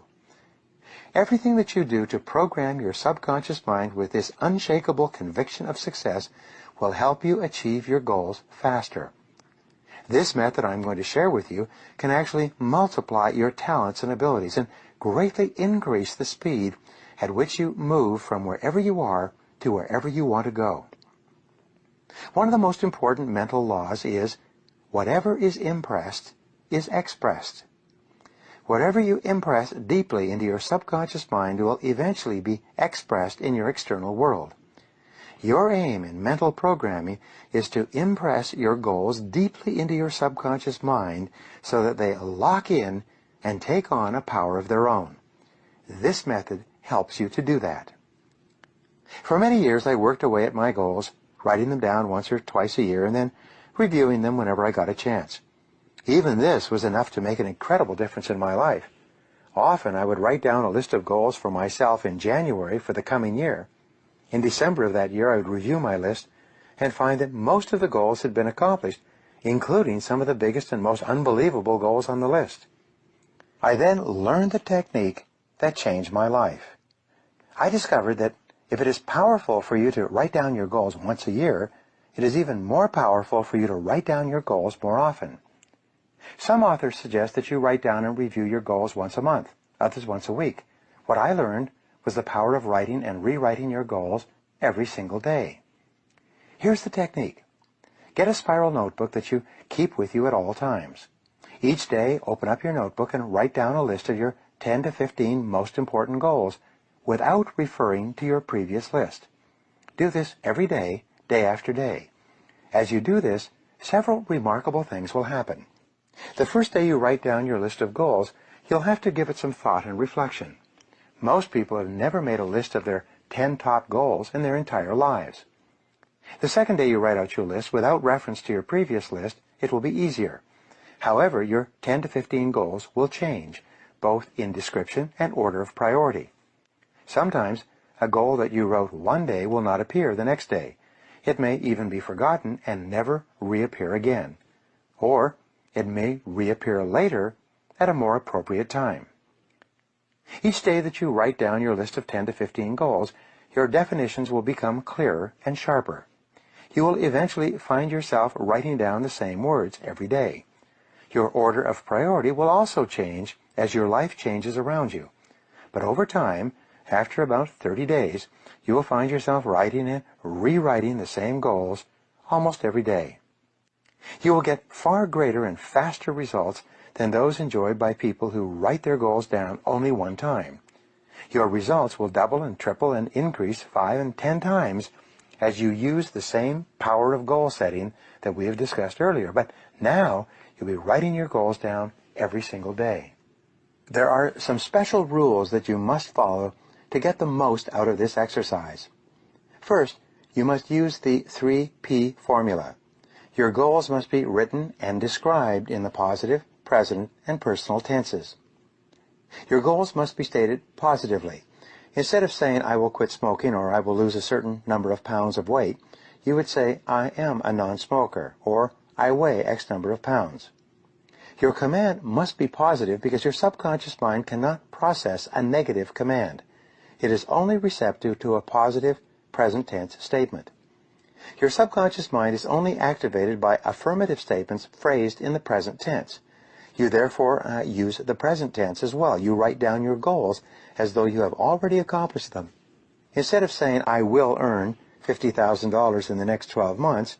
[SPEAKER 1] Everything that you do to program your subconscious mind with this unshakable conviction of success will help you achieve your goals faster. This method I'm going to share with you can actually multiply your talents and abilities and greatly increase the speed at which you move from wherever you are to wherever you want to go. One of the most important mental laws is, whatever is impressed is expressed. Whatever you impress deeply into your subconscious mind will eventually be expressed in your external world. Your aim in mental programming is to impress your goals deeply into your subconscious mind so that they lock in and take on a power of their own. This method helps you to do that. For many years, I worked away at my goals, writing them down once or twice a year and then reviewing them whenever I got a chance. Even this was enough to make an incredible difference in my life. Often I would write down a list of goals for myself in January for the coming year. In December of that year, I would review my list and find that most of the goals had been accomplished, including some of the biggest and most unbelievable goals on the list. I then learned the technique that changed my life. I discovered that if it is powerful for you to write down your goals once a year, it is even more powerful for you to write down your goals more often. Some authors suggest that you write down and review your goals once a month, others once a week. What I learned was the power of writing and rewriting your goals every single day. Here's the technique. Get a spiral notebook that you keep with you at all times. Each day, open up your notebook and write down a list of your 10 to 15 most important goals without referring to your previous list. Do this every day, day after day. As you do this, several remarkable things will happen. The first day you write down your list of goals, you'll have to give it some thought and reflection. Most people have never made a list of their 10 top goals in their entire lives. The second day you write out your list without reference to your previous list, it will be easier. However, your 10 to 15 goals will change, both in description and order of priority. Sometimes a goal that you wrote one day will not appear the next day. It may even be forgotten and never reappear again. Or it may reappear later at a more appropriate time. Each day that you write down your list of 10 to 15 goals, your definitions will become clearer and sharper. You will eventually find yourself writing down the same words every day. Your order of priority will also change as your life changes around you. But over time, after about 30 days, you will find yourself writing and rewriting the same goals almost every day. You will get far greater and faster results than those enjoyed by people who write their goals down only one time. Your results will double and triple and increase 5 and 10 times as you use the same power of goal setting that we have discussed earlier. But now you'll be writing your goals down every single day. There are some special rules that you must follow to get the most out of this exercise. First, you must use the 3P formula. Your goals must be written and described in the positive, present, and personal tenses. Your goals must be stated positively. Instead of saying, I will quit smoking or I will lose a certain number of pounds of weight, you would say, I am a non-smoker, or I weigh X number of pounds. Your command must be positive because your subconscious mind cannot process a negative command. It is only receptive to a positive, present tense statement. Your subconscious mind is only activated by affirmative statements phrased in the present tense. You therefore use the present tense as well. You write down your goals as though you have already accomplished them. Instead of saying, I will earn $50,000 in the next 12 months,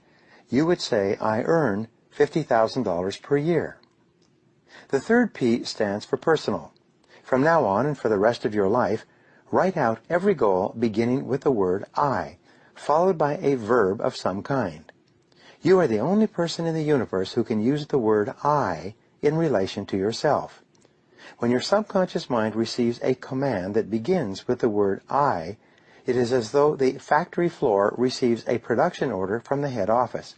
[SPEAKER 1] you would say, I earn $50,000 per year. The third P stands for personal. From now on and for the rest of your life, write out every goal beginning with the word I, followed by a verb of some kind. You are the only person in the universe who can use the word I in relation to yourself. When your subconscious mind receives a command that begins with the word I, it is as though the factory floor receives a production order from the head office.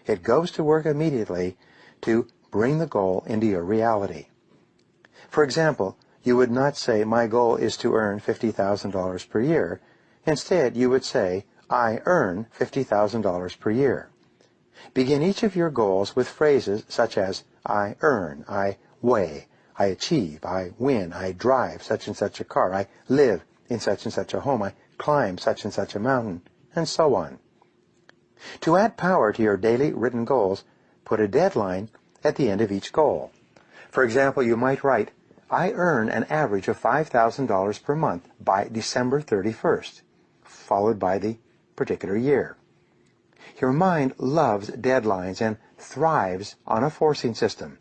[SPEAKER 1] It goes to work immediately to bring the goal into your reality. For example, you would not say, my goal is to earn $50,000 per year. Instead, you would say, I earn $50,000 per year. Begin each of your goals with phrases such as, I earn, I weigh, I achieve, I win, I drive such and such a car, I live in such and such a home, I climb such and such a mountain, and so on. To add power to your daily written goals, put a deadline at the end of each goal. For example, you might write, I earn an average of $5,000 per month by December 31st, followed by the particular year. Your mind loves deadlines and thrives on a forcing system.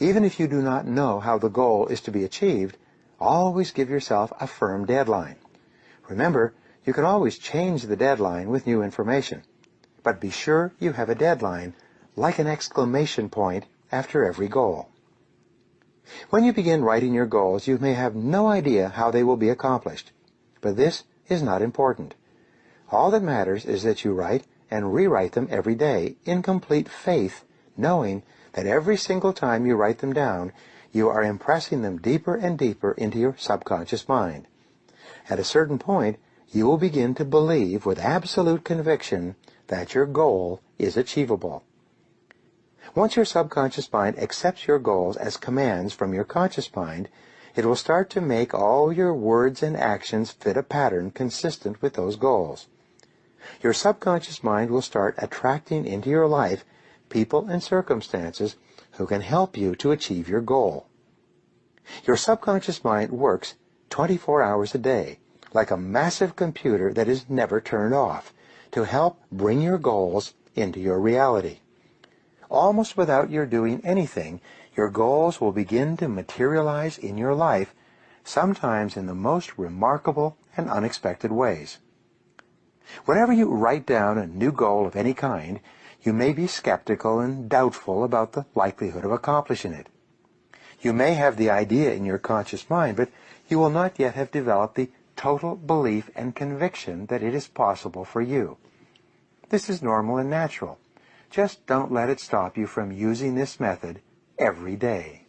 [SPEAKER 1] Even if you do not know how the goal is to be achieved, always give yourself a firm deadline. Remember, you can always change the deadline with new information, but be sure you have a deadline, like an exclamation point after every goal. When you begin writing your goals, you may have no idea how they will be accomplished, but this is not important. All that matters is that you write and rewrite them every day in complete faith, knowing that every single time you write them down, you are impressing them deeper and deeper into your subconscious mind. At a certain point, you will begin to believe with absolute conviction that your goal is achievable. Once your subconscious mind accepts your goals as commands from your conscious mind, it will start to make all your words and actions fit a pattern consistent with those goals. Your subconscious mind will start attracting into your life people and circumstances who can help you to achieve your goal. Your subconscious mind works 24 hours a day, like a massive computer that is never turned off, to help bring your goals into your reality. Almost without your doing anything, your goals will begin to materialize in your life, sometimes in the most remarkable and unexpected ways. Whenever you write down a new goal of any kind, you may be skeptical and doubtful about the likelihood of accomplishing it. You may have the idea in your conscious mind, but you will not yet have developed the total belief and conviction that it is possible for you. This is normal and natural. Just don't let it stop you from using this method every day.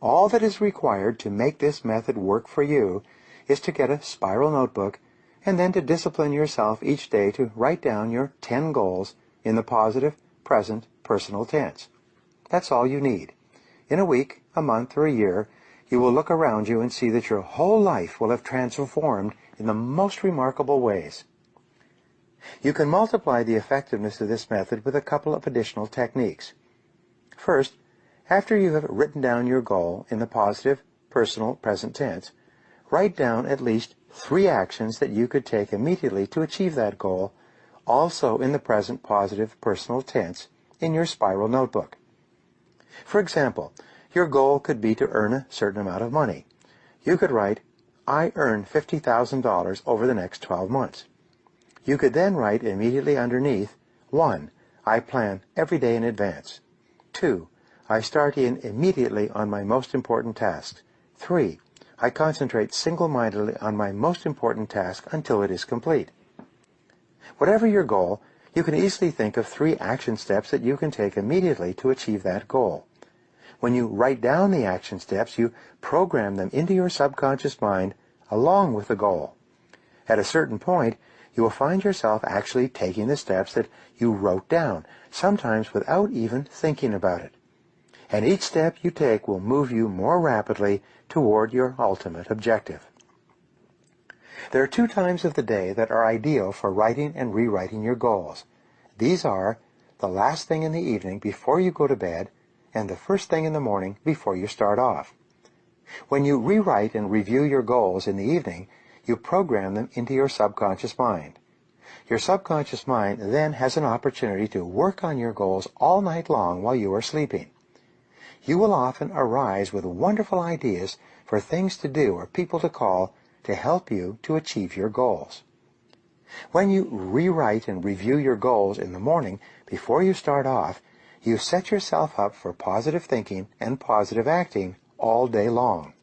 [SPEAKER 1] All that is required to make this method work for you is to get a spiral notebook and then to discipline yourself each day to write down your 10 goals in the positive, present, personal tense. That's all you need. In a week, a month, or a year, you will look around you and see that your whole life will have transformed in the most remarkable ways. You can multiply the effectiveness of this method with a couple of additional techniques. First, after you have written down your goal in the positive, personal, present tense, write down at least 3 actions that you could take immediately to achieve that goal, also in the present positive personal tense, in your spiral notebook. For example, your goal could be to earn a certain amount of money. You could write, I earn $50,000 over the next 12 months. You could then write immediately underneath, 1. I plan every day in advance. 2. I start in immediately on my most important tasks. 3. I concentrate single-mindedly on my most important task until it is complete. Whatever your goal, you can easily think of 3 action steps that you can take immediately to achieve that goal. When you write down the action steps, you program them into your subconscious mind along with the goal. At a certain point, you will find yourself actually taking the steps that you wrote down, sometimes without even thinking about it. And each step you take will move you more rapidly toward your ultimate objective. There are 2 times of the day that are ideal for writing and rewriting your goals. These are the last thing in the evening before you go to bed and the first thing in the morning before you start off. When you rewrite and review your goals in the evening, you program them into your subconscious mind. Your subconscious mind then has an opportunity to work on your goals all night long while you are sleeping. You will often arise with wonderful ideas for things to do or people to call to help you to achieve your goals. When you rewrite and review your goals in the morning before you start off, you set yourself up for positive thinking and positive acting all day long.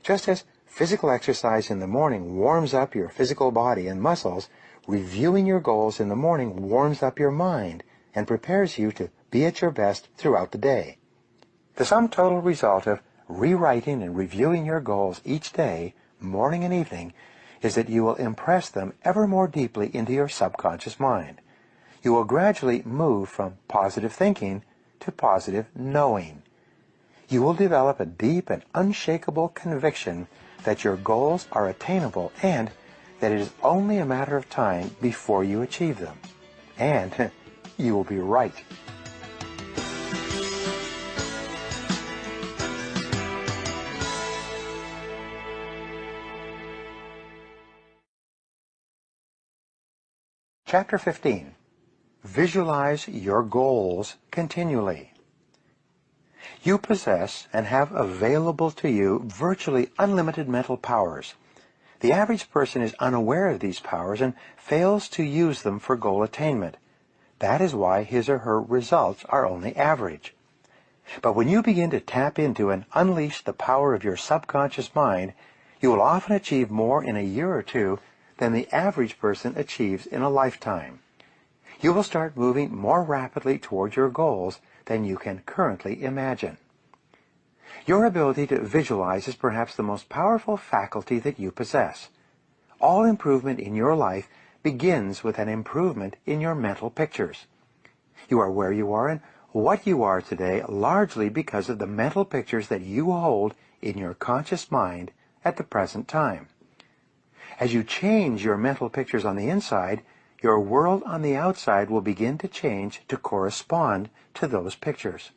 [SPEAKER 1] Just as physical exercise in the morning warms up your physical body and muscles, reviewing your goals in the morning warms up your mind and prepares you to be at your best throughout the day. The sum total result of rewriting and reviewing your goals each day, morning and evening, is that you will impress them ever more deeply into your subconscious mind. You will gradually move from positive thinking to positive knowing. You will develop a deep and unshakable conviction that your goals are attainable and that it is only a matter of time before you achieve them. And you will be right. Chapter 15. Visualize your goals continually. You possess and have available to you virtually unlimited mental powers. The average person is unaware of these powers and fails to use them for goal attainment. That is why his or her results are only average. But when you begin to tap into and unleash the power of your subconscious mind, you will often achieve more in a year or 2 than the average person achieves in a lifetime. You will start moving more rapidly toward your goals than you can currently imagine. Your ability to visualize is perhaps the most powerful faculty that you possess. All improvement in your life begins with an improvement in your mental pictures. You are where you are and what you are today largely because of the mental pictures that you hold in your conscious mind at the present time. As you change your mental pictures on the inside, your world on the outside will begin to change to correspond to those pictures.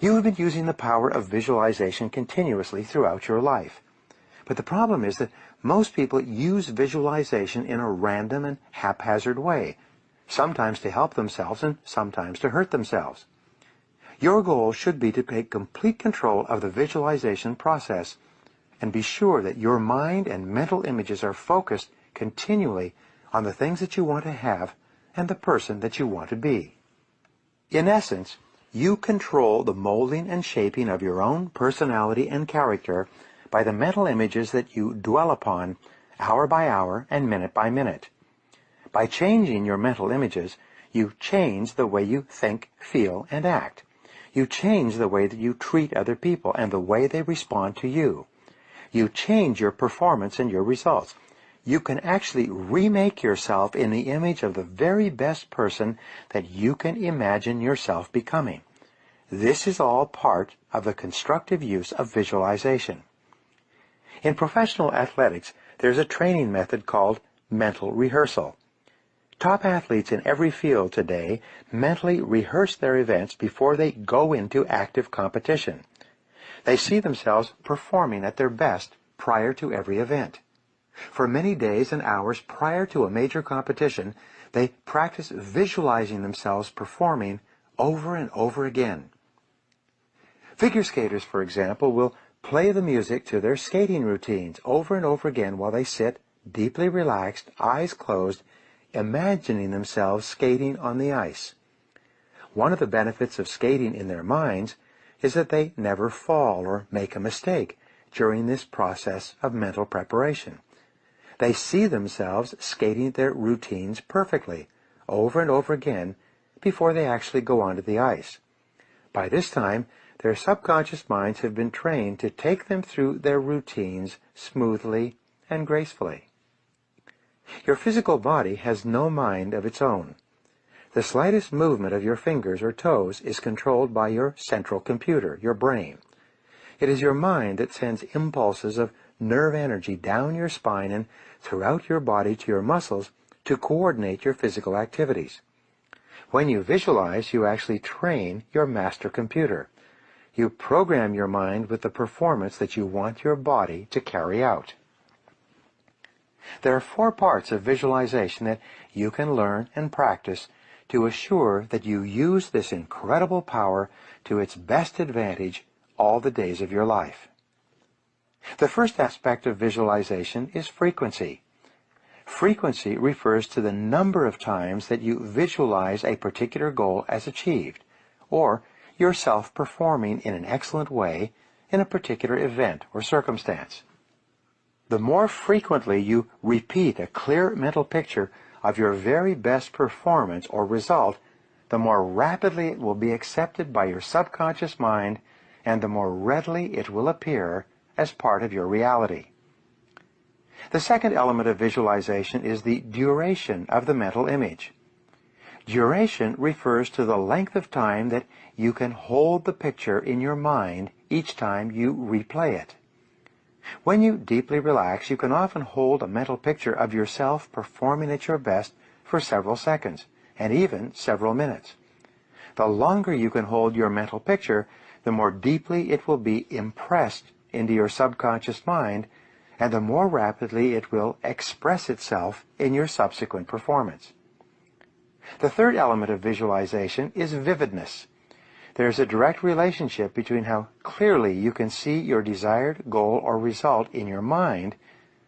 [SPEAKER 1] You have been using the power of visualization continuously throughout your life. But the problem is that most people use visualization in a random and haphazard way, sometimes to help themselves and sometimes to hurt themselves. Your goal should be to take complete control of the visualization process and be sure that your mind and mental images are focused continually on the things that you want to have and the person that you want to be. In essence, you control the molding and shaping of your own personality and character by the mental images that you dwell upon hour by hour and minute by minute. By changing your mental images, you change the way you think, feel, and act. You change the way that you treat other people and the way they respond to you. You change your performance and your results. You can actually remake yourself in the image of the very best person that you can imagine yourself becoming. This is all part of the constructive use of visualization. In professional athletics, there's a training method called mental rehearsal. Top athletes in every field today mentally rehearse their events before they go into active competition. They see themselves performing at their best prior to every event. For many days and hours prior to a major competition, They practice visualizing themselves performing over and over again. Figure skaters, for example, will play the music to their skating routines over and over again while they sit, deeply relaxed, eyes closed, imagining themselves skating on the ice. One of the benefits of skating in their minds is that they never fall or make a mistake during this process of mental preparation. They see themselves skating their routines perfectly, over and over again, before they actually go onto the ice. By this time, their subconscious minds have been trained to take them through their routines smoothly and gracefully. Your physical body has no mind of its own. The slightest movement of your fingers or toes is controlled by your central computer, your brain. It is your mind that sends impulses of nerve energy down your spine and throughout your body to your muscles to coordinate your physical activities. When you visualize, you actually train your master computer. You program your mind with the performance that you want your body to carry out. There are 4 parts of visualization that you can learn and practice to assure that you use this incredible power to its best advantage all the days of your life. The first aspect of visualization is frequency. Frequency refers to the number of times that you visualize a particular goal as achieved, or yourself performing in an excellent way in a particular event or circumstance. The more frequently you repeat a clear mental picture of your very best performance or result, the more rapidly it will be accepted by your subconscious mind, and the more readily it will appear as part of your reality. The second element of visualization is the duration of the mental image. Duration refers to the length of time that you can hold the picture in your mind each time you replay it. When you deeply relax, you can often hold a mental picture of yourself performing at your best for several seconds, and even several minutes. The longer you can hold your mental picture, the more deeply it will be impressed into your subconscious mind, and the more rapidly it will express itself in your subsequent performance. The third element of visualization is vividness. There is a direct relationship between how clearly you can see your desired goal or result in your mind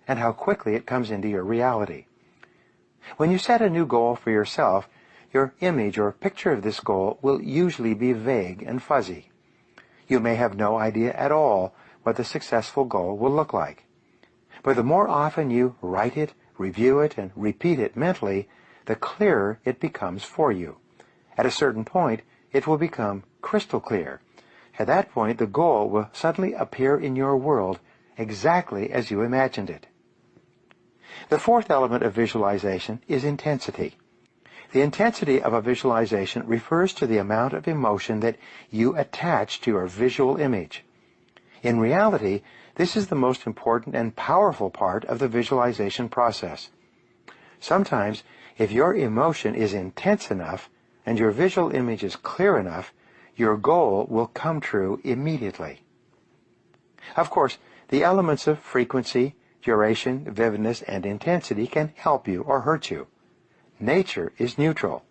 [SPEAKER 1] and how quickly it comes into your reality. When you set a new goal for yourself, your image or picture of this goal will usually be vague and fuzzy. You may have no idea at all what the successful goal will look like. But the more often you write it, review it, and repeat it mentally, the clearer it becomes for you. At a certain point, it will become crystal clear. At that point, the goal will suddenly appear in your world exactly as you imagined it. The fourth element of visualization is intensity. The intensity of a visualization refers to the amount of emotion that you attach to your visual image. In reality, this is the most important and powerful part of the visualization process. Sometimes, if your emotion is intense enough and your visual image is clear enough, your goal will come true immediately. Of course, the elements of frequency, duration, vividness, and intensity can help you or hurt you. Nature is neutral.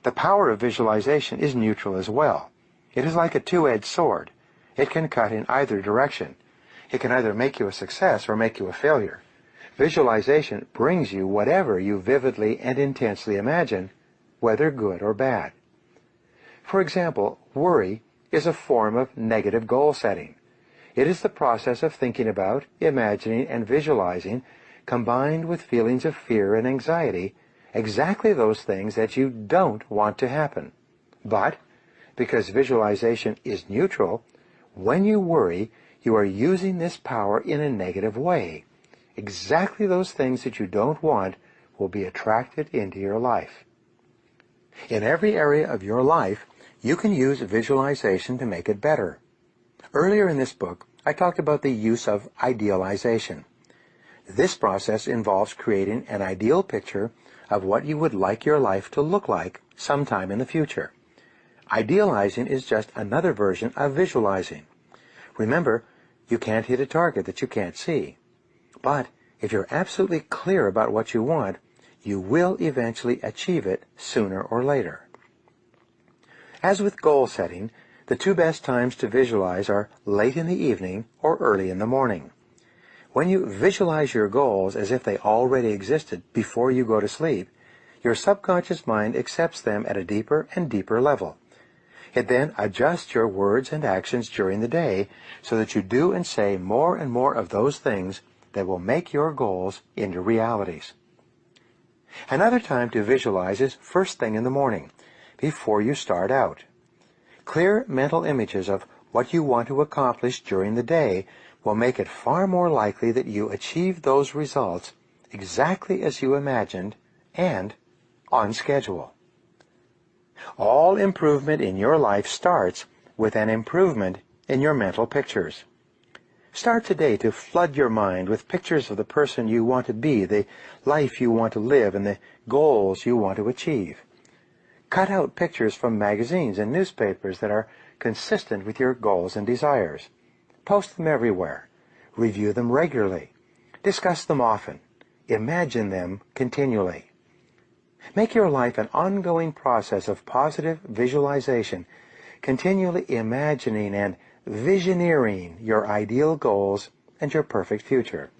[SPEAKER 1] The power of visualization is neutral as well. It is like a two-edged sword. It can cut in either direction. It can either make you a success or make you a failure. Visualization brings you whatever you vividly and intensely imagine, whether good or bad. For example, worry is a form of negative goal setting. It is the process of thinking about, imagining, and visualizing, combined with feelings of fear and anxiety, exactly those things that you don't want to happen. But, because visualization is neutral, when you worry, you are using this power in a negative way. Exactly those things that you don't want will be attracted into your life. In every area of your life, you can use visualization to make it better. Earlier in this book, I talked about the use of idealization. This process involves creating an ideal picture of what you would like your life to look like sometime in the future. Idealizing is just another version of visualizing. Remember, you can't hit a target that you can't see. But if you're absolutely clear about what you want, you will eventually achieve it sooner or later. As with goal setting, the two best times to visualize are late in the evening or early in the morning. When you visualize your goals as if they already existed before you go to sleep, your subconscious mind accepts them at a deeper and deeper level. It then adjusts your words and actions during the day so that you do and say more and more of those things that will make your goals into realities. Another time to visualize is first thing in the morning, before you start out. Clear mental images of what you want to accomplish during the day will make it far more likely that you achieve those results exactly as you imagined and on schedule. All improvement in your life starts with an improvement in your mental pictures. Start today to flood your mind with pictures of the person you want to be, the life you want to live, and the goals you want to achieve. Cut out pictures from magazines and newspapers that are consistent with your goals and desires. Post them everywhere. Review them regularly. Discuss them often. Imagine them continually. Make your life an ongoing process of positive visualization, continually imagining and visioneering your ideal goals and your perfect future.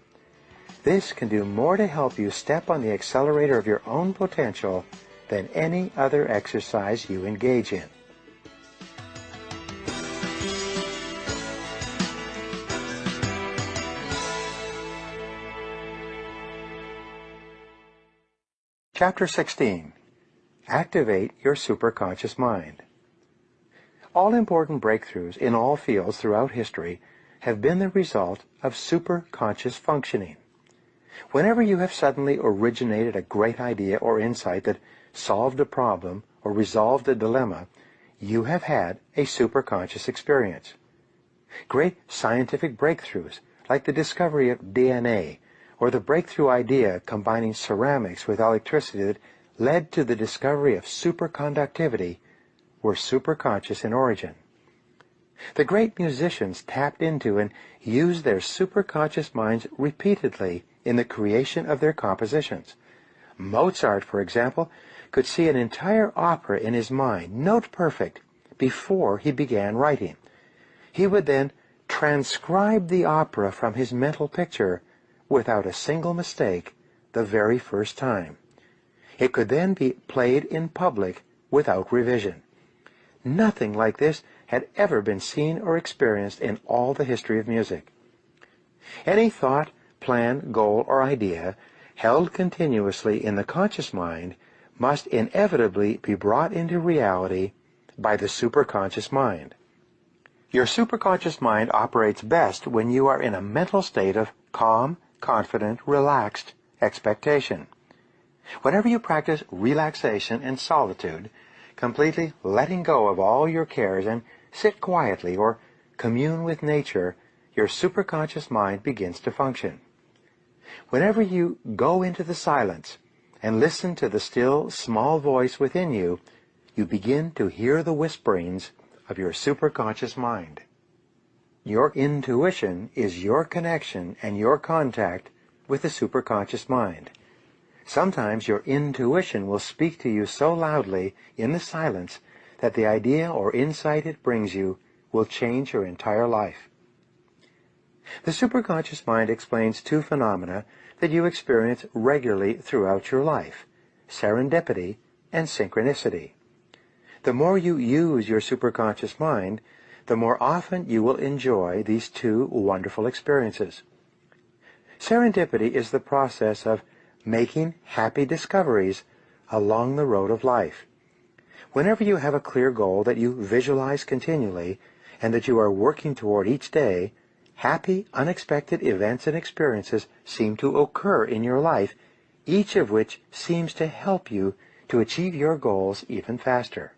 [SPEAKER 1] This can do more to help you step on the accelerator of your own potential than any other exercise you engage in. Chapter 16. Activate your superconscious mind. All important breakthroughs in all fields throughout history have been the result of superconscious functioning. Whenever you have suddenly originated a great idea or insight that solved a problem or resolved a dilemma, you have had a superconscious experience. Great scientific breakthroughs, like the discovery of DNA, or the breakthrough idea combining ceramics with electricity that led to the discovery of superconductivity, were superconscious in origin. The great musicians tapped into and used their superconscious minds repeatedly in the creation of their compositions. Mozart, for example, could see an entire opera in his mind, note perfect, before he began writing. He would then transcribe the opera from his mental picture without a single mistake the very first time. It could then be played in public without revision. Nothing like this had ever been seen or experienced in all the history of music. Any thought, plan, goal, or idea held continuously in the conscious mind must inevitably be brought into reality by the superconscious mind. Your superconscious mind operates best when you are in a mental state of calm, confident, relaxed expectation. Whenever you practice relaxation and solitude, completely letting go of all your cares and sit quietly or commune with nature, your superconscious mind begins to function. Whenever you go into the silence and listen to the still, small voice within you, you begin to hear the whisperings of your superconscious mind. Your intuition is your connection and your contact with the superconscious mind. Sometimes your intuition will speak to you so loudly in the silence that the idea or insight it brings you will change your entire life. The superconscious mind explains two phenomena that you experience regularly throughout your life: serendipity and synchronicity. The more you use your superconscious mind, the more often you will enjoy these two wonderful experiences. Serendipity is the process of making happy discoveries along the road of life. Whenever you have a clear goal that you visualize continually and that you are working toward each day, happy, unexpected events and experiences seem to occur in your life, each of which seems to help you to achieve your goals even faster.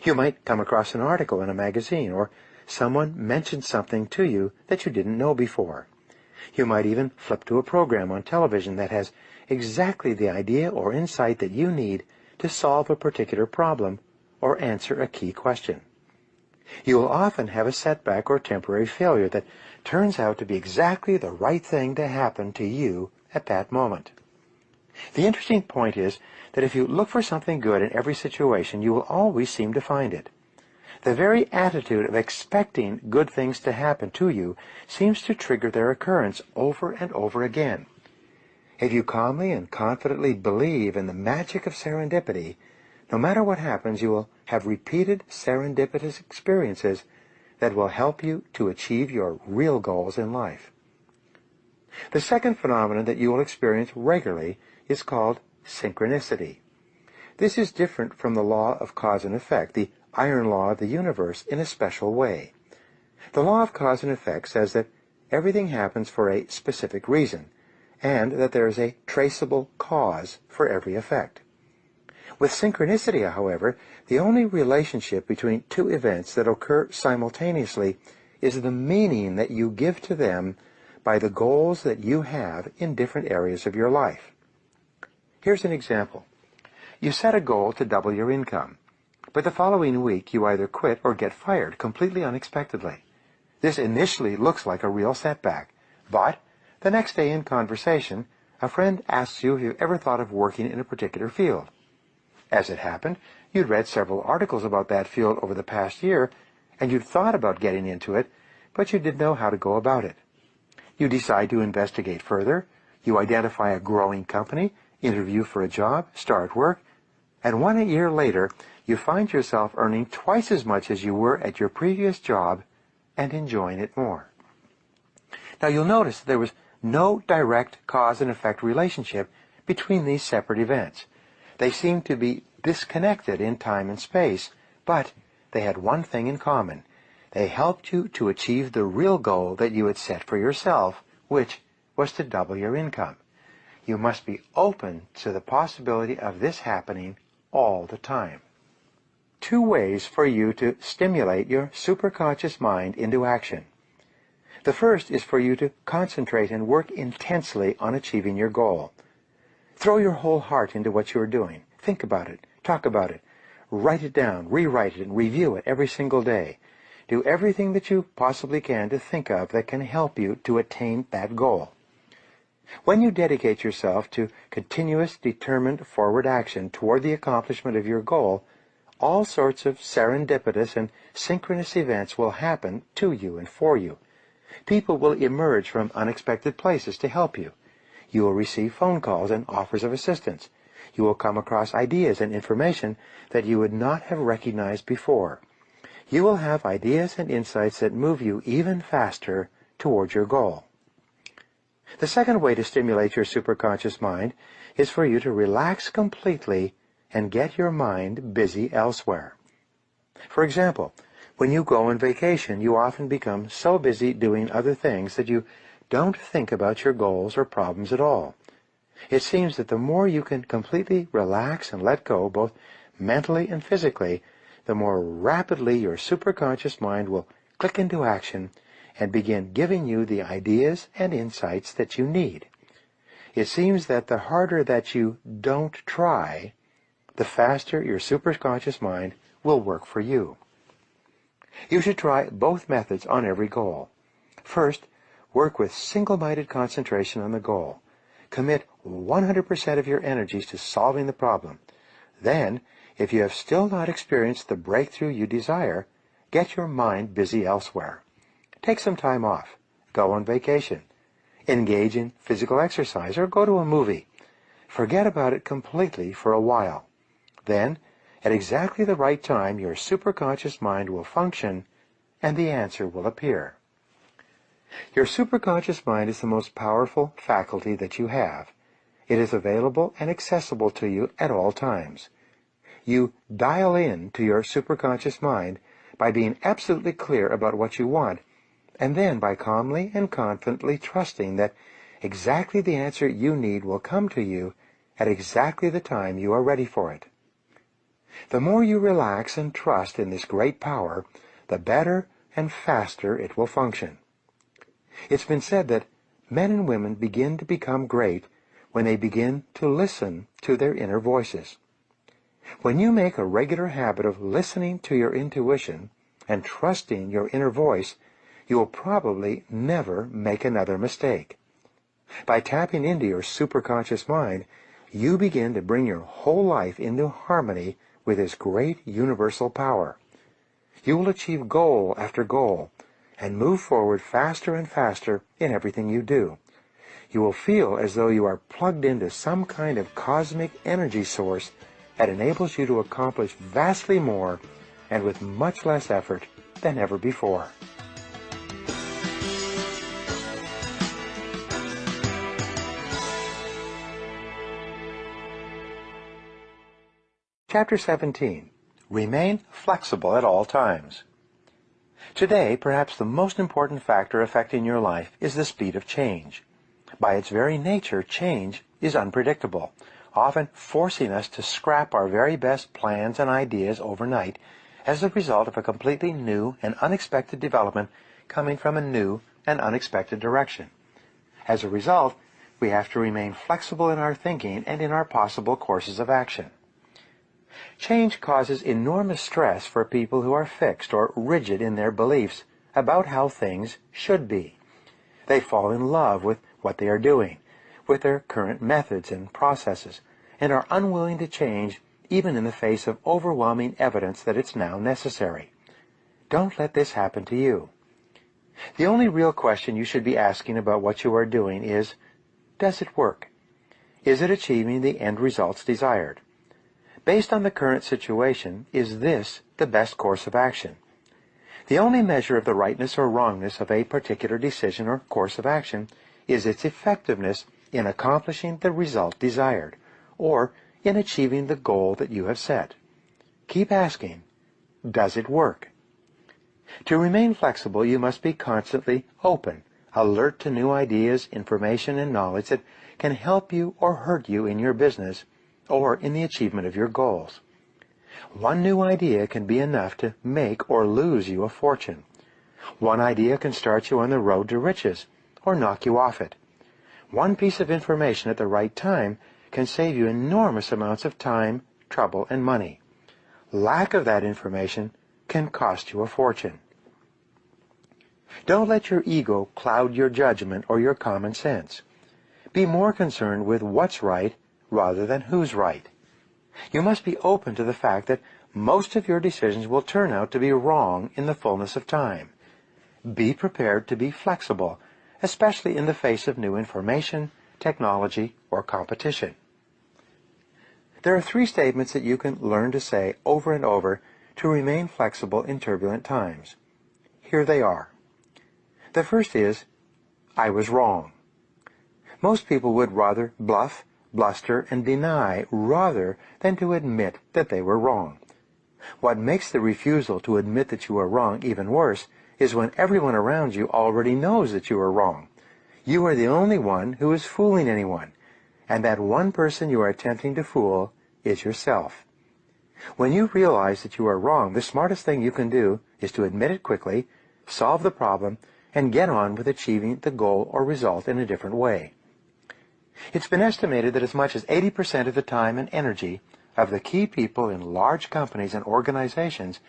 [SPEAKER 1] You might come across an article in a magazine, or someone mentioned something to you that you didn't know before. You might even flip to a program on television that has exactly the idea or insight that you need to solve a particular problem or answer a key question. You will often have a setback or temporary failure that turns out to be exactly the right thing to happen to you at that moment. The interesting point is that if you look for something good in every situation, you will always seem to find it. The very attitude of expecting good things to happen to you seems to trigger their occurrence over and over again. If you calmly and confidently believe in the magic of serendipity, no matter what happens, you will have repeated serendipitous experiences that will help you to achieve your real goals in life. The second phenomenon that you will experience regularly is called synchronicity. This is different from the law of cause and effect, the iron law of the universe, in a special way. The law of cause and effect says that everything happens for a specific reason, and that there is a traceable cause for every effect. With synchronicity, however, the only relationship between two events that occur simultaneously is the meaning that you give to them by the goals that you have in different areas of your life. Here's an example. You set a goal to double your income, but the following week you either quit or get fired completely unexpectedly. This initially looks like a real setback, but the next day in conversation, a friend asks you if you've ever thought of working in a particular field. As it happened, you'd read several articles about that field over the past year, and you'd thought about getting into it, but you didn't know how to go about it. You decide to investigate further, you identify a growing company, interview for a job, start work, and 1 year later, you find yourself earning twice as much as you were at your previous job and enjoying it more. Now you'll notice there was no direct cause and effect relationship between these separate events. They seemed to be disconnected in time and space, but they had one thing in common. They helped you to achieve the real goal that you had set for yourself, which was to double your income. You must be open to the possibility of this happening all the time. 2 ways for you to stimulate your superconscious mind into action. The first is for you to concentrate and work intensely on achieving your goal. Throw your whole heart into what you are doing. Think about it. Talk about it. Write it down, rewrite it, and review it every single day. Do everything that you possibly can to think of that can help you to attain that goal. When you dedicate yourself to continuous, determined forward action toward the accomplishment of your goal, all sorts of serendipitous and synchronous events will happen to you and for you. People will emerge from unexpected places to help you. You will receive phone calls and offers of assistance. You will come across ideas and information that you would not have recognized before. You will have ideas and insights that move you even faster towards your goal. The second way to stimulate your superconscious mind is for you to relax completely and get your mind busy elsewhere. For example, when you go on vacation, you often become so busy doing other things that you don't think about your goals or problems at all. It seems that the more you can completely relax and let go, both mentally and physically, the more rapidly your superconscious mind will click into action and begin giving you the ideas and insights that you need. It seems that the harder that you don't try, the faster your superconscious mind will work for you. You should try both methods on every goal. First, work with single-minded concentration on the goal. Commit 100% of your energies to solving the problem. Then, if you have still not experienced the breakthrough you desire, get your mind busy elsewhere. Take some time off. Go on vacation. Engage in physical exercise or go to a movie. Forget about it completely for a while. Then, at exactly the right time, your superconscious mind will function and the answer will appear. Your superconscious mind is the most powerful faculty that you have. It is available and accessible to you at all times. You dial in to your superconscious mind by being absolutely clear about what you want, and then by calmly and confidently trusting that exactly the answer you need will come to you at exactly the time you are ready for it. The more you relax and trust in this great power, the better and faster it will function. It's been said that men and women begin to become great when they begin to listen to their inner voices. When you make a regular habit of listening to your intuition and trusting your inner voice, you will probably never make another mistake. By tapping into your superconscious mind, you begin to bring your whole life into harmony with this great universal power. You will achieve goal after goal and move forward faster and faster in everything you do. You will feel as though you are plugged into some kind of cosmic energy source that enables you to accomplish vastly more and with much less effort than ever before. Chapter 17. Remain flexible at all times. Today, perhaps the most important factor affecting your life is the speed of change. By its very nature, change is unpredictable, often forcing us to scrap our very best plans and ideas overnight as a result of a completely new and unexpected development coming from a new and unexpected direction. As a result, we have to remain flexible in our thinking and in our possible courses of action. Change causes enormous stress for people who are fixed or rigid in their beliefs about how things should be. They fall in love with what they are doing, with their current methods and processes, and are unwilling to change even in the face of overwhelming evidence that it's now necessary. Don't let this happen to you. The only real question you should be asking about what you are doing is, does it work? Is it achieving the end results desired? Based on the current situation, is this the best course of action? The only measure of the rightness or wrongness of a particular decision or course of action is its effectiveness in accomplishing the result desired, or in achieving the goal that you have set. Keep asking, does it work? To remain flexible, you must be constantly open, alert to new ideas, information, and knowledge that can help you or hurt you in your business or in the achievement of your goals. One new idea can be enough to make or lose you a fortune. One idea can start you on the road to riches or knock you off it. One piece of information at the right time can save you enormous amounts of time, trouble, and money. Lack of that information can cost you a fortune. Don't let your ego cloud your judgment or your common sense. Be more concerned with what's right rather than who's right. You must be open to the fact that most of your decisions will turn out to be wrong in the fullness of time. Be prepared to be flexible, especially in the face of new information, technology, or competition. There are 3 statements that you can learn to say over and over to remain flexible in turbulent times. Here they are. The first is, I was wrong. Most people would rather bluff, bluster, and deny rather than to admit that they were wrong. What makes the refusal to admit that you are wrong even worse is when everyone around you already knows that you are wrong. You are the only one who is fooling anyone, and that one person you are attempting to fool is yourself. When you realize that you are wrong, the smartest thing you can do is to admit it quickly, solve the problem, and get on with achieving the goal or result in a different way. It's been estimated that as much as 80% of the time and energy of the key people in large companies and organizations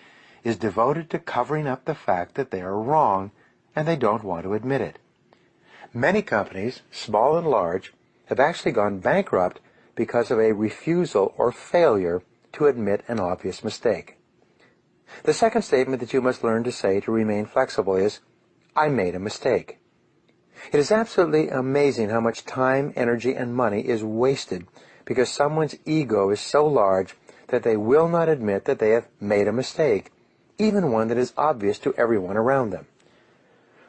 [SPEAKER 1] is devoted to covering up the fact that they are wrong and they don't want to admit it. Many companies, small and large, have actually gone bankrupt because of a refusal or failure to admit an obvious mistake. The second statement that you must learn to say to remain flexible is, I made a mistake. It is absolutely amazing how much time, energy, and money is wasted because someone's ego is so large that they will not admit that they have made a mistake, even one that is obvious to everyone around them.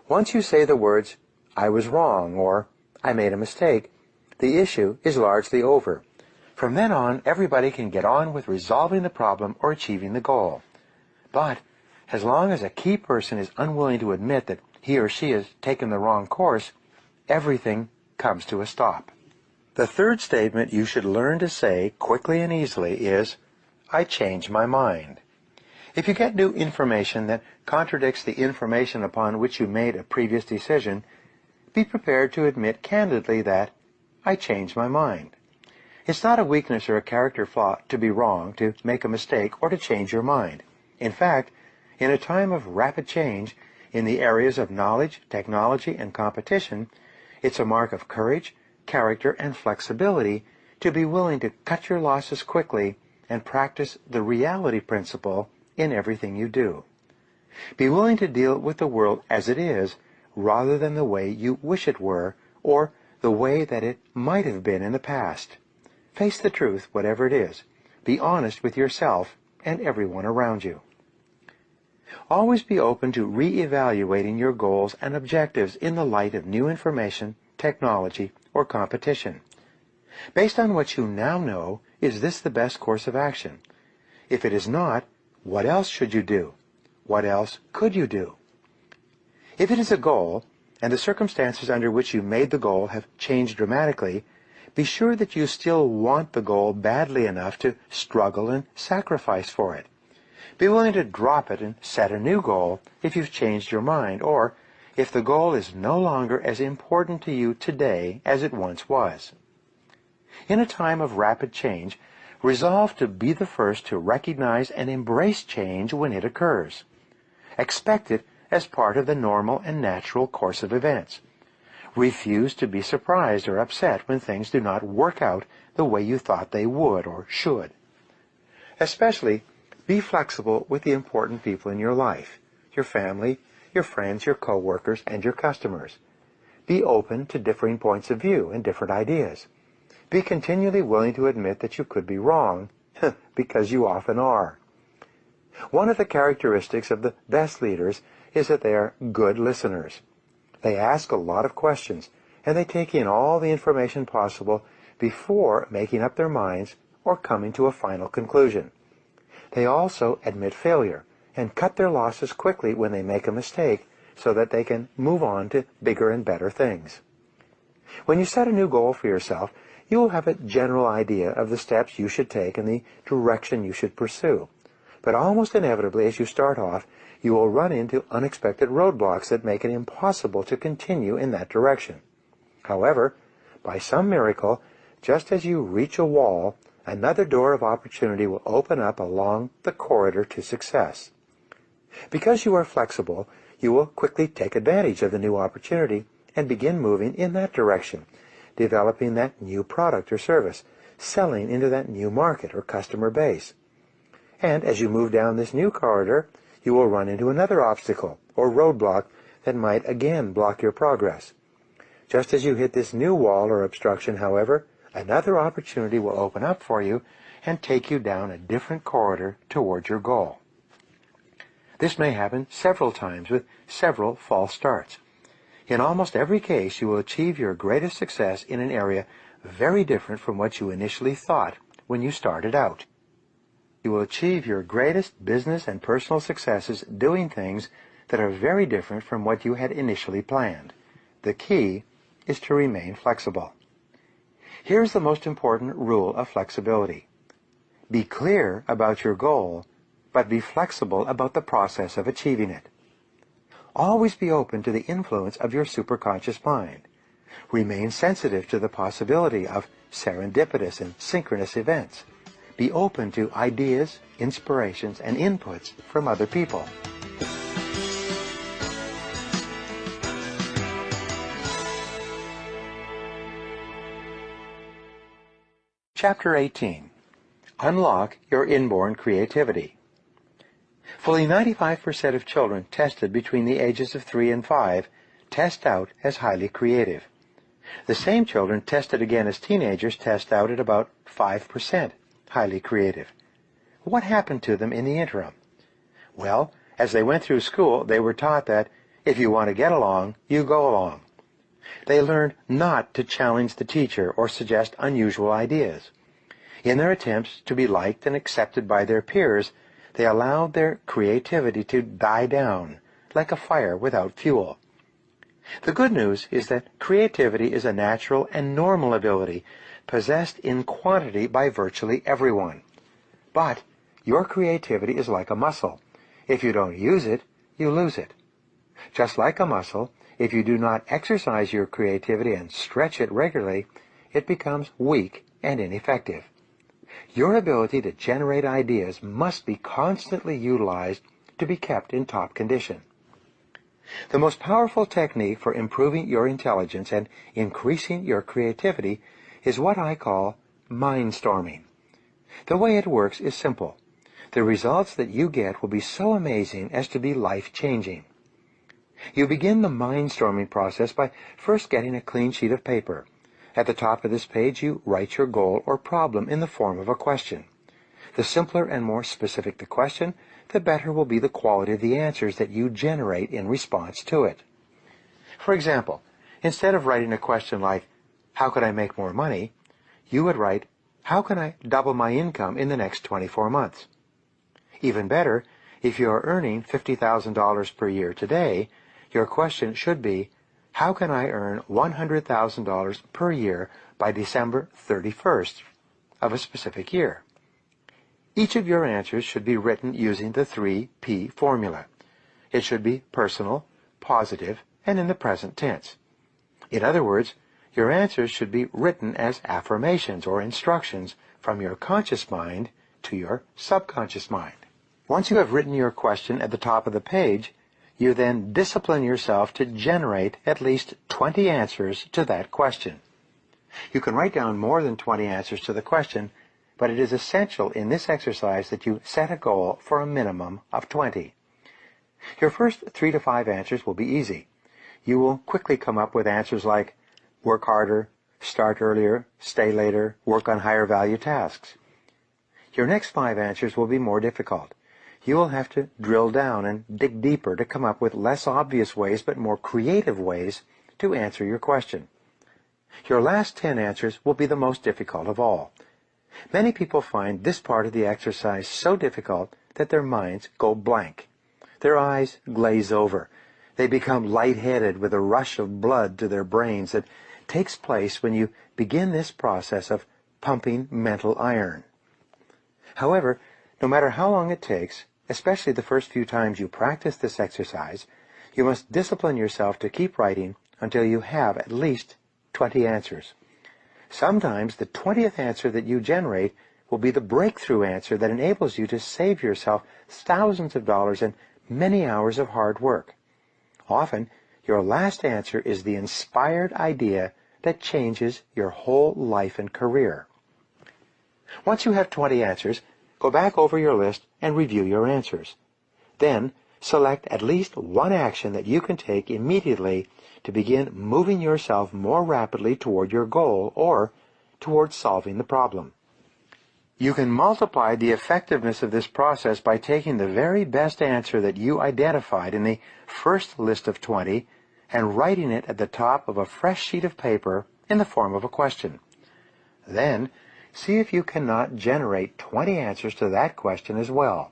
[SPEAKER 1] Once you say the words, I was wrong, or I made a mistake, the issue is largely over. From then on, everybody can get on with resolving the problem or achieving the goal. But as long as a key person is unwilling to admit that he or she has taken the wrong course, everything comes to a stop. The third statement you should learn to say quickly and easily is, I changed my mind. If you get new information that contradicts the information upon which you made a previous decision, be prepared to admit candidly that, I changed my mind. It's not a weakness or a character flaw to be wrong, to make a mistake, or to change your mind. In fact, in a time of rapid change, in the areas of knowledge, technology, and competition, it's a mark of courage, character, and flexibility to be willing to cut your losses quickly and practice the reality principle in everything you do. Be willing to deal with the world as it is rather than the way you wish it were or the way that it might have been in the past. Face the truth, whatever it is. Be honest with yourself and everyone around you. Always be open to re-evaluating your goals and objectives in the light of new information, technology, or competition. Based on what you now know, is this the best course of action? If it is not, what else should you do? What else could you do? If it is a goal, and the circumstances under which you made the goal have changed dramatically, be sure that you still want the goal badly enough to struggle and sacrifice for it. Be willing to drop it and set a new goal if you've changed your mind, or if the goal is no longer as important to you today as it once was. In a time of rapid change, resolve to be the first to recognize and embrace change when it occurs. Expect it as part of the normal and natural course of events. Refuse to be surprised or upset when things do not work out the way you thought they would or should. Especially, be flexible with the important people in your life, your family, your friends, your co-workers, and your customers. Be open to differing points of view and different ideas. Be continually willing to admit that you could be wrong, because you often are. One of the characteristics of the best leaders is that they are good listeners. They ask a lot of questions, and they take in all the information possible before making up their minds or coming to a final conclusion. They also admit failure and cut their losses quickly when they make a mistake so that they can move on to bigger and better things. When you set a new goal for yourself, you will have a general idea of the steps you should take and the direction you should pursue. But almost inevitably, as you start off, you will run into unexpected roadblocks that make it impossible to continue in that direction. However, by some miracle, just as you reach a wall, another door of opportunity will open up along the corridor to success. Because you are flexible, you will quickly take advantage of the new opportunity and begin moving in that direction, developing that new product or service, selling into that new market or customer base. And as you move down this new corridor, you will run into another obstacle or roadblock that might again block your progress. Just as you hit this new wall or obstruction, however, another opportunity will open up for you and take you down a different corridor towards your goal. This may happen several times with several false starts. In almost every case, you will achieve your greatest success in an area very different from what you initially thought when you started out. You will achieve your greatest business and personal successes doing things that are very different from what you had initially planned. The key is to remain flexible. Here's the most important rule of flexibility. Be clear about your goal, but be flexible about the process of achieving it. Always be open to the influence of your superconscious mind. Remain sensitive to the possibility of serendipitous and synchronous events. Be open to ideas, inspirations, and inputs from other people. Chapter 18. Unlock your inborn creativity. Fully 95% of children tested between the ages of 3 and 5 test out as highly creative. The same children tested again as teenagers test out at about 5% highly creative. What happened to them in the interim? Well, as they went through school, they were taught that if you want to get along, you go along. They learned not to challenge the teacher or suggest unusual ideas. In their attempts to be liked and accepted by their peers, they allowed their creativity to die down like a fire without fuel. The good news is that creativity is a natural and normal ability possessed in quantity by virtually everyone. But your creativity is like a muscle. If you don't use it, you lose it. Just like a muscle, if you do not exercise your creativity and stretch it regularly, it becomes weak and ineffective. Your ability to generate ideas must be constantly utilized to be kept in top condition. The most powerful technique for improving your intelligence and increasing your creativity is what I call mindstorming. The way it works is simple. The results that you get will be so amazing as to be life-changing. You begin the mindstorming process by first getting a clean sheet of paper. At the top of this page, you write your goal or problem in the form of a question. The simpler and more specific the question, the better will be the quality of the answers that you generate in response to it. For example, instead of writing a question like, "How could I make more money?" you would write, "How can I double my income in the next 24 months?" Even better, if you are earning $50,000 per year today, your question should be, "How can I earn $100,000 per year by December 31st of a specific year?" Each of your answers should be written using the 3P formula. It should be personal, positive, and in the present tense. In other words, your answers should be written as affirmations or instructions from your conscious mind to your subconscious mind. Once you have written your question at the top of the page, you then discipline yourself to generate at least 20 answers to that question. You can write down more than 20 answers to the question, but it is essential in this exercise that you set a goal for a minimum of 20. Your first 3 to 5 answers will be easy. You will quickly come up with answers like work harder, start earlier, stay later, work on higher value tasks. Your next 5 answers will be more difficult. You will have to drill down and dig deeper to come up with less obvious ways but more creative ways to answer your question. Your last 10 answers will be the most difficult of all. Many people find this part of the exercise so difficult that their minds go blank. Their eyes glaze over. They become lightheaded with a rush of blood to their brains that takes place when you begin this process of pumping mental iron. However, no matter how long it takes, especially the first few times you practice this exercise, you must discipline yourself to keep writing until you have at least 20 answers. Sometimes the 20th answer that you generate will be the breakthrough answer that enables you to save yourself thousands of dollars and many hours of hard work. Often, your last answer is the inspired idea that changes your whole life and career. Once you have 20 answers, go back over your list and review your answers. Then, select at least one action that you can take immediately to begin moving yourself more rapidly toward your goal or toward solving the problem. You can multiply the effectiveness of this process by taking the very best answer that you identified in the first list of 20 and writing it at the top of a fresh sheet of paper in the form of a question. Then, see if you cannot generate 20 answers to that question as well.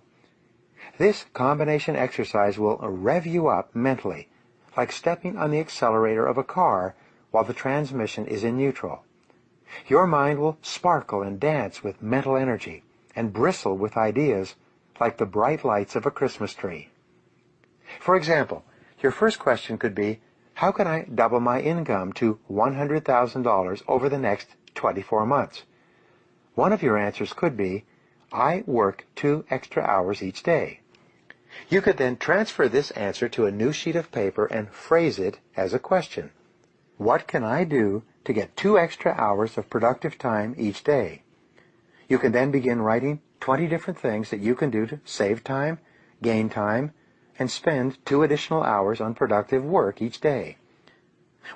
[SPEAKER 1] This combination exercise will rev you up mentally, like stepping on the accelerator of a car while the transmission is in neutral. Your mind will sparkle and dance with mental energy and bristle with ideas like the bright lights of a Christmas tree. For example, your first question could be, how can I double my income to $100,000 over the next 24 months? One of your answers could be, I work 2 extra hours each day. You could then transfer this answer to a new sheet of paper and phrase it as a question. What can I do to get 2 extra hours of productive time each day? You can then begin writing 20 different things that you can do to save time, gain time, and spend 2 additional hours on productive work each day.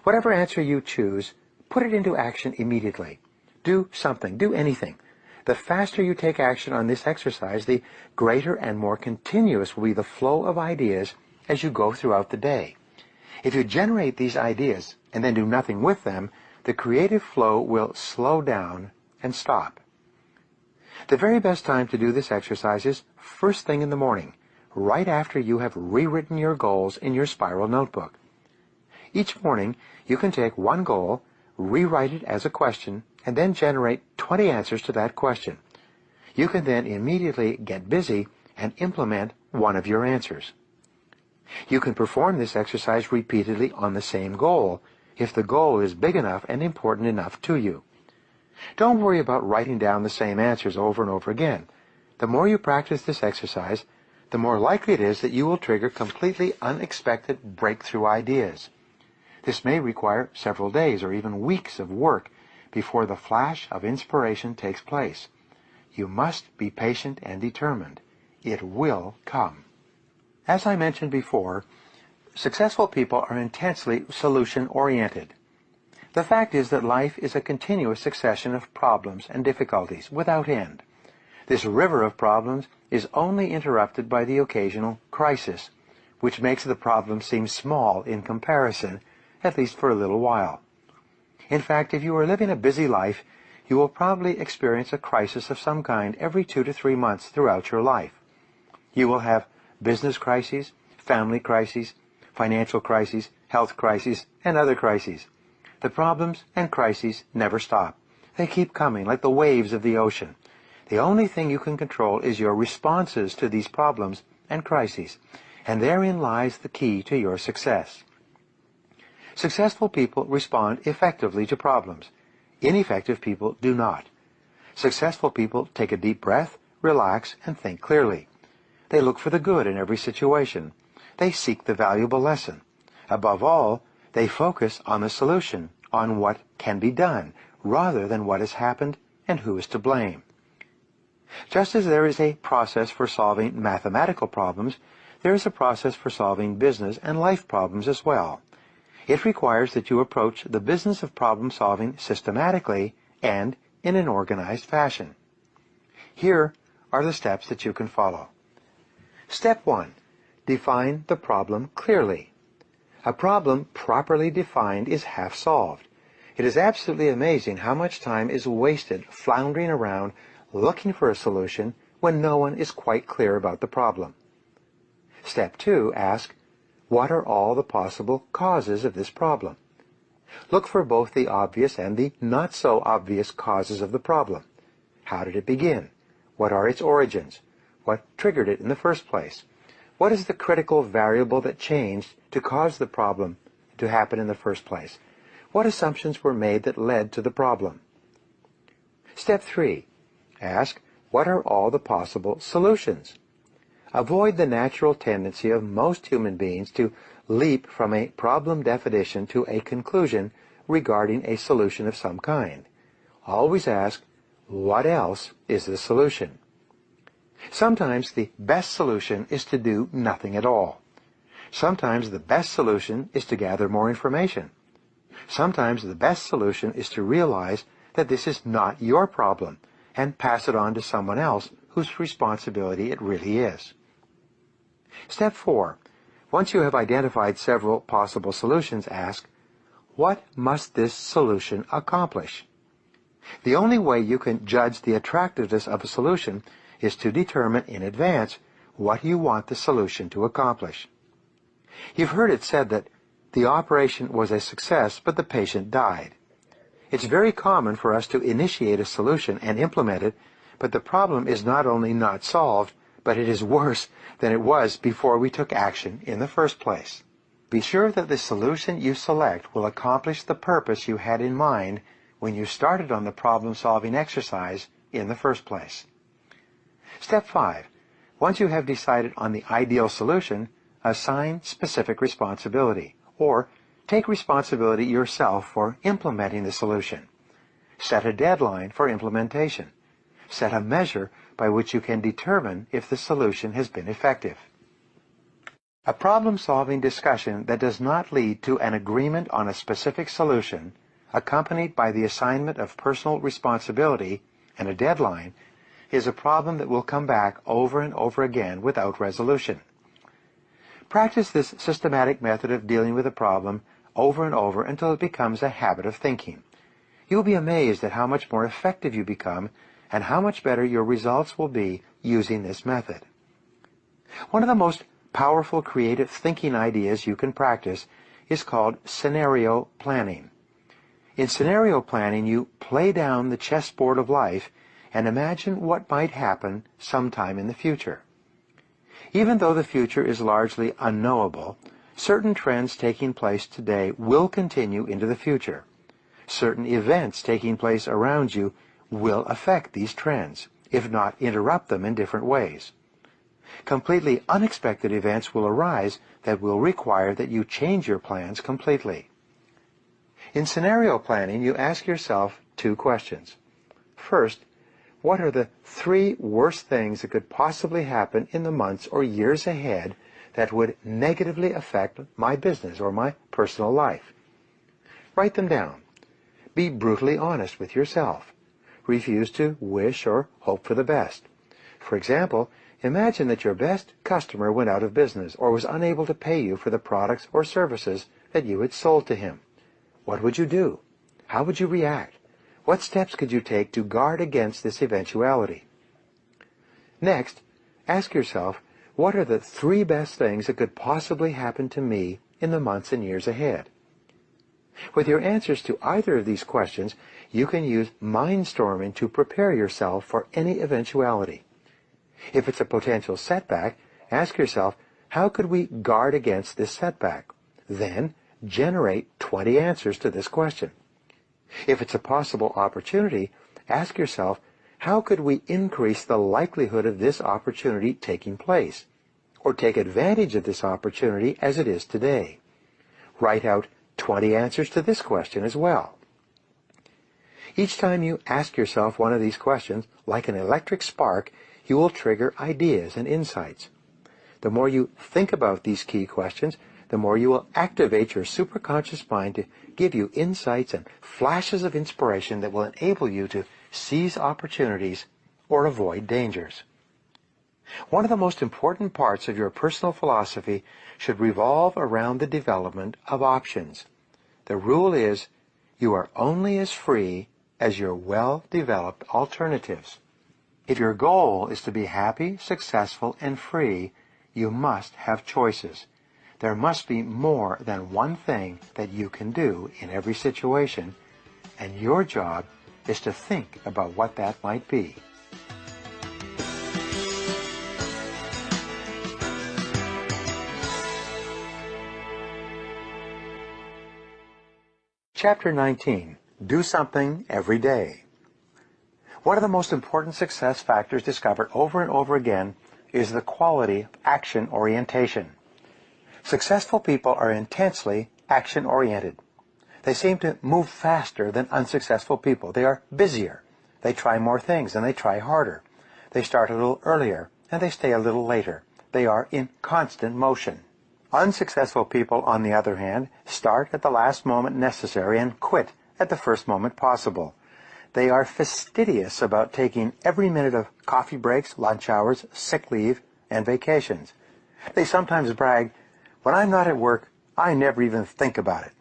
[SPEAKER 1] Whatever answer you choose, put it into action immediately. Do something, do anything. The faster you take action on this exercise, the greater and more continuous will be the flow of ideas as you go throughout the day. If you generate these ideas and then do nothing with them, the creative flow will slow down and stop. The very best time to do this exercise is first thing in the morning, right after you have rewritten your goals in your spiral notebook. Each morning, you can take one goal, rewrite it as a question, and then generate 20 answers to that question. You can then immediately get busy and implement one of your answers. You can perform this exercise repeatedly on the same goal if the goal is big enough and important enough to you. Don't worry about writing down the same answers over and over again. The more you practice this exercise, the more likely it is that you will trigger completely unexpected breakthrough ideas. This may require several days or even weeks of work, before the flash of inspiration takes place. You must be patient and determined. It will come. As I mentioned before, successful people are intensely solution-oriented. The fact is that life is a continuous succession of problems and difficulties without end. This river of problems is only interrupted by the occasional crisis, which makes the problem seem small in comparison, at least for a little while. In fact, if you are living a busy life, you will probably experience a crisis of some kind every 2 to 3 months throughout your life. You will have business crises, family crises, financial crises, health crises, and other crises. The problems and crises never stop. They keep coming like the waves of the ocean. The only thing you can control is your responses to these problems and crises, and therein lies the key to your success. Successful people respond effectively to problems. Ineffective people do not. Successful people take a deep breath, relax, and think clearly. They look for the good in every situation. They seek the valuable lesson. Above all, they focus on the solution, on what can be done, rather than what has happened and who is to blame. Just as there is a process for solving mathematical problems, there is a process for solving business and life problems as well. It requires that you approach the business of problem-solving systematically and in an organized fashion. Here are the steps that you can follow. Step 1. Define the problem clearly. A problem properly defined is half solved. It is absolutely amazing how much time is wasted floundering around looking for a solution when no one is quite clear about the problem. Step 2. Ask, what are all the possible causes of this problem? Look for both the obvious and the not-so-obvious causes of the problem. How did it begin? What are its origins? What triggered it in the first place? What is the critical variable that changed to cause the problem to happen in the first place? What assumptions were made that led to the problem? Step 3. Ask, what are all the possible solutions? Avoid the natural tendency of most human beings to leap from a problem definition to a conclusion regarding a solution of some kind. Always ask, what else is the solution? Sometimes the best solution is to do nothing at all. Sometimes the best solution is to gather more information. Sometimes the best solution is to realize that this is not your problem and pass it on to someone else whose responsibility it really is. Step 4. Once you have identified several possible solutions, ask, what must this solution accomplish? The only way you can judge the attractiveness of a solution is to determine in advance what you want the solution to accomplish. You've heard it said that the operation was a success, but the patient died. It's very common for us to initiate a solution and implement it, but the problem is not only not solved, but it is worse than it was before we took action in the first place. Be sure that the solution you select will accomplish the purpose you had in mind when you started on the problem-solving exercise in the first place. Step 5. Once you have decided on the ideal solution, assign specific responsibility, or take responsibility yourself for implementing the solution. Set a deadline for implementation. Set a measure by which you can determine if the solution has been effective. A problem-solving discussion that does not lead to an agreement on a specific solution, accompanied by the assignment of personal responsibility and a deadline, is a problem that will come back over and over again without resolution. Practice this systematic method of dealing with a problem over and over until it becomes a habit of thinking. You'll be amazed at how much more effective you become and how much better your results will be using this method. One of the most powerful creative thinking ideas you can practice is called scenario planning. In scenario planning, you play down the chessboard of life and imagine what might happen sometime in the future. Even though the future is largely unknowable, certain trends taking place today will continue into the future. Certain events taking place around you will affect these trends, if not interrupt them in different ways. Completely unexpected events will arise that will require that you change your plans completely. In scenario planning, you ask yourself two questions. First, what are the 3 worst things that could possibly happen in the months or years ahead that would negatively affect my business or my personal life? Write them down. Be brutally honest with yourself. Refuse to wish or hope for the best. For example, imagine that your best customer went out of business or was unable to pay you for the products or services that you had sold to him. What would you do? How would you react? What steps could you take to guard against this eventuality? Next, ask yourself, what are the 3 best things that could possibly happen to me in the months and years ahead? With your answers to either of these questions, you can use mindstorming to prepare yourself for any eventuality. If it's a potential setback, ask yourself, how could we guard against this setback? Then, generate 20 answers to this question. If it's a possible opportunity, ask yourself, how could we increase the likelihood of this opportunity taking place, or take advantage of this opportunity as it is today? Write out 20 answers to this question as well. Each time you ask yourself one of these questions, like an electric spark, you will trigger ideas and insights. The more you think about these key questions, the more you will activate your superconscious mind to give you insights and flashes of inspiration that will enable you to seize opportunities or avoid dangers. One of the most important parts of your personal philosophy should revolve around the development of options. The rule is, you are only as free as your well-developed alternatives. If your goal is to be happy, successful, and free, you must have choices. There must be more than one thing that you can do in every situation, and your job is to think about what that might be. Chapter 19. Do something every day. One of the most important success factors discovered over and over again is the quality of action orientation. Successful people are intensely action-oriented. They seem to move faster than unsuccessful people. They are busier. They try more things and they try harder. They start a little earlier and they stay a little later. They are in constant motion. Unsuccessful people, on the other hand, start at the last moment necessary and quit at the first moment possible. They are fastidious about taking every minute of coffee breaks, lunch hours, sick leave, and vacations. They sometimes brag, "When I'm not at work, I never even think about it."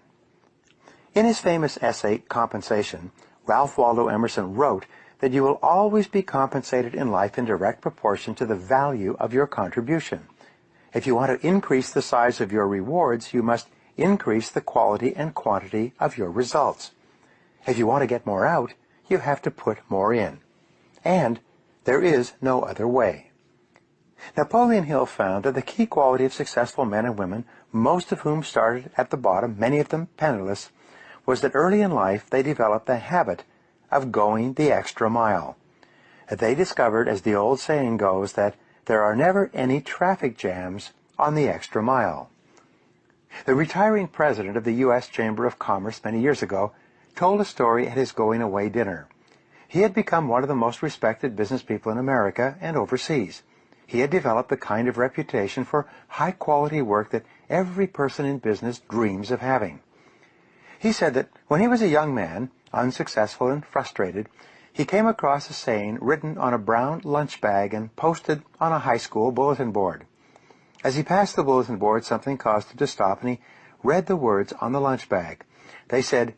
[SPEAKER 1] In his famous essay, Compensation, Ralph Waldo Emerson wrote that you will always be compensated in life in direct proportion to the value of your contribution. If you want to increase the size of your rewards, you must increase the quality and quantity of your results. If you want to get more out, you have to put more in. And there is no other way. Napoleon Hill found that the key quality of successful men and women, most of whom started at the bottom, many of them penniless, was that early in life they developed the habit of going the extra mile. They discovered, as the old saying goes, that there are never any traffic jams on the extra mile. The retiring president of the U.S. Chamber of Commerce many years ago told a story at his going-away dinner. He had become one of the most respected business people in America and overseas. He had developed the kind of reputation for high-quality work that every person in business dreams of having. He said that when he was a young man, unsuccessful and frustrated, he came across a saying written on a brown lunch bag and posted on a high school bulletin board. As he passed the bulletin board, something caused him to stop, and he read the words on the lunch bag. They said,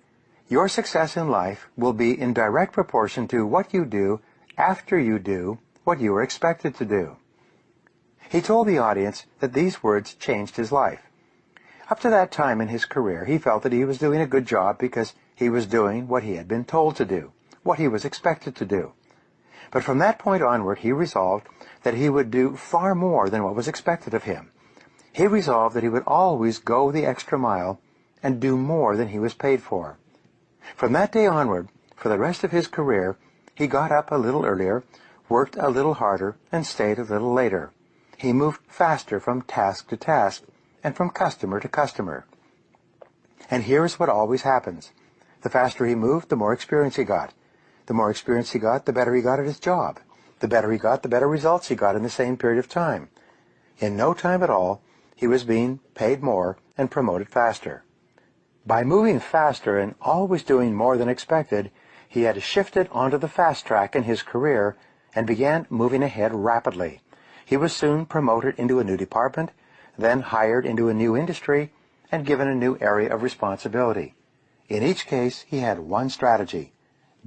[SPEAKER 1] "Your success in life will be in direct proportion to what you do after you do what you are expected to do." He told the audience that these words changed his life. Up to that time in his career, he felt that he was doing a good job because he was doing what he had been told to do, what he was expected to do. But from that point onward, he resolved that he would do far more than what was expected of him. He resolved that he would always go the extra mile and do more than he was paid for. From that day onward, for the rest of his career, he got up a little earlier, worked a little harder, and stayed a little later. He moved faster from task to task and from customer to customer. And here's what always happens. The faster he moved, the more experience he got. The more experience he got, the better he got at his job. The better he got, the better results he got in the same period of time. In no time at all, he was being paid more and promoted faster. By moving faster and always doing more than expected, he had shifted onto the fast track in his career and began moving ahead rapidly. He was soon promoted into a new department, then hired into a new industry, and given a new area of responsibility. In each case, he had one strategy: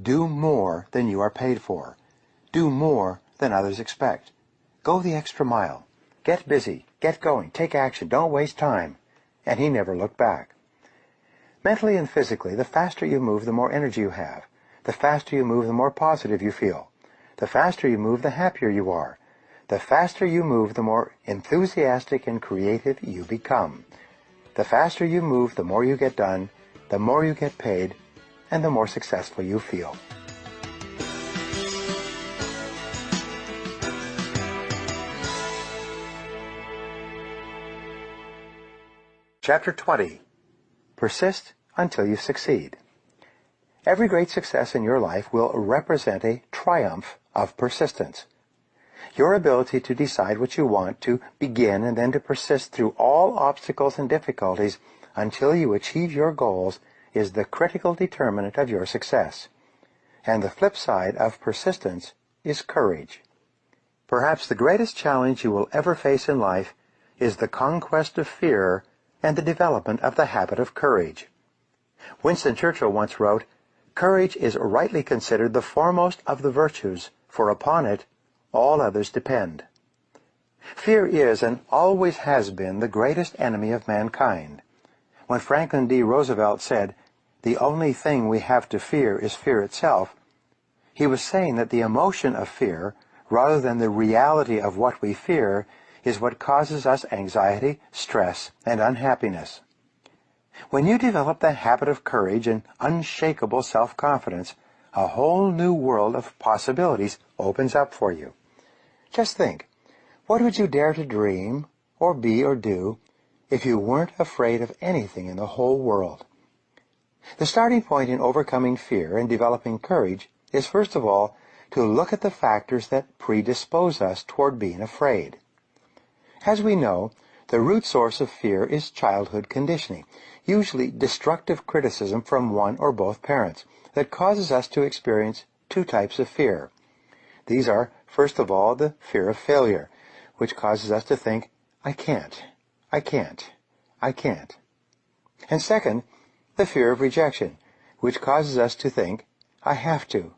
[SPEAKER 1] do more than you are paid for. Do more than others expect. Go the extra mile. Get busy. Get going. Take action. Don't waste time. And he never looked back. Mentally and physically, the faster you move, the more energy you have. The faster you move, the more positive you feel. The faster you move, the happier you are. The faster you move, the more enthusiastic and creative you become. The faster you move, the more you get done, the more you get paid, and the more successful you feel. Chapter 20. Persist until you succeed. Every great success in your life will represent a triumph of persistence. Your ability to decide what you want, to begin, and then to persist through all obstacles and difficulties until you achieve your goals is the critical determinant of your success. And the flip side of persistence is courage. Perhaps the greatest challenge you will ever face in life is the conquest of fear and the development of the habit of courage. Winston Churchill once wrote, "Courage is rightly considered the foremost of the virtues, for upon it all others depend." Fear is and always has been the greatest enemy of mankind. When Franklin D. Roosevelt said, "The only thing we have to fear is fear itself," he was saying that the emotion of fear, rather than the reality of what we fear, is what causes us anxiety, stress, and unhappiness. When you develop the habit of courage and unshakable self-confidence, a whole new world of possibilities opens up for you. Just think, what would you dare to dream, or be, or do, if you weren't afraid of anything in the whole world? The starting point in overcoming fear and developing courage is, first of all, to look at the factors that predispose us toward being afraid. As we know, the root source of fear is childhood conditioning, usually destructive criticism from one or both parents, that causes us to experience two types of fear. These are, first of all, the fear of failure, which causes us to think, I can't. And second, the fear of rejection, which causes us to think, I have to.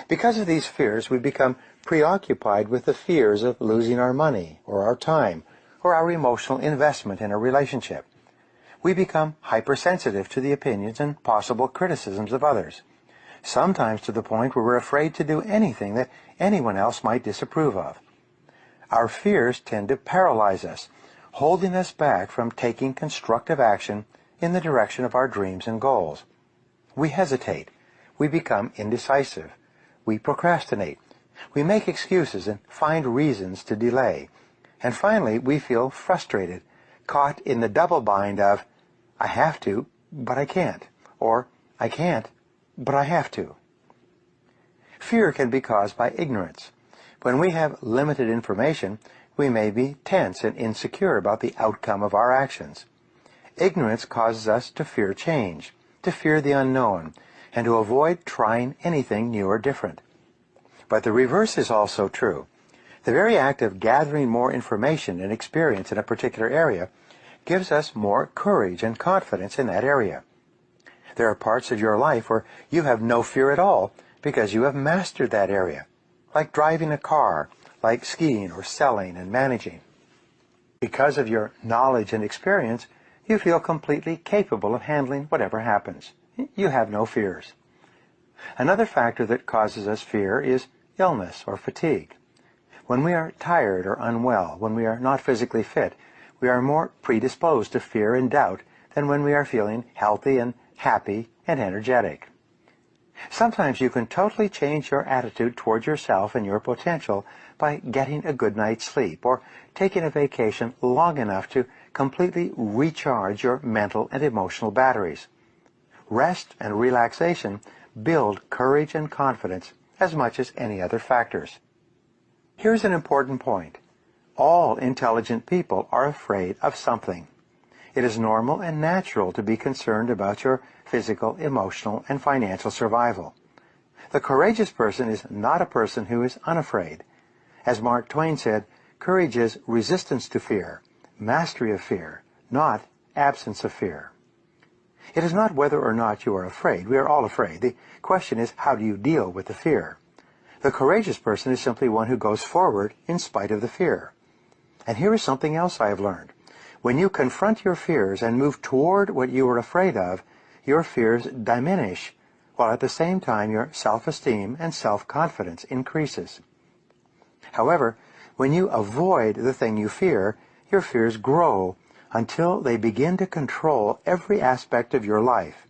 [SPEAKER 1] Because of these fears, we become preoccupied with the fears of losing our money, or our time, or our emotional investment in a relationship. We become hypersensitive to the opinions and possible criticisms of others, sometimes to the point where we're afraid to do anything that anyone else might disapprove of. Our fears tend to paralyze us, holding us back from taking constructive action in the direction of our dreams and goals. We hesitate. We become indecisive. We procrastinate. We make excuses and find reasons to delay. And finally, we feel frustrated, caught in the double bind of, I have to, but I can't, or I can't, but I have to. Fear can be caused by ignorance. When we have limited information, we may be tense and insecure about the outcome of our actions. Ignorance causes us to fear change, to fear the unknown, and to avoid trying anything new or different. But the reverse is also true. The very act of gathering more information and experience in a particular area gives us more courage and confidence in that area. There are parts of your life where you have no fear at all because you have mastered that area, like driving a car, like skiing or selling and managing. Because of your knowledge and experience, you feel completely capable of handling whatever happens. You have no fears. Another factor that causes us fear is illness or fatigue. When we are tired or unwell, when we are not physically fit, we are more predisposed to fear and doubt than when we are feeling healthy and happy and energetic. Sometimes you can totally change your attitude toward yourself and your potential by getting a good night's sleep or taking a vacation long enough to completely recharge your mental and emotional batteries. Rest and relaxation build courage and confidence as much as any other factors. Here's an important point. All intelligent people are afraid of something. It is normal and natural to be concerned about your physical, emotional, and financial survival. The courageous person is not a person who is unafraid. As Mark Twain said, courage is resistance to fear, mastery of fear, not absence of fear. It is not whether or not you are afraid. We are all afraid. The question is, how do you deal with the fear? The courageous person is simply one who goes forward in spite of the fear. And here is something else I have learned. When you confront your fears and move toward what you are afraid of, your fears diminish, while at the same time your self-esteem and self-confidence increases. However, when you avoid the thing you fear, your fears grow until they begin to control every aspect of your life.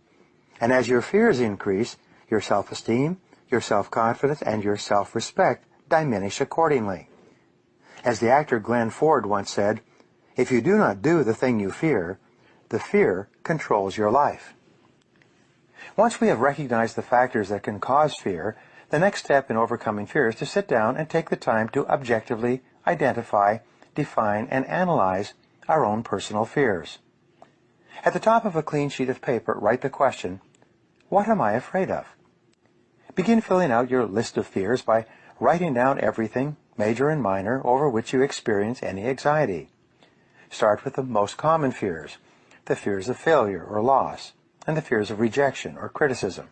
[SPEAKER 1] And as your fears increase, your self-esteem, your self-confidence, and your self-respect diminish accordingly. As the actor Glenn Ford once said, if you do not do the thing you fear, the fear controls your life. Once we have recognized the factors that can cause fear, the next step in overcoming fear is to sit down and take the time to objectively identify, define, and analyze our own personal fears. At the top of a clean sheet of paper, write the question, what am I afraid of? Begin filling out your list of fears by writing down everything, major and minor, over which you experience any anxiety. Start with the most common fears, the fears of failure or loss, and the fears of rejection or criticism.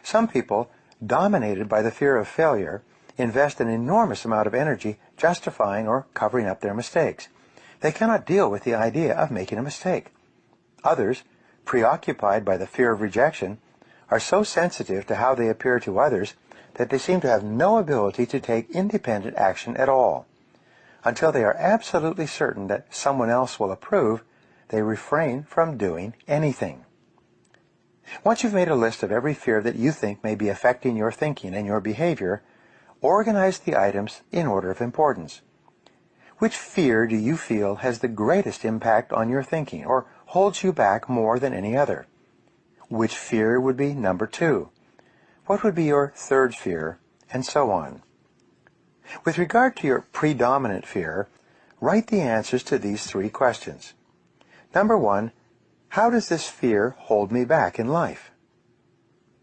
[SPEAKER 1] Some people, dominated by the fear of failure, invest an enormous amount of energy justifying or covering up their mistakes. They cannot deal with the idea of making a mistake. Others, preoccupied by the fear of rejection, are so sensitive to how they appear to others that they seem to have no ability to take independent action at all. Until they are absolutely certain that someone else will approve, they refrain from doing anything. Once you've made a list of every fear that you think may be affecting your thinking and your behavior, organize the items in order of importance. Which fear do you feel has the greatest impact on your thinking or holds you back more than any other? Which fear would be number 2? What would be your third fear? And so on. With regard to your predominant fear, write the answers to these 3 questions. Number 1, how does this fear hold me back in life?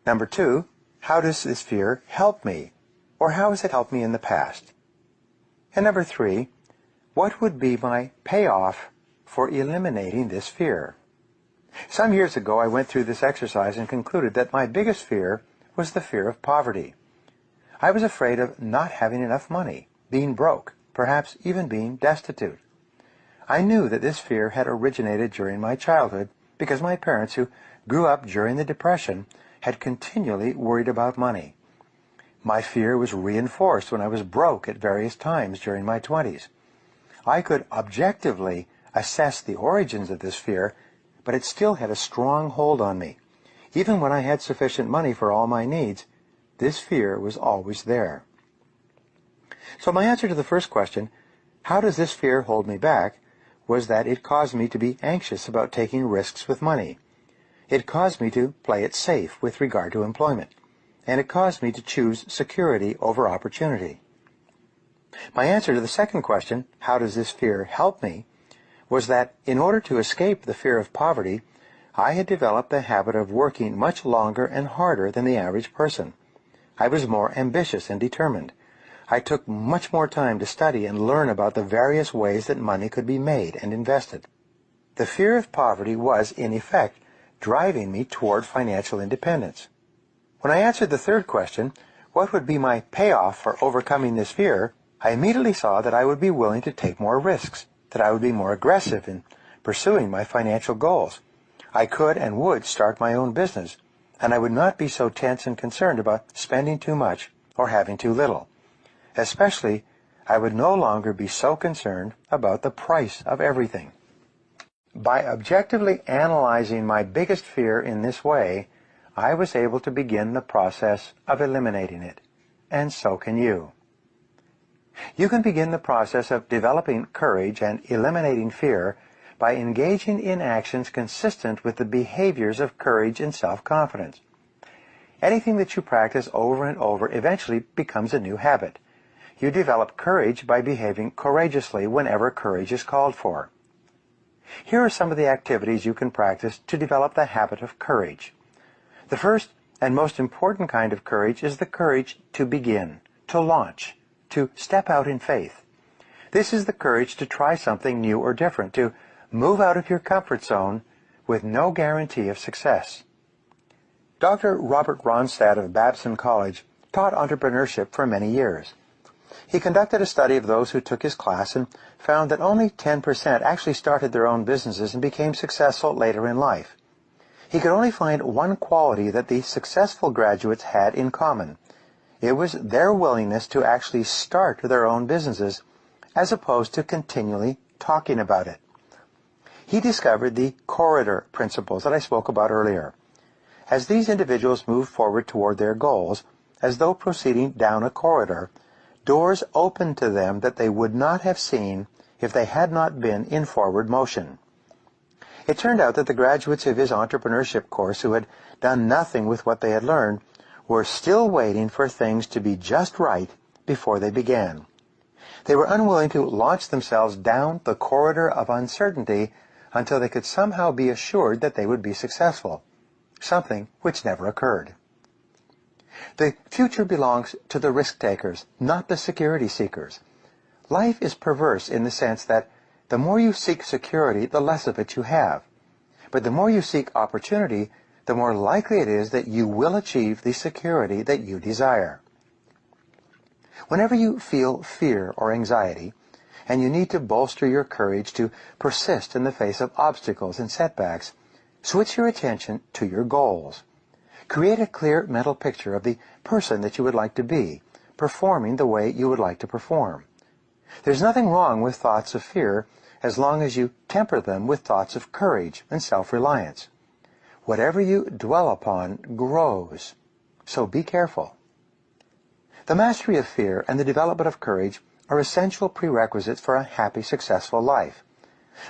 [SPEAKER 1] Number 2, how does this fear help me? Or how has it helped me in the past? And number 3, what would be my payoff for eliminating this fear? Some years ago, I went through this exercise and concluded that my biggest fear was the fear of poverty. I was afraid of not having enough money, being broke, perhaps even being destitute. I knew that this fear had originated during my childhood because my parents, who grew up during the Depression, had continually worried about money. My fear was reinforced when I was broke at various times during my 20s. I could objectively assess the origins of this fear, but it still had a strong hold on me. Even when I had sufficient money for all my needs, this fear was always there. So my answer to the first question, how does this fear hold me back, was that it caused me to be anxious about taking risks with money. It caused me to play it safe with regard to employment, and it caused me to choose security over opportunity. My answer to the second question, how does this fear help me, was that in order to escape the fear of poverty, I had developed the habit of working much longer and harder than the average person. I was more ambitious and determined. I took much more time to study and learn about the various ways that money could be made and invested. The fear of poverty was, in effect, driving me toward financial independence. When I answered the third question, what would be my payoff for overcoming this fear, I immediately saw that I would be willing to take more risks, that I would be more aggressive in pursuing my financial goals. I could and would start my own business, and I would not be so tense and concerned about spending too much or having too little. Especially, I would no longer be so concerned about the price of everything. By objectively analyzing my biggest fear in this way, I was able to begin the process of eliminating it, and so can you. You can begin the process of developing courage and eliminating fear by engaging in actions consistent with the behaviors of courage and self-confidence. Anything that you practice over and over eventually becomes a new habit. You develop courage by behaving courageously whenever courage is called for. Here are some of the activities you can practice to develop the habit of courage. The first and most important kind of courage is the courage to begin, to launch, to step out in faith. This is the courage to try something new or different, to move out of your comfort zone with no guarantee of success. Dr. Robert Ronstadt of Babson College taught entrepreneurship for many years. He conducted a study of those who took his class and found that only 10% actually started their own businesses and became successful later in life. He could only find one quality that the successful graduates had in common. It was their willingness to actually start their own businesses as opposed to continually talking about it. He discovered the corridor principles that I spoke about earlier. As these individuals moved forward toward their goals, as though proceeding down a corridor, doors opened to them that they would not have seen if they had not been in forward motion. It turned out that the graduates of his entrepreneurship course who had done nothing with what they had learned were still waiting for things to be just right before they began. They were unwilling to launch themselves down the corridor of uncertainty until they could somehow be assured that they would be successful, something which never occurred. The future belongs to the risk-takers, not the security seekers. Life is perverse in the sense that the more you seek security, the less of it you have. But the more you seek opportunity, the more likely it is that you will achieve the security that you desire. Whenever you feel fear or anxiety, and you need to bolster your courage to persist in the face of obstacles and setbacks, switch your attention to your goals. Create a clear mental picture of the person that you would like to be, performing the way you would like to perform. There's nothing wrong with thoughts of fear as long as you temper them with thoughts of courage and self-reliance. Whatever you dwell upon grows, so be careful. The mastery of fear and the development of courage are essential prerequisites for a happy, successful life.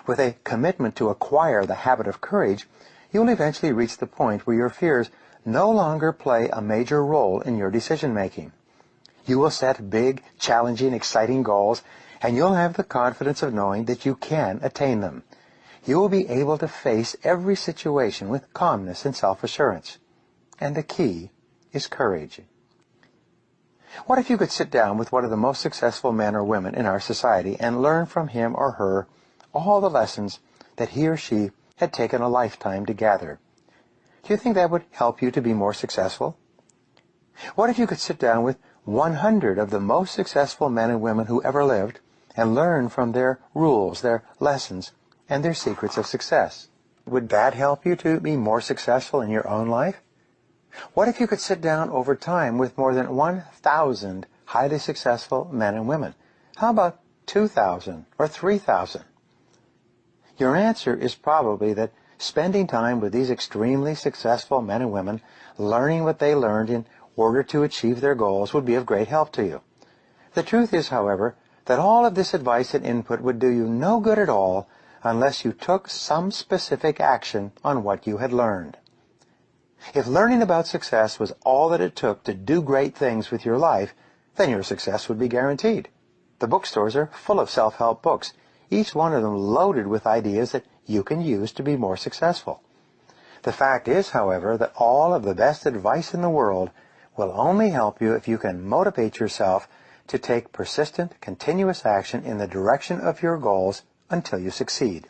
[SPEAKER 1] With a commitment to acquire the habit of courage, you will eventually reach the point where your fears no longer play a major role in your decision-making. You will set big, challenging, exciting goals, and you'll have the confidence of knowing that you can attain them. You will be able to face every situation with calmness and self-assurance. And the key is courage. What if you could sit down with one of the most successful men or women in our society and learn from him or her all the lessons that he or she had taken a lifetime to gather? Do you think that would help you to be more successful? What if you could sit down with 100 of the most successful men and women who ever lived and learn from their rules, their lessons, and their secrets of success? Would that help you to be more successful in your own life? What if you could sit down over time with more than 1,000 highly successful men and women? How about 2,000 or 3,000? Your answer is probably that spending time with these extremely successful men and women, learning what they learned in order to achieve their goals, would be of great help to you. The truth is, however, that all of this advice and input would do you no good at all unless you took some specific action on what you had learned. If learning about success was all that it took to do great things with your life, then your success would be guaranteed. The bookstores are full of self-help books, each one of them loaded with ideas that you can use to be more successful. The fact is, however, that all of the best advice in the world will only help you if you can motivate yourself to take persistent, continuous action in the direction of your goals until you succeed.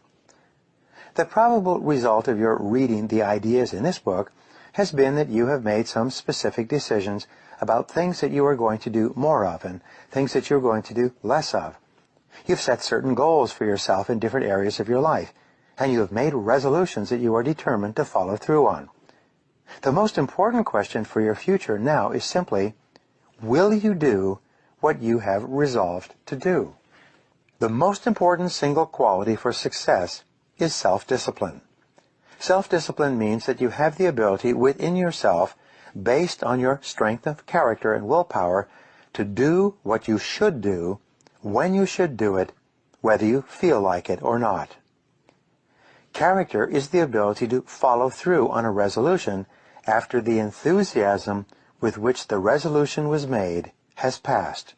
[SPEAKER 1] The probable result of your reading the ideas in this book has been that you have made some specific decisions about things that you are going to do more of and things that you're going to do less of. You've set certain goals for yourself in different areas of your life, and you have made resolutions that you are determined to follow through on. The most important question for your future now is simply, will you do what you have resolved to do? The most important single quality for success is self-discipline. Self-discipline means that you have the ability within yourself, based on your strength of character and willpower, to do what you should do, when you should do it, whether you feel like it or not. Character is the ability to follow through on a resolution after the enthusiasm with which the resolution was made has passed.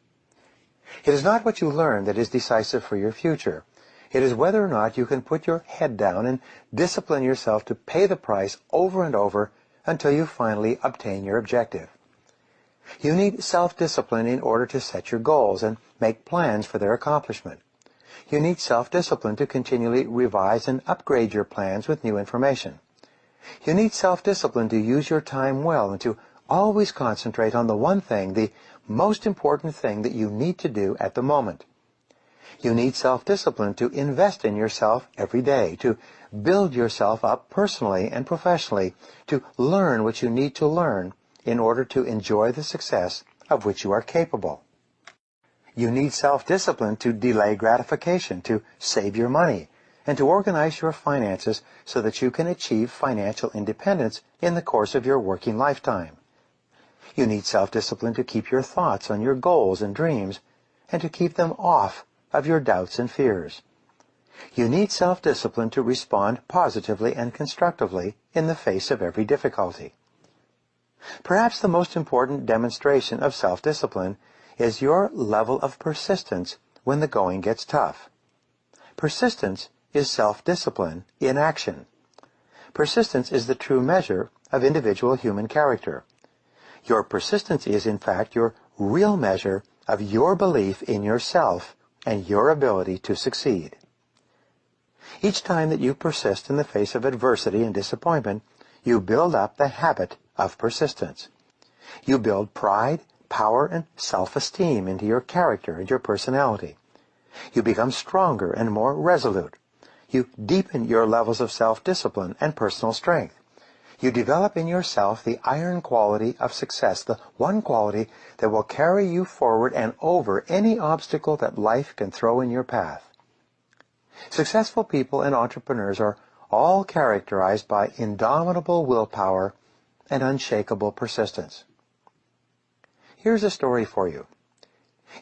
[SPEAKER 1] It is not what you learn that is decisive for your future. It is whether or not you can put your head down and discipline yourself to pay the price over and over until you finally obtain your objective. You need self-discipline in order to set your goals and make plans for their accomplishment. You need self-discipline to continually revise and upgrade your plans with new information. You need self-discipline to use your time well and to always concentrate on the one thing, the most important thing that you need to do at the moment. You need self-discipline to invest in yourself every day, to build yourself up personally and professionally, to learn what you need to learn in order to enjoy the success of which you are capable. You need self-discipline to delay gratification, to save your money, and to organize your finances so that you can achieve financial independence in the course of your working lifetime. You need self-discipline to keep your thoughts on your goals and dreams and to keep them off of your doubts and fears. You need self-discipline to respond positively and constructively in the face of every difficulty. Perhaps the most important demonstration of self-discipline is your level of persistence when the going gets tough. Persistence is self-discipline in action. Persistence is the true measure of individual human character. Your persistence is, in fact, your real measure of your belief in yourself and your ability to succeed. Each time that you persist in the face of adversity and disappointment, you build up the habit of persistence. You build pride, power, and self-esteem into your character and your personality. You become stronger and more resolute. You deepen your levels of self-discipline and personal strength. You develop in yourself the iron quality of success, the one quality that will carry you forward and over any obstacle that life can throw in your path. Successful people and entrepreneurs are all characterized by indomitable willpower and unshakable persistence. Here's a story for you.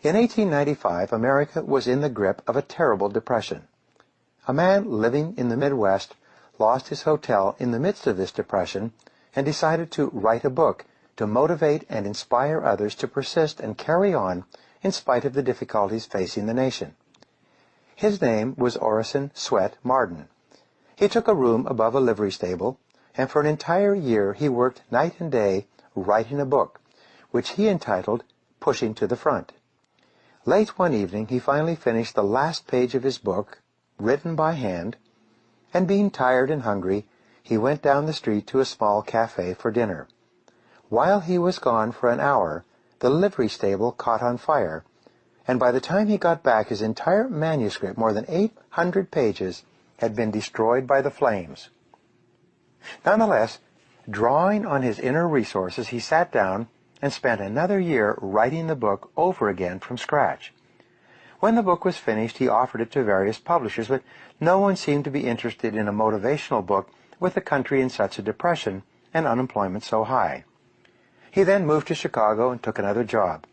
[SPEAKER 1] In 1895, America was in the grip of a terrible depression. A man living in the Midwest lost his hotel in the midst of this depression and decided to write a book to motivate and inspire others to persist and carry on in spite of the difficulties facing the nation. His name was Orison Swett Marden. He took a room above a livery stable, and for an entire year he worked night and day writing a book, which he entitled Pushing to the Front. Late one evening he finally finished the last page of his book, written by hand, and being tired and hungry, he went down the street to a small cafe for dinner. While he was gone for an hour, the livery stable caught on fire, and by the time he got back, his entire manuscript, more than 800 pages, had been destroyed by the flames. Nonetheless, drawing on his inner resources, he sat down and spent another year writing the book over again from scratch. When the book was finished, he offered it to various publishers, but no one seemed to be interested in a motivational book with the country in such a depression and unemployment so high. He then moved to Chicago and took another job.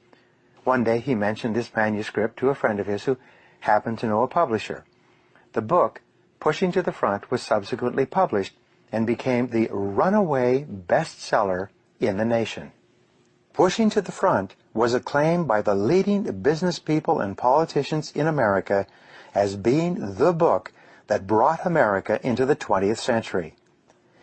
[SPEAKER 1] One day he mentioned this manuscript to a friend of his who happened to know a publisher. The book, Pushing to the Front, was subsequently published and became the runaway bestseller in the nation. Pushing to the Front was acclaimed by the leading business people and politicians in America as being the book that brought America into the 20th century.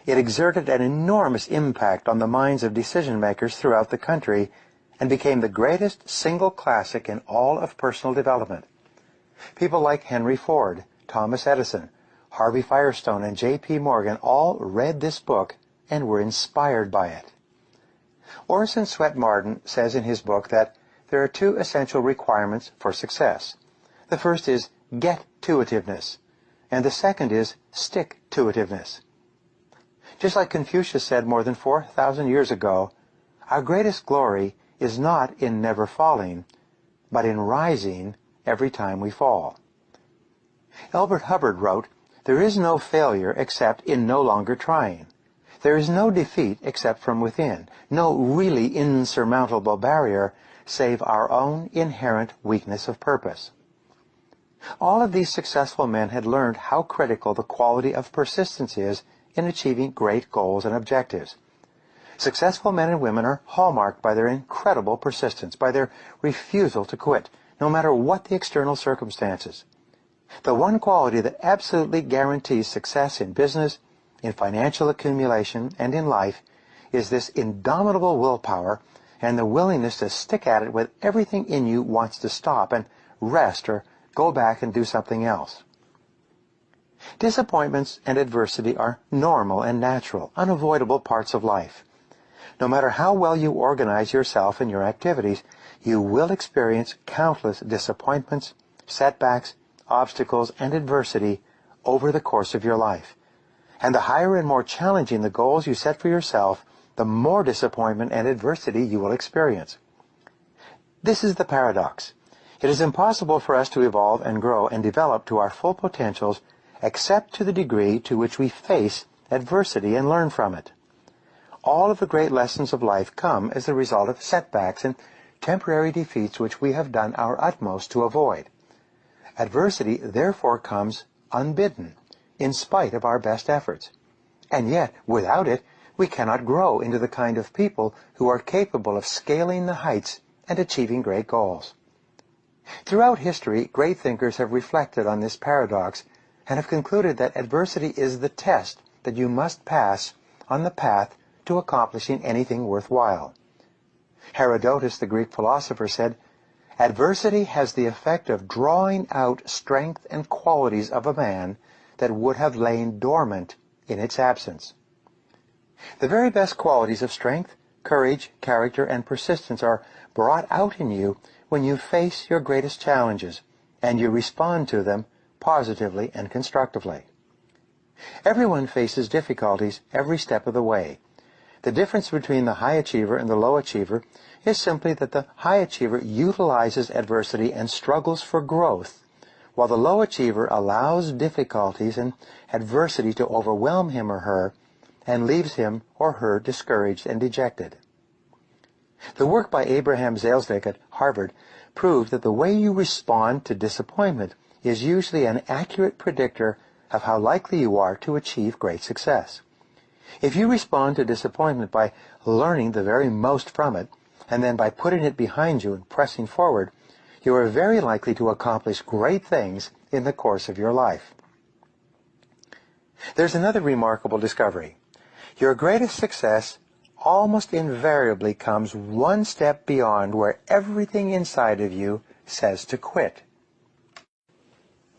[SPEAKER 1] It exerted an enormous impact on the minds of decision-makers throughout the country and became the greatest single classic in all of personal development. People like Henry Ford, Thomas Edison, Harvey Firestone, and J.P. Morgan all read this book and were inspired by it. Orison Swett Marden says in his book that there are two essential requirements for success. The first is get-to-itiveness, and the second is stick-to-itiveness. Just like Confucius said more than 4,000 years ago, our greatest glory is not in never falling, but in rising every time we fall. Elbert Hubbard wrote, "There is no failure except in no longer trying. There is no defeat except from within, no really insurmountable barrier save our own inherent weakness of purpose." All of these successful men had learned how critical the quality of persistence is in achieving great goals and objectives. Successful men and women are hallmarked by their incredible persistence, by their refusal to quit, no matter what the external circumstances. The one quality that absolutely guarantees success in business, in financial accumulation, and in life is this indomitable willpower and the willingness to stick at it when everything in you wants to stop and rest or go back and do something else. Disappointments and adversity are normal and natural, unavoidable parts of life. No matter how well you organize yourself and your activities, you will experience countless disappointments, setbacks, obstacles, and adversity over the course of your life. And the higher and more challenging the goals you set for yourself, the more disappointment and adversity you will experience. This is the paradox. It is impossible for us to evolve and grow and develop to our full potentials except to the degree to which we face adversity and learn from it. All of the great lessons of life come as the result of setbacks and temporary defeats which we have done our utmost to avoid. Adversity therefore comes unbidden, in spite of our best efforts. And yet, without it, we cannot grow into the kind of people who are capable of scaling the heights and achieving great goals. Throughout history, great thinkers have reflected on this paradox and have concluded that adversity is the test that you must pass on the path to accomplishing anything worthwhile. Herodotus, the Greek philosopher, said, "Adversity has the effect of drawing out strength and qualities of a man that would have lain dormant in its absence." The very best qualities of strength, courage, character, and persistence are brought out in you when you face your greatest challenges and you respond to them positively and constructively. Everyone faces difficulties every step of the way. The difference between the high achiever and the low achiever is simply that the high achiever utilizes adversity and struggles for growth, while the low achiever allows difficulties and adversity to overwhelm him or her and leaves him or her discouraged and dejected. The work by Abraham Zalesnik at Harvard proved that the way you respond to disappointment is usually an accurate predictor of how likely you are to achieve great success. If you respond to disappointment by learning the very most from it, and then by putting it behind you and pressing forward, you are very likely to accomplish great things in the course of your life. There's another remarkable discovery. Your greatest success almost invariably comes one step beyond where everything inside of you says to quit.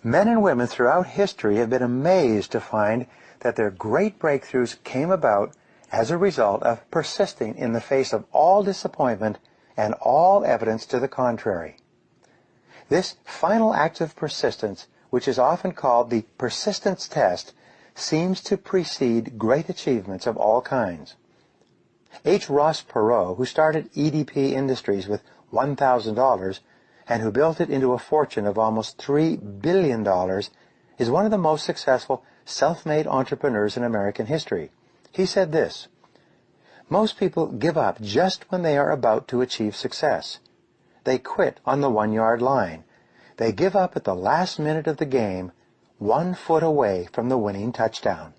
[SPEAKER 1] Men and women throughout history have been amazed to find that their great breakthroughs came about as a result of persisting in the face of all disappointment and all evidence to the contrary. This final act of persistence, which is often called the persistence test, seems to precede great achievements of all kinds. H. Ross Perot, who started EDP Industries with $1,000 and who built it into a fortune of almost $3 billion, is one of the most successful self-made entrepreneurs in American history. He said this, "Most people give up just when they are about to achieve success. They quit on the 1-yard line. They give up at the last minute of the game, 1 foot away from the winning touchdown."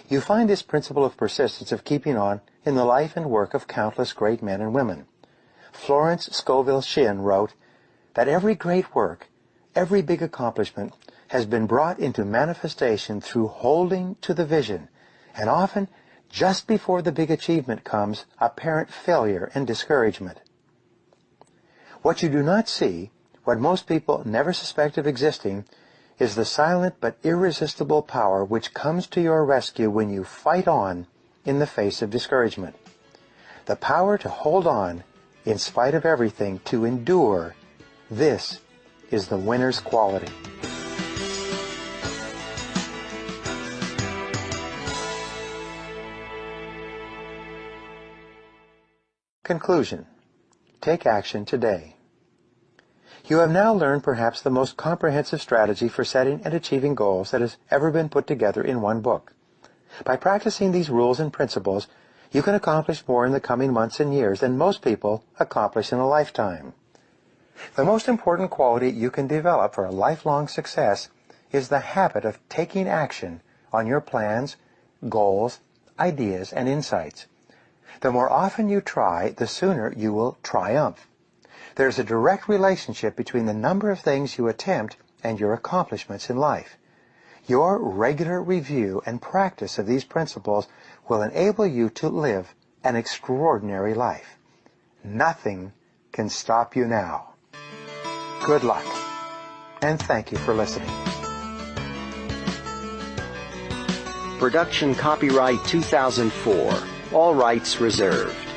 [SPEAKER 1] You find this principle of persistence of keeping on in the life and work of countless great men and women. Florence Scovel Shinn wrote that every great work, every big accomplishment has been brought into manifestation through holding to the vision, and often, just before the big achievement comes, apparent failure and discouragement. What you do not see, what most people never suspect of existing, is the silent but irresistible power which comes to your rescue when you fight on in the face of discouragement. The power to hold on in spite of everything, to endure. This is the winner's quality. Conclusion. Take action today. You have now learned perhaps the most comprehensive strategy for setting and achieving goals that has ever been put together in one book. By practicing these rules and principles, you can accomplish more in the coming months and years than most people accomplish in a lifetime. The most important quality you can develop for a lifelong success is the habit of taking action on your plans, goals, ideas, and insights. The more often you try, the sooner you will triumph. There's a direct relationship between the number of things you attempt and your accomplishments in life. Your regular review and practice of these principles will enable you to live an extraordinary life. Nothing can stop you now. Good luck, and thank you for listening.
[SPEAKER 2] Production copyright 2004. All rights reserved.